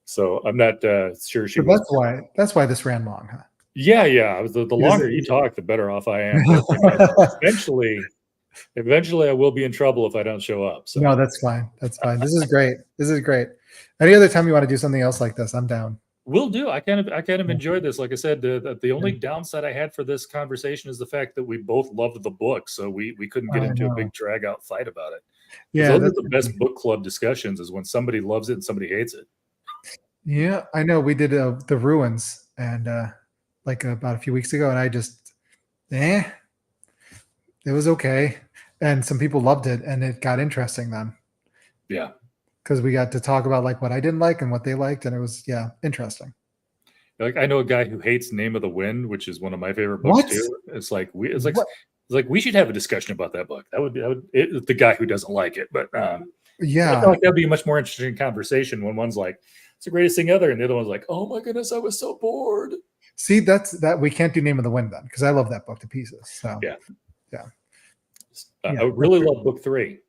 S2: So I'm not sure she
S1: so that's why this ran long, huh?
S2: Yeah. The longer you talk, the better off I am. Eventually I will be in trouble if I don't show up. So.
S1: No, that's fine. That's fine. This is great. This is great. Any other time you want to do something else like this, I'm down.
S2: Will do. I kind of enjoyed this. Like I said, the only downside I had for this conversation is the fact that we both loved the book, so we couldn't get into a big drag out fight about it. Yeah, those are the best book club discussions is when somebody loves it and somebody hates it.
S1: Yeah, I know. We did The Ruins and like about a few weeks ago, and I just it was okay, and some people loved it, and it got interesting then.
S2: Yeah.
S1: Because we got to talk about like what I didn't like and what they liked, and it was interesting.
S2: Like I know a guy who hates Name of the Wind, which is one of my favorite books too. It's like we should have a discussion about that book. That would be the guy who doesn't like it, but I feel like that'd be a much more interesting conversation when one's like, "It's the greatest thing ever," and the other one's like, "Oh my goodness, I was so bored."
S1: See, that we can't do Name of the Wind then because I love that book to pieces. So
S2: yeah. I really love book 3.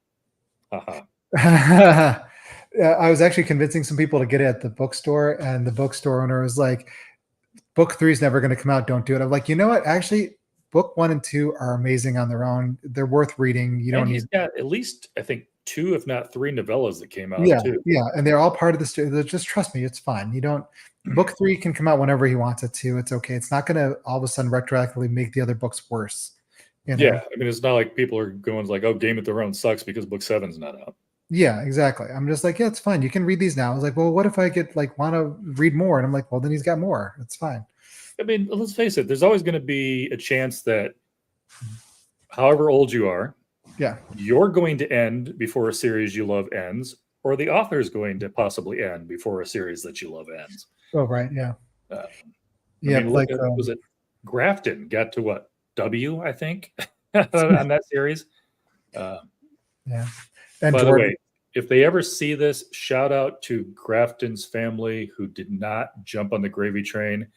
S1: I was actually convincing some people to get it at the bookstore, and the bookstore owner was like, book 3 is never going to come out. Don't do it. I'm like, you know what? Actually, book 1 and 2 are amazing on their own. They're worth reading. You don't need.
S2: He's got at least, I think, 2, if not 3 novellas that came out too.
S1: Yeah. And they're all part of the story. Just trust me. It's fine. You don't, book 3 can come out whenever he wants it to. It's okay. It's not going to all of a sudden retroactively make the other books worse. You know?
S2: Yeah. I mean, it's not like people are going like, oh, Game of Thrones sucks because book 7's not out.
S1: Yeah, exactly. I'm just like, yeah, it's fine. You can read these now. I was like, well, what if I get like want to read more? And I'm like, well, then he's got more. It's fine.
S2: I mean, let's face it. There's always going to be a chance that however old you are, you're going to end before a series you love ends, or the author is going to possibly end before a series that you love ends.
S1: Oh, right. Yeah.
S2: I mean, like, was it Grafton got to what? W, I think, on that series.
S1: Yeah.
S2: And by the way, if they ever see this, shout out to Grafton's family who did not jump on the gravy train.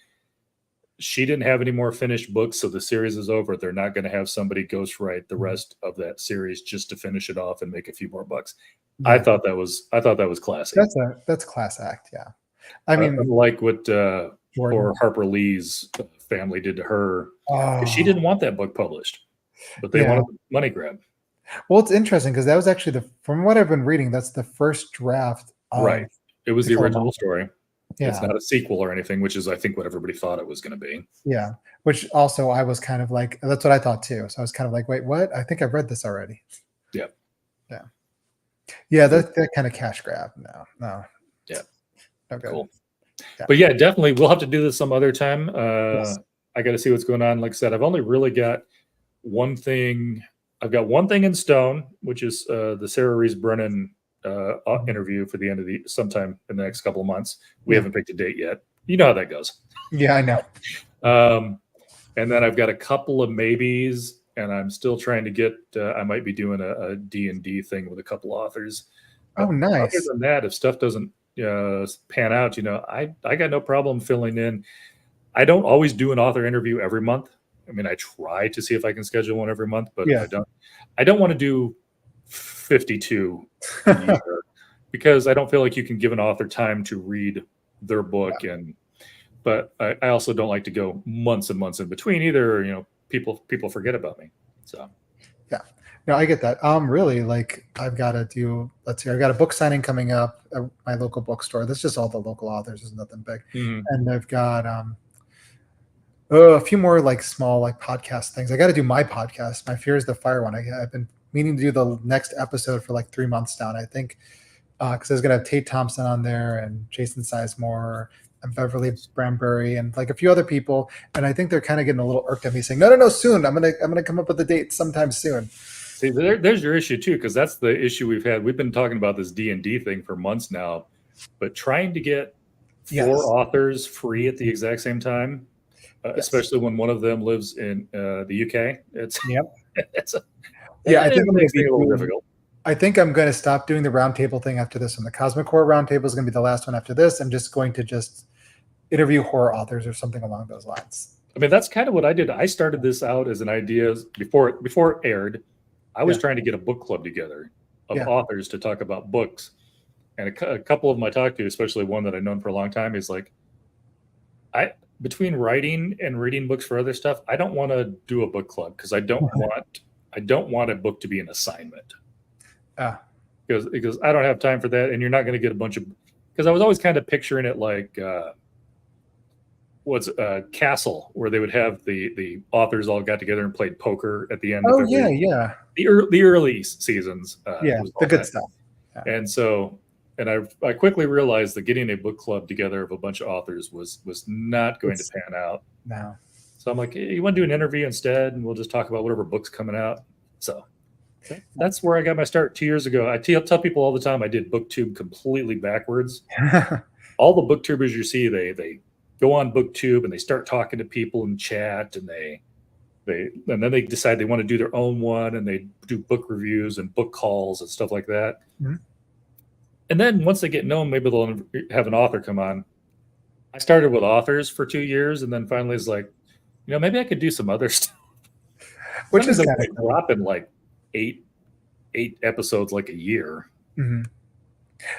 S2: She didn't have any more finished books, so the series is over. They're not going to have somebody ghostwrite the rest of that series just to finish it off and make a few more bucks. Yeah. I thought that was classy.
S1: That's a class act, yeah. I mean,
S2: like what poor Harper Lee's family did to her. She didn't want that book published, but they wanted the money grab.
S1: Well, it's interesting because that was actually from what I've been reading, that's the first draft.
S2: Right. It was the original story. Yeah. It's not a sequel or anything, which is, I think, what everybody thought it was going to be.
S1: Yeah. Which also I was kind of like, that's what I thought too. So I was kind of like, wait, what? I think I've read this already.
S2: Yeah.
S1: Yeah. Yeah. That kind of cash grab. No.
S2: Yeah.
S1: Okay.
S2: Cool. Yeah. But yeah, definitely. We'll have to do this some other time. Yes. I got to see what's going on. Like I said, I've only really got one thing. I've got one thing in stone, which is the Sarah Rees Brennan interview for the end of sometime in the next couple of months. We haven't picked a date yet. You know how that goes.
S1: Yeah, I know.
S2: And then I've got a couple of maybes and I'm still trying to get. I might be doing a D&D thing with a couple authors.
S1: Oh,
S2: Other
S1: nice.
S2: than that, if stuff doesn't pan out, I got no problem filling in. I don't always do an author interview every month. I mean, I try to see if I can schedule one every month, but if I don't want to do 52 a year because I don't feel like you can give an author time to read their book. But I also don't like to go months and months in between either. People forget about me. So
S1: no, I get that. Really, like I've got to do. Let's see, I've got a book signing coming up at my local bookstore. That's just all the local authors. There's nothing big, and I've got a few more like small like podcast things. I got to do my podcast. My Fear is the Fire one. I've been meaning to do the next episode for like 3 months now. And I think because I was gonna have Tate Thompson on there and Jason Sizemore and Beverly Brambury and like a few other people. And I think they're kind of getting a little irked at me saying, no, soon. I'm gonna come up with a date sometime soon.
S2: See, there's your issue too, because that's the issue we've had. We've been talking about this D&D thing for months now, but trying to get 4 authors free at the exact same time, especially when one of them lives in the UK, it's
S1: I think it makes it a little difficult. I think I'm going to stop doing the roundtable thing after this one. The Cosmic Horror Roundtable is going to be the last one after this. I'm just going to interview horror authors or something along those lines.
S2: I mean, that's kind of what I did. I started this out as an idea before it aired. I was trying to get a book club together of authors to talk about books. And a couple of them I talked to, especially one that I've known for a long time, is like, between writing and reading books for other stuff, I don't want to do a book club because I don't want a book to be an assignment. Because I don't have time for that, and you're not going to get a bunch of. Because I was always kind of picturing it like Castle, where they would have the authors all got together and played poker at the end.
S1: Oh yeah.
S2: The early seasons.
S1: The good stuff.
S2: Yeah. And I quickly realized that getting a book club together of a bunch of authors was not going to pan out.
S1: No.
S2: So I'm like, hey, you want to do an interview instead, and we'll just talk about whatever book's coming out. So that's where I got my start 2 years ago. I tell people all the time I did BookTube completely backwards. All the booktubers you see, they go on BookTube and they start talking to people in chat, and then they decide they want to do their own one, and they do book reviews and book calls and stuff like that. Mm-hmm. And then once they get known, maybe they'll have an author come on. I started with authors for 2 years, and then finally it's like, maybe I could do some other stuff. Which is kind of dropping like eight episodes like a year.
S1: Mm-hmm.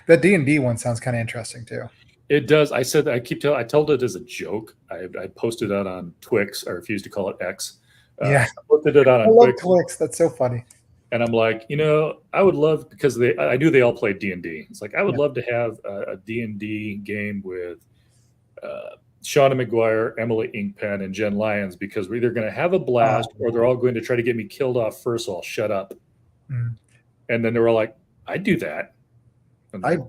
S1: The D&D one sounds kind of interesting too.
S2: It does. I told it as a joke. I posted it on Twix. I refuse to call it X.
S1: I
S2: posted it on
S1: I love Twix. That's so funny.
S2: And I'm like, I would love, because I knew they all played D&D. It's like, I would love to have a D&D game with Shauna McGuire, Emily Inkpen, and Jen Lyons, because we're either going to have a blast or they're all going to try to get me killed off first, so I'll shut up. Mm. And then they were like, I'd do that.
S1: I'd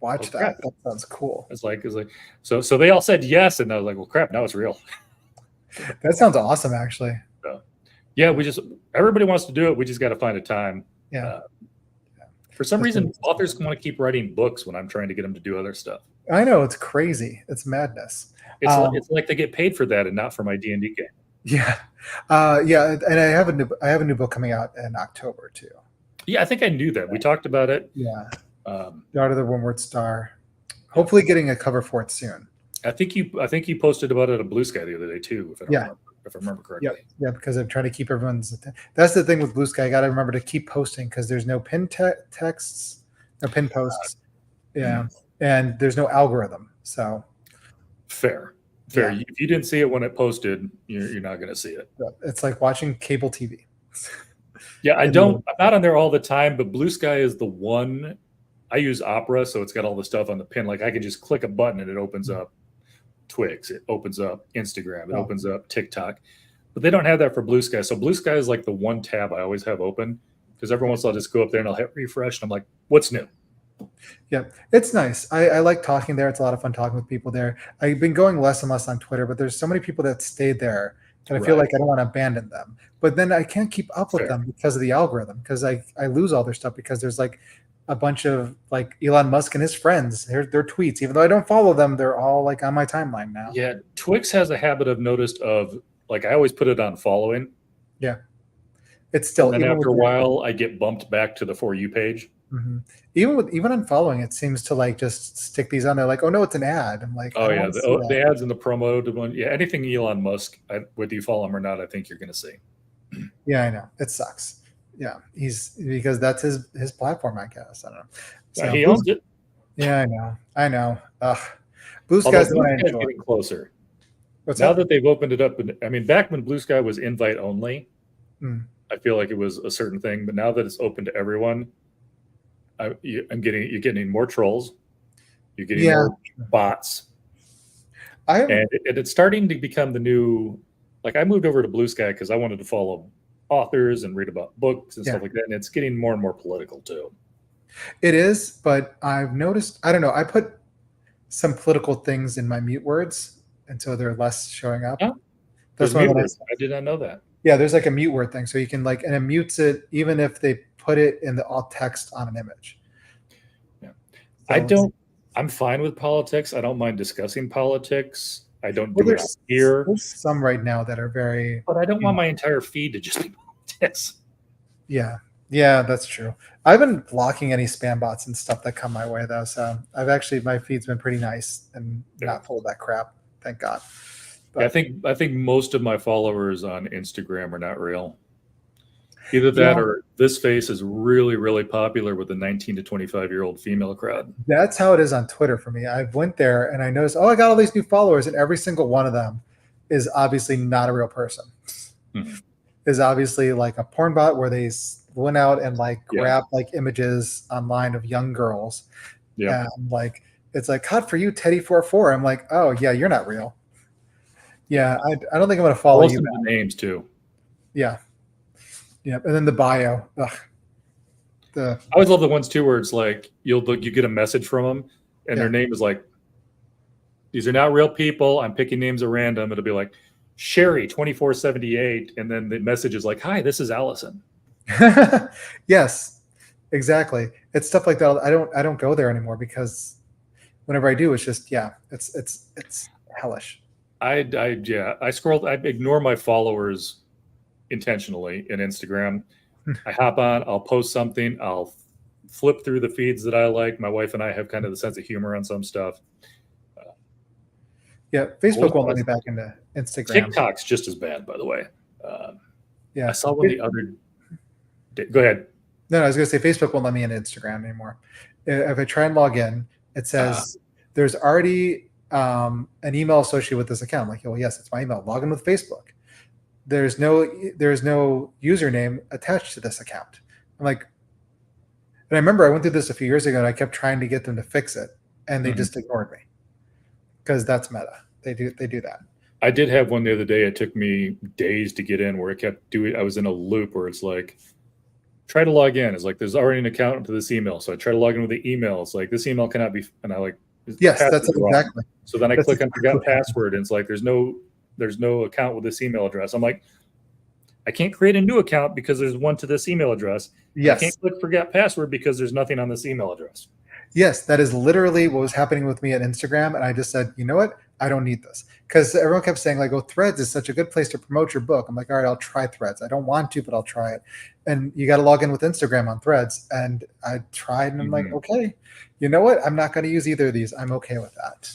S1: watch that. Crap. That sounds cool.
S2: It's like so they all said yes, and I was like, well, crap, now it's real.
S1: That sounds awesome, actually.
S2: So, everybody wants to do it. We just got to find a time. For some reason, authors want to keep writing books when I'm trying to get them to do other stuff.
S1: I know, it's crazy. It's madness.
S2: It's like they get paid for that and not for my D&D game.
S1: Yeah. And I have a new book coming out in October too.
S2: Yeah, I think I knew that. We talked about it.
S1: Yeah. Daughter of the Windward Star. Hopefully getting a cover for it soon.
S2: I think you posted about it on Blue Sky the other day too, if I remember correctly.
S1: Yeah, because I'm trying to keep everyone's. That's the thing with Blue Sky. I got to remember to keep posting because there's no pin texts, no pin posts. And there's no algorithm. So
S2: fair. Yeah. If you didn't see it when it posted, you're not going to see it.
S1: It's like watching cable TV.
S2: I'm not on there all the time, but Blue Sky is the one. I use Opera, so it's got all the stuff on the pin. Like I can just click a button and it opens up Twix, it opens up Instagram, it opens up TikTok. But they don't have that for Blue Sky. So Blue Sky is like the one tab I always have open, because every once in a while I'll just go up there and I'll hit refresh and I'm like, what's new?
S1: Yeah, it's nice. I like talking there. It's a lot of fun talking with people there. I've been going less and less on Twitter, but there's so many people that stayed there and I feel like I don't want to abandon them. But then I can't keep up with them because of the algorithm, because I lose all their stuff because there's like a bunch of like Elon Musk and his friends, their tweets. Even though I don't follow them, they're all like on my timeline now.
S2: Yeah, Twix has a habit of noticed of like I always put it on following.
S1: Yeah. It's still,
S2: And then
S1: even
S2: after
S1: with
S2: a
S1: your,
S2: while, I get bumped back to the For You page.
S1: even unfollowing, it seems to like just stick these on there. Like, oh no, it's an ad. I'm like, I
S2: Oh
S1: don't
S2: yeah,
S1: want to see
S2: the
S1: that.
S2: ads and the promo. One, yeah, anything Elon Musk, whether you follow him or not, I think you're going to see.
S1: Yeah, I know. It sucks. Yeah, he's because that's his platform, I guess. I don't know. So
S2: He owns it.
S1: yeah, I know. Ugh. Blue
S2: Although
S1: Sky's the
S2: Blue
S1: one I
S2: Sky's
S1: enjoy.
S2: getting closer.
S1: What's
S2: Now
S1: up?
S2: that they've opened it up, I mean, back when Blue Sky was invite only,
S1: Mm.
S2: I feel like it was a certain thing. But now that it's open to everyone, you're getting more trolls, you're getting
S1: Yeah,
S2: more bots,
S1: I'm.
S2: and it's starting to become the new. Like I moved over to Blue Sky because I wanted to follow authors and read about books and
S1: Yeah.
S2: stuff like that, and it's getting more and more political too.
S1: It is, but I've noticed. I don't know. I put some political things in my mute words, and so they're less showing up.
S2: Huh?
S1: That's
S2: There's
S1: one of
S2: mute
S1: the
S2: words.
S1: nice.
S2: I did not know that.
S1: Yeah, there's like a mute word thing, so you can like, and it mutes it even if they put it in the alt text on an image.
S2: Yeah,
S1: So
S2: I'm fine with politics. I don't mind discussing politics. I don't
S1: well,
S2: do it here.
S1: there's some right now that are very.
S2: But I don't want my entire feed to just be politics.
S1: Yeah, yeah, that's true. I've been blocking any spam bots and stuff that come my way though, so I've actually my feed's been pretty nice and not full of that crap. Thank God.
S2: But
S1: But
S2: I think most of my followers on Instagram are not real. Either that
S1: yeah,
S2: or this face is really, really popular with the 19 to 25-year-old female crowd.
S1: that's how it is on Twitter for me. I went there and I noticed, oh, I got all these new followers, and every single one of them is obviously not a real person. Is obviously like a porn bot where they went out and like grabbed like images online of young girls.
S2: Yeah.
S1: And like it's like hot for you, Teddy44. I'm like, oh yeah, you're not real. Yeah, I don't think I'm gonna follow you.
S2: The names too.
S1: Yeah. Yeah. And then the bio. Ugh.
S2: I always love the ones too where it's like you get a message from them and their name is like, these are not real people. I'm picking names at random. It'll be like Sherry 2478, and then the message is like, hi, this is Allison.
S1: Yes, exactly. It's stuff like that. I don't go there anymore because whenever I do, it's just it's hellish.
S2: I scroll. I ignore my followers intentionally in Instagram. I hop on. I'll post something. I'll flip through the feeds that I like. My wife and I have kind of the sense of humor on some stuff.
S1: Yeah, Facebook won't let me back into Instagram.
S2: TikTok's just as bad, by the way.
S1: Yeah,
S2: I saw one the other day. Go ahead.
S1: No, I was going to say Facebook won't let me into Instagram anymore. If I try and log in, it says there's already an email associated with this account. I'm like, well, yes, it's my email. Log in with Facebook. There's no username attached to this account. I'm like, and I remember I went through this a few years ago and I kept trying to get them to fix it, and they just ignored me because that's Meta. They do that.
S2: I did have one the other day. It took me days to get in where it kept doing. I was in a loop where it's like, try to log in. It's like there's already an account to this email, so I try to log in with the email. It's like this email cannot be, and I like
S1: yes, that's exactly.
S2: So then I click on forgot password, and it's like there's no account with this email address. I'm like, I can't create a new account because there's one to this email address.
S1: Yes.
S2: I can't click forget password because there's nothing on this email address.
S1: Yes, that is literally what was happening with me at Instagram. And I just said, you know what? I don't need this. Because everyone kept saying, like, oh, Threads is such a good place to promote your book. I'm like, all right, I'll try Threads. I don't want to, but I'll try it. And you got to log in with Instagram on Threads. And I tried, and I'm like, okay, you know what? I'm not going to use either of these. I'm okay with that.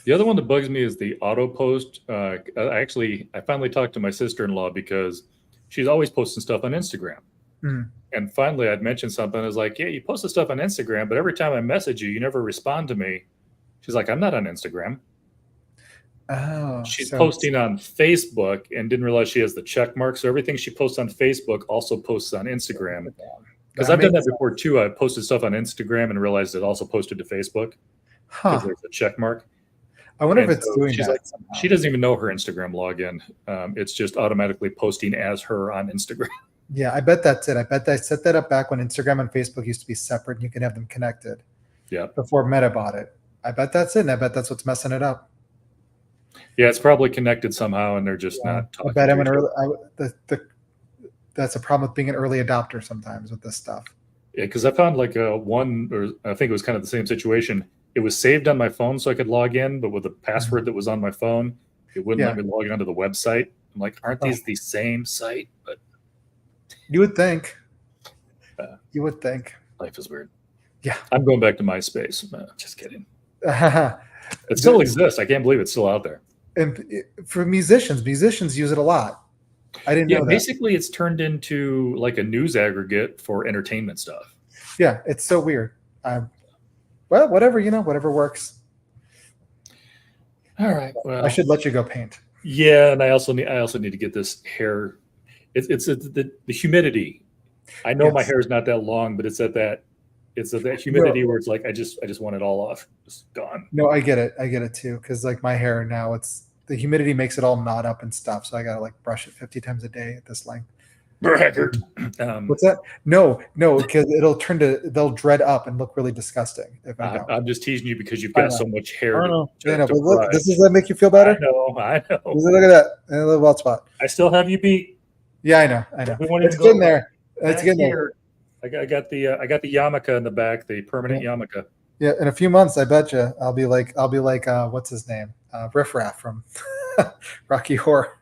S2: The other one that bugs me is the auto post. I finally talked to my sister-in-law because she's always posting stuff on Instagram. And finally I'd mentioned something. I was like, yeah, you post the stuff on Instagram, but every time I message you, you never respond to me. She's like, I'm not on Instagram.
S1: Oh,
S2: she's posting on Facebook and didn't realize she has the check mark. So everything she posts on Facebook also posts on Instagram. Because I've done that before too. I posted stuff on Instagram and realized it also posted to Facebook because there's a check mark.
S1: I wonder if it's doing that.
S2: Like, she doesn't even know her Instagram login. It's just automatically posting as her on Instagram.
S1: Yeah, I bet that's it. I bet they set that up back when Instagram and Facebook used to be separate and you could have them connected.
S2: Yeah.
S1: Before Meta bought it. I bet that's it. And I bet that's what's messing it up.
S2: Yeah, it's probably connected somehow and they're just not talking.
S1: I bet I'm an early, that's a problem with being an early adopter sometimes with this stuff.
S2: Yeah, because I found like one, or I think it was kind of the same situation. It was saved on my phone so I could log in, but with the password that was on my phone, it wouldn't let me log onto the website. I'm like, aren't these the same site? But
S1: You would think.
S2: Uh,
S1: You would think.
S2: Life is weird.
S1: Yeah.
S2: I'm going back to MySpace. Just kidding.
S1: It
S2: It still exists. I can't believe it's still out there.
S1: And for musicians use it a lot. I didn't know that.
S2: Basically, it's turned into like a news aggregate for entertainment stuff.
S1: Yeah, it's so weird. Well, whatever, whatever works.
S2: All right. Well,
S1: I should let you go paint.
S2: Yeah, and I also need to get this hair. It's the humidity. I know my hair is not that long, but it's that humidity where it's like I just want it all off, just gone.
S1: No, I get it too, because like my hair now, the humidity makes it all knot up and stuff, so I gotta like brush it 50 times a day at this length. What's that? No, because they'll dread up and look really disgusting if I don't.
S2: I'm just teasing you because you've got so much hair.
S1: But look, does that make you feel better?
S2: I know.
S1: Look at that, a little bald spot.
S2: I still have you beat.
S1: Yeah, I know. It's getting there. It's getting there.
S2: I got the yarmulke in the back, the permanent yarmulke.
S1: Yeah, in a few months, I bet you I'll be like what's his name, Riff Raff from Rocky Horror.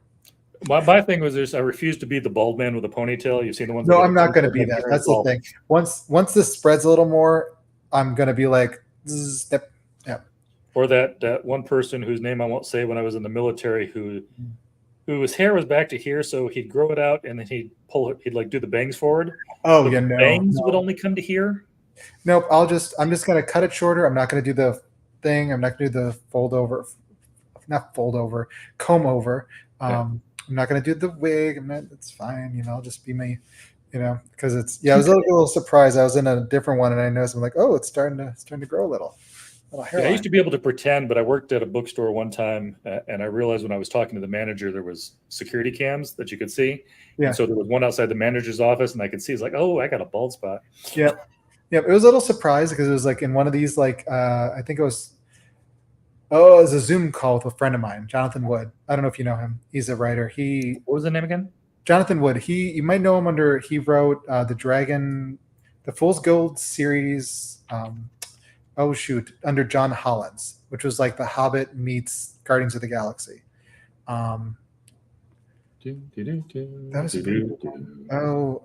S2: My thing was this: I refuse to be the bald man with a ponytail. You've seen the ones.
S1: No, I'm not going to be that. That's the thing. Once this spreads a little more, I'm going to be like, yeah.
S2: Or that one person whose name I won't say when I was in the military, who his hair was back to here, so he'd grow it out and then he'd pull it. He'd like do the bangs forward.
S1: Oh yeah, no.
S2: Bangs would only come to here.
S1: Nope. I'm just going to cut it shorter. I'm not going to do the thing. I'm not going to do the comb over. I'm not going to do the wig. It's fine. I'll just be me, because I was a little surprised. I was in a different one and I noticed, I'm like, oh, it's starting to grow a little hairline.
S2: I used to be able to pretend, but I worked at a bookstore one time and I realized when I was talking to the manager, there was security cams that you could see. Yeah. And so there was one outside the manager's office and I could see, it's like, oh, I got a bald spot.
S1: Yeah. Yeah. It was a little surprised because it was like in one of these, like, I think it was a Zoom call with a friend of mine, Jonathan Wood. I don't know if you know him. He's a writer.
S2: What was the name again?
S1: Jonathan Wood. You might know him he wrote the Fool's Gold series. Under John Hollins, which was like The Hobbit meets Guardians of the Galaxy. That was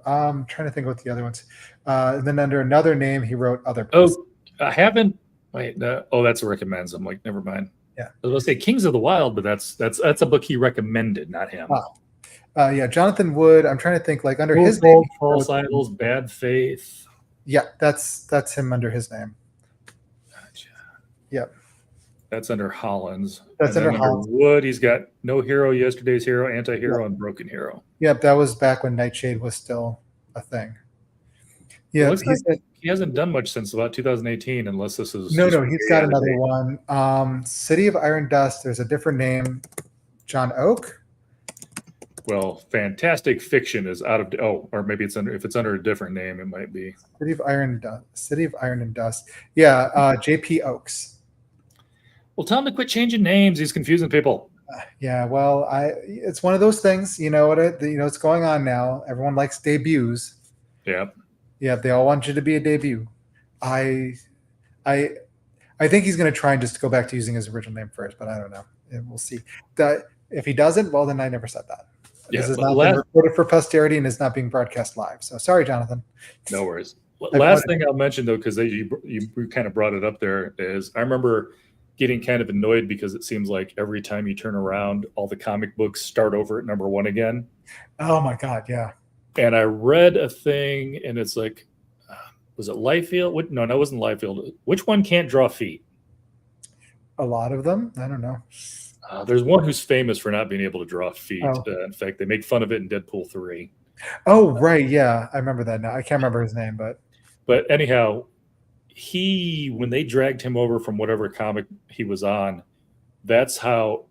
S1: I'm trying to think what the other ones. And then under another name, he wrote other books.
S2: I haven't. Wait, that's a recommends. I'm like, never mind.
S1: Yeah,
S2: I was going to say Kings of the Wild, but that's a book he recommended, not him.
S1: Yeah, Jonathan Wood. I'm trying to think like under his name.
S2: False Idols, Bad Faith.
S1: Yeah, that's him under his name.
S2: Gotcha.
S1: Yep.
S2: That's under Hollins.
S1: That's under Hollins.
S2: Wood, he's got No Hero, Yesterday's Hero, Anti-Hero, and Broken Hero.
S1: Yep, that was back when Nightshade was still a thing. Yeah,
S2: he hasn't done much since about 2018, unless this is
S1: no. He's got another one. City of Iron Dust. There's a different name. John Oak.
S2: Well, Fantastic Fiction is out of or maybe if it's under a different name, it might be
S1: City of Iron and Dust. Yeah, J.P. Oakes.
S2: Well, tell him to quit changing names. He's confusing people.
S1: Yeah, well, it's one of those things. You know what? It's going on now. Everyone likes debuts.
S2: Yeah.
S1: Yeah, they all want you to be a debut. I think he's going to try and just go back to using his original name first, but I don't know. We'll see. If he doesn't, well, then I never said that. This is not being recorded for posterity and is not being broadcast live. So sorry, Jonathan.
S2: No worries. Last thing I'll mention, though, because you kind of brought it up there, is I remember getting kind of annoyed because it seems like every time you turn around, all the comic books start over at number 1 again.
S1: Oh, my God, yeah.
S2: And I read a thing, and it's like, was it Liefeld? No, it wasn't Liefeld. Which one can't draw feet?
S1: A lot of them. I don't know.
S2: There's one who's famous for not being able to draw feet. In fact, they make fun of it in Deadpool 3.
S1: Oh, right. Yeah, I remember that now. I can't remember his name,
S2: but anyhow, when they dragged him over from whatever comic he was on, that's how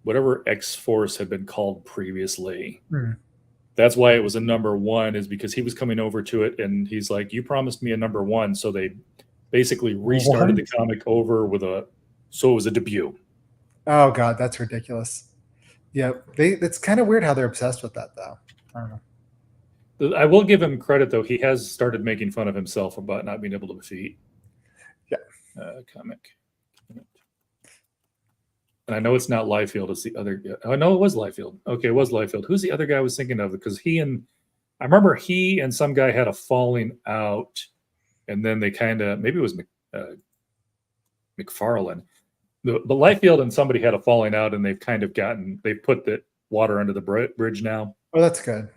S2: whatever X-Force had been called previously. That's why it was a number 1, is because he was coming over to it and he's like, you promised me a number 1. So they basically restarted the comic over so it was a debut.
S1: Oh God, that's ridiculous. Yeah. It's kind of weird how they're obsessed with that though. I don't know.
S2: I will give him credit though. He has started making fun of himself about not being able to defeat.
S1: Yeah.
S2: Comic. And I know it's not Liefeld, it's the other guy. Oh, no, it was Liefeld. Okay, it was Liefeld. Who's the other guy I was thinking of? Because I remember he and some guy had a falling out, and then they kind of, maybe it was McFarlane. But Liefeld and somebody had a falling out, and they've kind of they've put the water under the bridge now.
S1: Oh, that's good.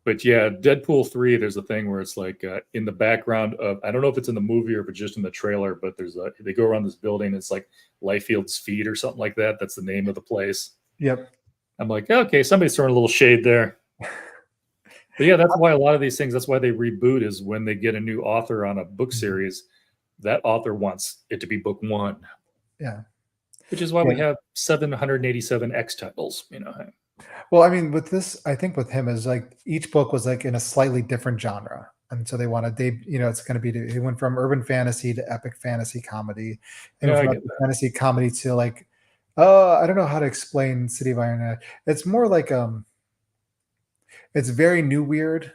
S2: But yeah, Deadpool 3, there's a thing where it's like in the background of, I don't know if it's in the movie or if it's just in the trailer, but they go around this building. It's like Liefeld's Feet or something like that. That's the name of the place.
S1: Yep.
S2: I'm like, okay, somebody's throwing a little shade there. But yeah, that's why a lot of these things, that's why they reboot, is when they get a new author on a book series, that author wants it to be book one.
S1: Yeah.
S2: Which is why we have 787 X titles, you know.
S1: Well, I mean, with this, I think with him is like each book was like in a slightly different genre. And so it's going to be, he went from urban fantasy to epic fantasy comedy, and from epic fantasy comedy to like, I don't know how to explain City of Iron. It's more like, it's very new weird,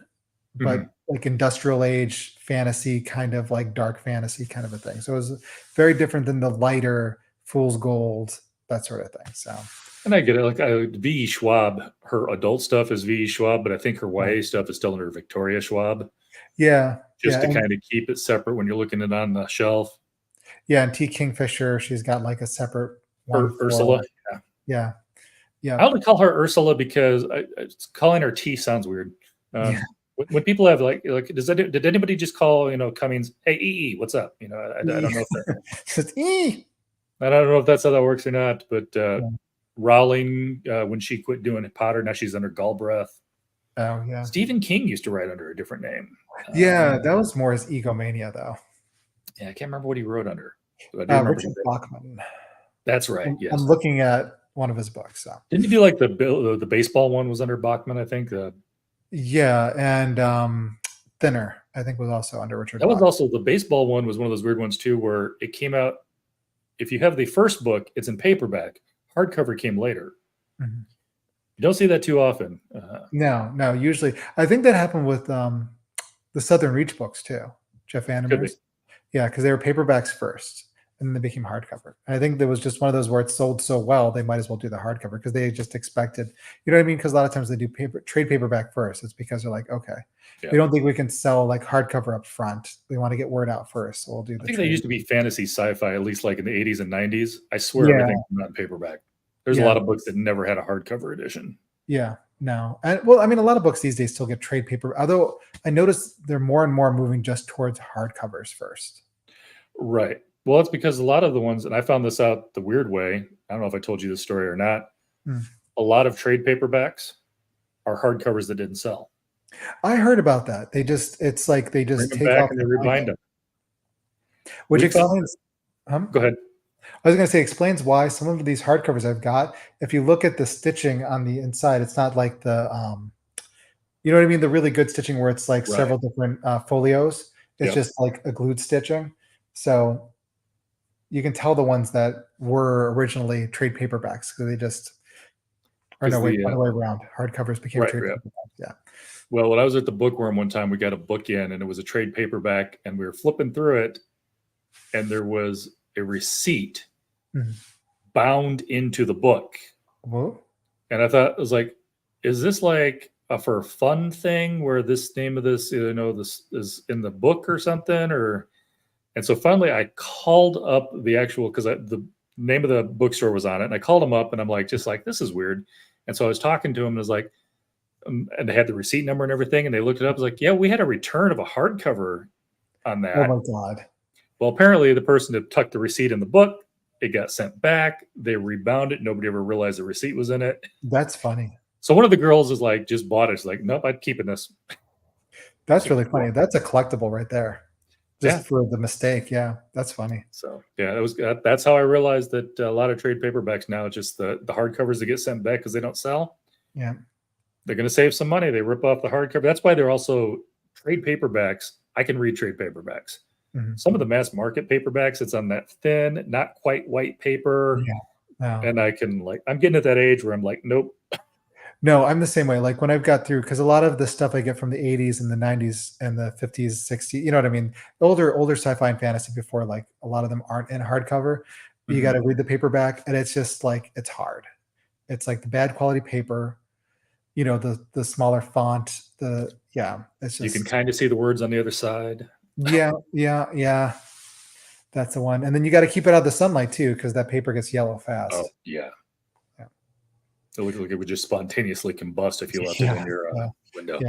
S1: but like industrial age fantasy, kind of like dark fantasy kind of a thing. So it was very different than the lighter Fool's Gold, that sort of thing. So.
S2: And I get it. Like V.E. Schwab, her adult stuff is V.E. Schwab, but I think her YA stuff is still under Victoria Schwab.
S1: Yeah.
S2: Just to kind of keep it separate when you're looking at it on the shelf.
S1: Yeah. And T. Kingfisher, she's got like a separate one.
S2: Ursula.
S1: Yeah.
S2: I only call her Ursula because calling her T sounds weird. When people have like did anybody just call, Cummings, hey, EE, what's up? I don't know if that. I don't know if that's how that works or not, but Rowling, when she quit doing Potter, now she's under Galbraith.
S1: Oh yeah.
S2: Stephen King used to write under a different name.
S1: Yeah, that was more his Egomania though.
S2: Yeah, I can't remember what he wrote under. Richard
S1: Bachman.
S2: That's right. Yes,
S1: I'm looking at one of his books. So.
S2: Didn't he do like the baseball one was under Bachman? I think.
S1: Yeah, and Thinner, I think, was also under Richard.
S2: That was also the baseball one. Was one of those weird ones too, where it came out. If you have the first book, it's in paperback. Hardcover came later.
S1: Mm-hmm.
S2: You don't see that too often.
S1: No. Usually, I think that happened with the Southern Reach books too. Jeff Vandermeer's. Yeah, because they were paperbacks first, and then they became hardcover. And I think there was just one of those where it sold so well, they might as well do the hardcover because they just expected, you know what I mean? Because a lot of times they do trade paperback first. It's because they're like, okay, we don't think we can sell like hardcover up front. We want to get word out first, so we'll do.
S2: I think they used to be fantasy sci-fi, at least like in the 80s and 90s. I swear everything was not in paperback. There's a lot of books that never had a hardcover edition. Yeah.
S1: No. And well, I mean, a lot of books these days still get trade paper, although I noticed they're more and more moving just towards hardcovers first.
S2: Right. Well, it's because a lot of the ones, and I found this out the weird way. I don't know if I told you this story or not. A lot of trade paperbacks are hardcovers that didn't sell.
S1: I heard about that. It's like they just take
S2: back
S1: off
S2: and they rebind them.
S1: Which explains.
S2: Go ahead.
S1: I was going to say, explains why some of these hardcovers I've got, if you look at the stitching on the inside, it's not like the, you know what I mean? The really good stitching where it's like several different folios. It's just like a glued stitching. So you can tell the ones that were originally trade paperbacks because they just, or no, wait, other way around. Hardcovers became trade paperbacks. Yeah.
S2: Well, when I was at the Bookworm one time, we got a book in and it was a trade paperback and we were flipping through it and there was a receipt bound into the book.
S1: Whoa.
S2: And I thought, it was like, is this like a for fun thing where this name of this, this is in the book or something? And so finally I called up the actual, because the name of the bookstore was on it. And I called them up and I'm like, this is weird. And so I was talking to him and I was like, and they had the receipt number and everything. And they looked it up. I was like, yeah, we had a return of a hardcover on that.
S1: Oh my God.
S2: Well, apparently the person had tucked the receipt in the book. It got sent back. They rebound it. Nobody ever realized the receipt was in it.
S1: That's funny.
S2: So one of the girls is like, just bought it. She's like, nope, I'm keeping this.
S1: That's really funny. That's a collectible right there. Just for the mistake. Yeah, that's funny.
S2: So yeah, that's how I realized that a lot of trade paperbacks now, just the hardcovers that get sent back because they don't sell.
S1: Yeah.
S2: They're going to save some money. They rip off the hardcover. That's why they're also trade paperbacks. I can read trade paperbacks. Some of the mass market paperbacks, it's on that thin, not quite white paper.
S1: Yeah.
S2: And I can I'm getting at that age where I'm like, nope.
S1: No, I'm the same way. Like when I've got through, because a lot of the stuff I get from the 80s and the 90s and the 50s, 60s, you know what I mean? Older sci-fi and fantasy before, like a lot of them aren't in hardcover. You got to read the paperback, and it's just like it's hard. It's like the bad quality paper, the smaller font. It's
S2: You can
S1: just
S2: kind of see the words on the other side.
S1: yeah. That's the one. And then you got to keep it out of the sunlight too, because that paper gets yellow
S2: Oh,
S1: fast.
S2: yeah.
S1: Yeah.
S2: It looked like it would just spontaneously combust if you left it
S1: Yeah,
S2: in your
S1: yeah,
S2: window.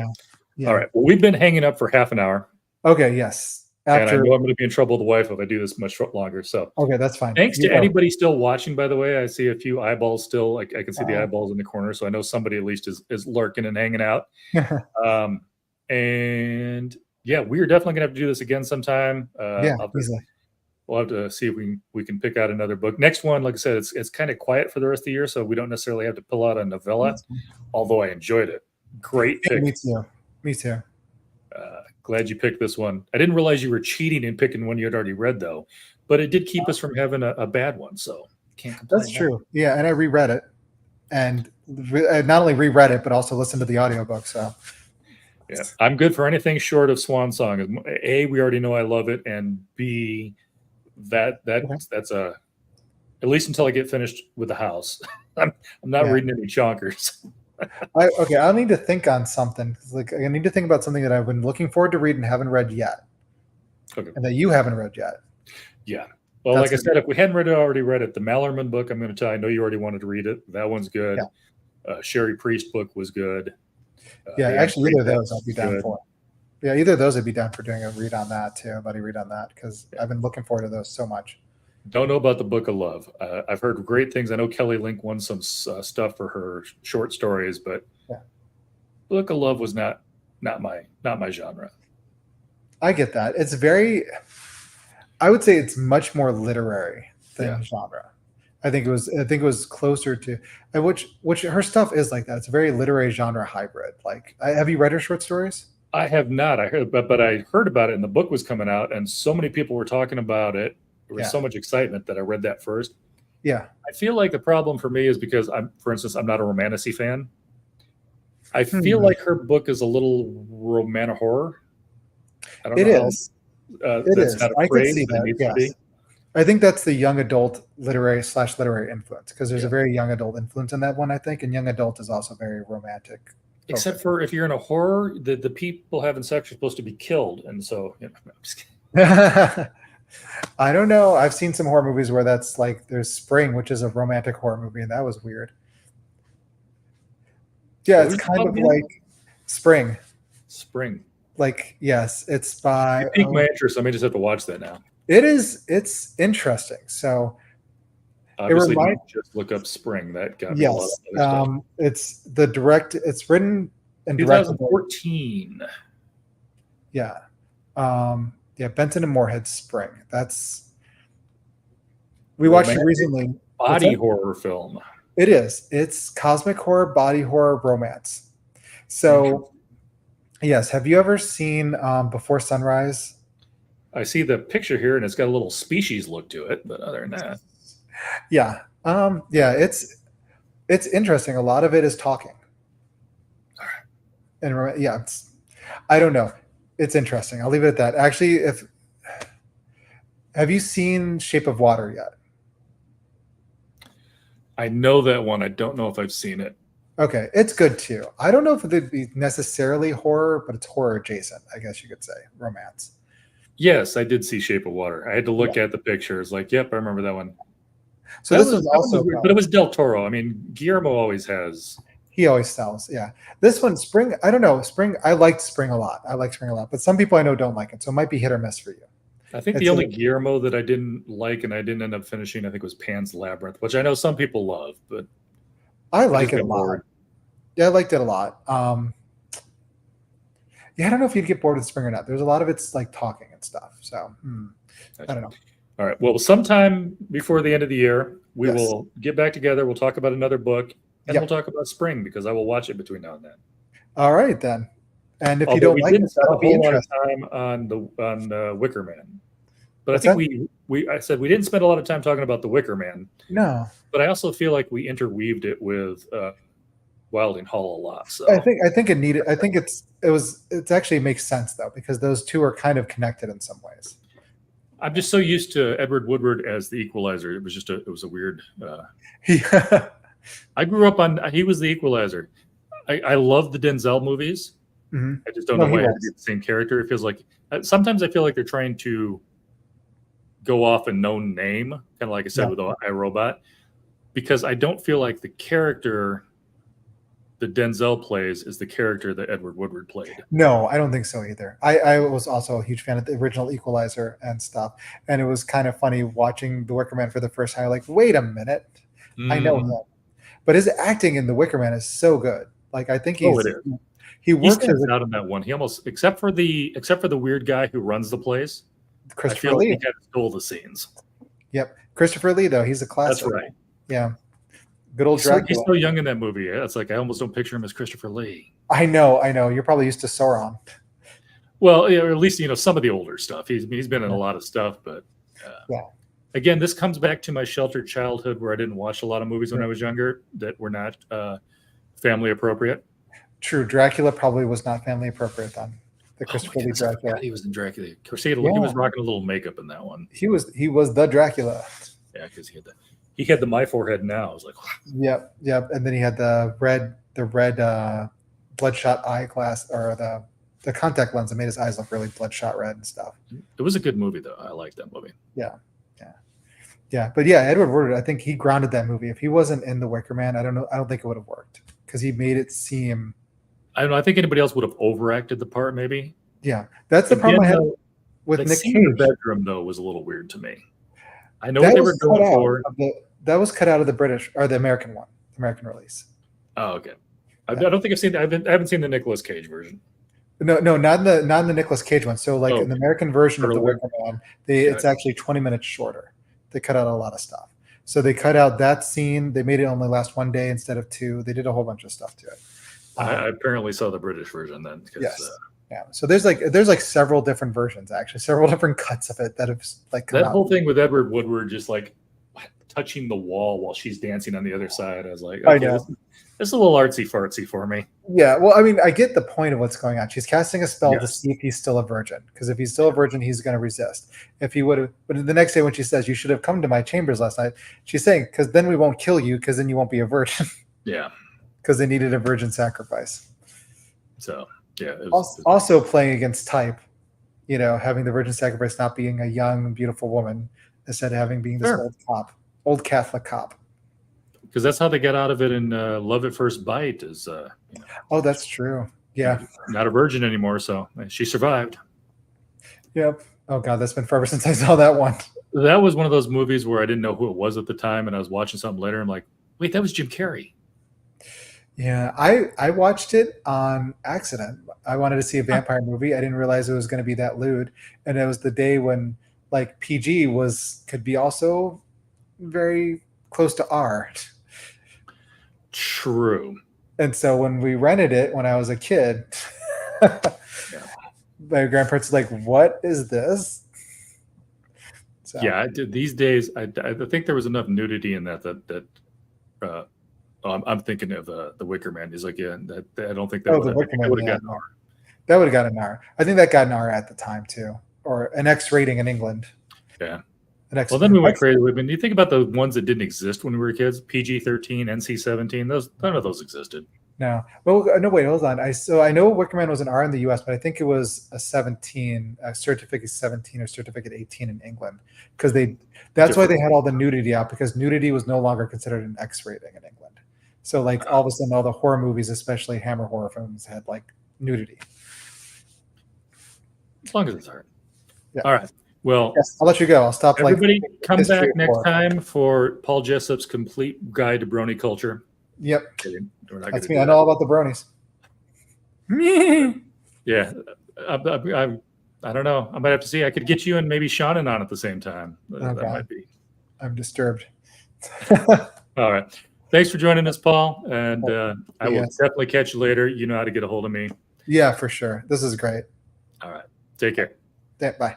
S1: yeah.
S2: All right. Well, we've been hanging up for half an hour.
S1: Okay, yes.
S2: And I know I'm going to be in trouble with the wife if I do this much longer. So
S1: okay, that's fine.
S2: thanks to anybody still watching, by the way. I see a few eyeballs still. Like I can see the eyeballs in the corner. So I know somebody at least is lurking and hanging out. And yeah, we are definitely going to have to do this again sometime. We'll have to see if we can pick out another book. Next one, like I said, it's kind of quiet for the rest of the year, so we don't necessarily have to pull out a novella, although I enjoyed it. Great pick.
S1: Me too.
S2: Glad you picked this one. I didn't realize you were cheating and picking one you had already read, though. But it did keep us from having a bad one, so can't complain.
S1: That's true. Yeah, and I reread it. And not only reread it, but also listened to the audiobook, so...
S2: Yeah, I'm good for anything short of Swan Song. A, we already know I love it, and B, that's at least until I get finished with the house. I'm not reading any chonkers.
S1: I'll need to think on something. Like I need to think about something that I've been looking forward to read and haven't read yet.
S2: Okay.
S1: And that you haven't read yet.
S2: Yeah. Well, like I said, if we hadn't already read it, the Mallerman book, I'm going to tell you, I know you already wanted to read it. That one's good. Yeah. Sherry Priest book was good.
S1: Actually, either of those I'd be down for. Yeah, either of those I'd be down for doing a read on that too, a buddy read on that, because I've been looking forward to those so much.
S2: Don't know about the Book of Love. I've heard great things. I know Kelly Link won some stuff for her short stories, but Book of Love was not my genre.
S1: I get that. It's I would say it's much more literary than genre. I think it was closer to which her stuff is like that. It's a very literary genre hybrid. Like, have you read her short stories?
S2: I have not. I heard, but I heard about it, and the book was coming out, and so many people were talking about it. There was so much excitement that I read that first.
S1: Yeah,
S2: I feel like the problem for me is because for instance, I'm not a romantasy fan. I feel like her book is a little romantic horror. I don't know.
S1: It is. I can see that. Yes. I think that's the young adult literary influence, because there's a very young adult influence in that one, I think, and young adult is also very romantic.
S2: Except for if you're in a horror, the people having sex are supposed to be killed, and so I'm just
S1: kidding. I don't know. I've seen some horror movies where that's like there's Spring, which is a romantic horror movie, and that was weird. Yeah, it's kind of like Spring. Like, yes, it's by.
S2: You piqued my interest. I may just have to watch that now.
S1: It's interesting. So
S2: obviously, don't just look up Spring. That got me a lot of other stuff.
S1: It's written and
S2: 2014.
S1: Yeah. Benton and Moorhead's Spring. We watched it recently.
S2: Body horror film.
S1: It is. It's cosmic horror, body horror, romance. So, yes. Have you ever seen Before Sunrise?
S2: I see the picture here, and it's got a little Species look to it. But other than that,
S1: it's interesting. A lot of it is talking. And I don't know. It's interesting. I'll leave it at that. Actually, have you seen Shape of Water yet?
S2: I know that one. I don't know if I've seen it.
S1: Okay, it's good too. I don't know if it'd be necessarily horror, but it's horror adjacent, I guess you could say, romance.
S2: Yes, I did see Shape of Water. I had to look at the pictures. Like, yep, I remember that one.
S1: So this was also,
S2: but it was Del Toro. I mean, Guillermo always has.
S1: He always sells, yeah. This one, Spring, I don't know. Spring, I liked Spring a lot. But some people I know don't like it, so it might be hit or miss for you.
S2: I think the only Guillermo that I didn't like and I didn't end up finishing, I think, was Pan's Labyrinth, which I know some people love, but
S1: I like it a lot. Yeah, I liked it a lot. I don't know if you'd get bored with Spring or not. There's a lot of it's like talking and stuff. So I don't know.
S2: All right. Well, sometime before the end of the year, we will get back together. We'll talk about another book. And we'll talk about Spring because I will watch it between now and then.
S1: All right, then. And if you don't like it, that'll be interesting.
S2: On the Wicker Man, but I think I said we didn't spend a lot of time talking about the Wicker Man.
S1: No,
S2: but I also feel like we interweaved it with Wylding Hall a lot. So
S1: I think it needed. I think it actually makes sense though, because those two are kind of connected in some ways.
S2: I'm just so used to Edward Woodward as the Equalizer. It was a weird.
S1: Yeah.
S2: I grew up on. He was the Equalizer. I love the Denzel movies.
S1: Mhm.
S2: I just don't
S1: No,
S2: know
S1: he
S2: why it had to be
S1: was.
S2: the same character. It feels like sometimes I feel like they're trying to go off a known name, kind of like I said
S1: Yeah.
S2: with iRobot, because I don't feel like the character that Denzel plays is the character that Edward Woodward played.
S1: No, I don't think so either. I was also a huge fan of the original Equalizer and stuff, and it was kind of funny watching The Wicker Man for the first time. Like, wait a minute, I know him, but his acting in The Wicker Man is so good. Like, I think he
S2: He
S1: works
S2: stands
S1: as
S2: out in that one. He almost, except for the weird guy who runs the place,
S1: Christopher
S2: I feel
S1: Lee.
S2: like he kind of stole the scenes.
S1: Yep, Christopher Lee though, he's a classic.
S2: That's right.
S1: Yeah, good old Dracula.
S2: He's so young in that movie. It's like I almost don't picture him as Christopher Lee.
S1: I know. You're probably used to Sauron.
S2: Well, or at least some of the older stuff. He's been in a lot of stuff, but
S1: yeah.
S2: Again, this comes back to my sheltered childhood where I didn't watch a lot of movies when I was younger that were not family appropriate.
S1: True, Dracula probably was not family appropriate then. The Christopher Lee Dracula.
S2: He was in Dracula. Of course, he was rocking a little makeup in that one.
S1: He was the Dracula.
S2: Yeah, because he had the my forehead now. I was like,
S1: yep. And then he had the red bloodshot eyeglass, or the contact lens that made his eyes look really bloodshot red and stuff.
S2: It was a good movie though. I liked that movie.
S1: Yeah. But yeah, Edward Woodward, I think he grounded that movie. If he wasn't in The Wicker Man, I don't think it would have worked, because he made it seem.
S2: I don't know. I think anybody else would have overacted the part, maybe.
S1: Yeah, that's the problem I had with Nick Cage.
S2: The bedroom though was a little weird to me. I know what they were going for.
S1: That was cut out of the British or the American one, American release.
S2: Oh, okay. I don't think I've seen. I haven't seen the Nicolas Cage version.
S1: No, not in the Nicolas Cage one. So, like in the American version of The Wicker Man, it's actually 20 minutes shorter. They cut out a lot of stuff. So they cut out that scene. They made it only last 1 day instead of 2. They did a whole bunch of stuff to it.
S2: I apparently saw the British version then.
S1: Yes. Yeah. So there's like several different versions, actually, several different cuts of it that have like come
S2: that
S1: out.
S2: whole thing with Edward Woodward just like touching the wall while she's dancing on the other side. I was like, okay,
S1: I know.
S2: This is a little artsy fartsy for me.
S1: Yeah. Well, I mean, I get the point of what's going on. She's casting a spell to see if he's still a virgin, because if he's still a virgin, he's going to resist. If he would have, but the next day when she says, "You should have come to my chambers last night," she's saying, because then we won't kill you, because then you won't be a virgin.
S2: Yeah.
S1: Because they needed a virgin sacrifice.
S2: So yeah.
S1: Also playing against type, having the virgin sacrifice not being a young, beautiful woman, instead of having being this old Catholic cop.
S2: Because that's how they got out of it in Love at First Bite. Is
S1: oh, that's true. Yeah.
S2: Not a virgin anymore, so she survived.
S1: Yep. Oh God, that's been forever since I saw that one.
S2: That was one of those movies where I didn't know who it was at the time, and I was watching something later. I'm like, wait, that was Jim Carrey.
S1: Yeah, I watched it on accident. I wanted to see a vampire movie. I didn't realize it was going to be that lewd, and it was the day when like PG could be also very close to R.
S2: True.
S1: And so when we rented it when I was a kid, my grandparents were like, "What is this?" So.
S2: Yeah, these days I think there was enough nudity in that I'm thinking of the Wicker Man. He's like, yeah, I don't think that would have gotten R.
S1: That would have gotten an R. I think that got an R at the time too, or an X rating in England.
S2: Yeah. Well, then we went crazy. I mean, you think about the ones that didn't exist when we were kids: PG-13, NC-17. None of those existed.
S1: No. Well, no. Wait, hold on. I know Wicker Man was an R in the U.S., but I think it was a 17, a certificate 17 or certificate 18 in England, because that's why they had all the nudity out, because nudity was no longer considered an X rating in England. So like all of a sudden, all the horror movies, especially Hammer horror films, had like nudity.
S2: As long as it's hard.
S1: Yeah.
S2: All right. Well,
S1: yes, I'll let you go. I'll stop.
S2: Everybody come back next time for Paul Jessup's complete guide to brony culture.
S1: Yep.
S2: That's
S1: me. I know all about the bronies.
S2: Yeah. I don't know. I might have to see. I could get you and maybe Shannon on at the same time. That might be.
S1: I'm disturbed.
S2: All right. Thanks for joining us, Paul. And I will definitely catch you later. You know how to get a hold of me.
S1: Yeah, for sure. This is great.
S2: All right. Take care.
S1: Yeah, bye.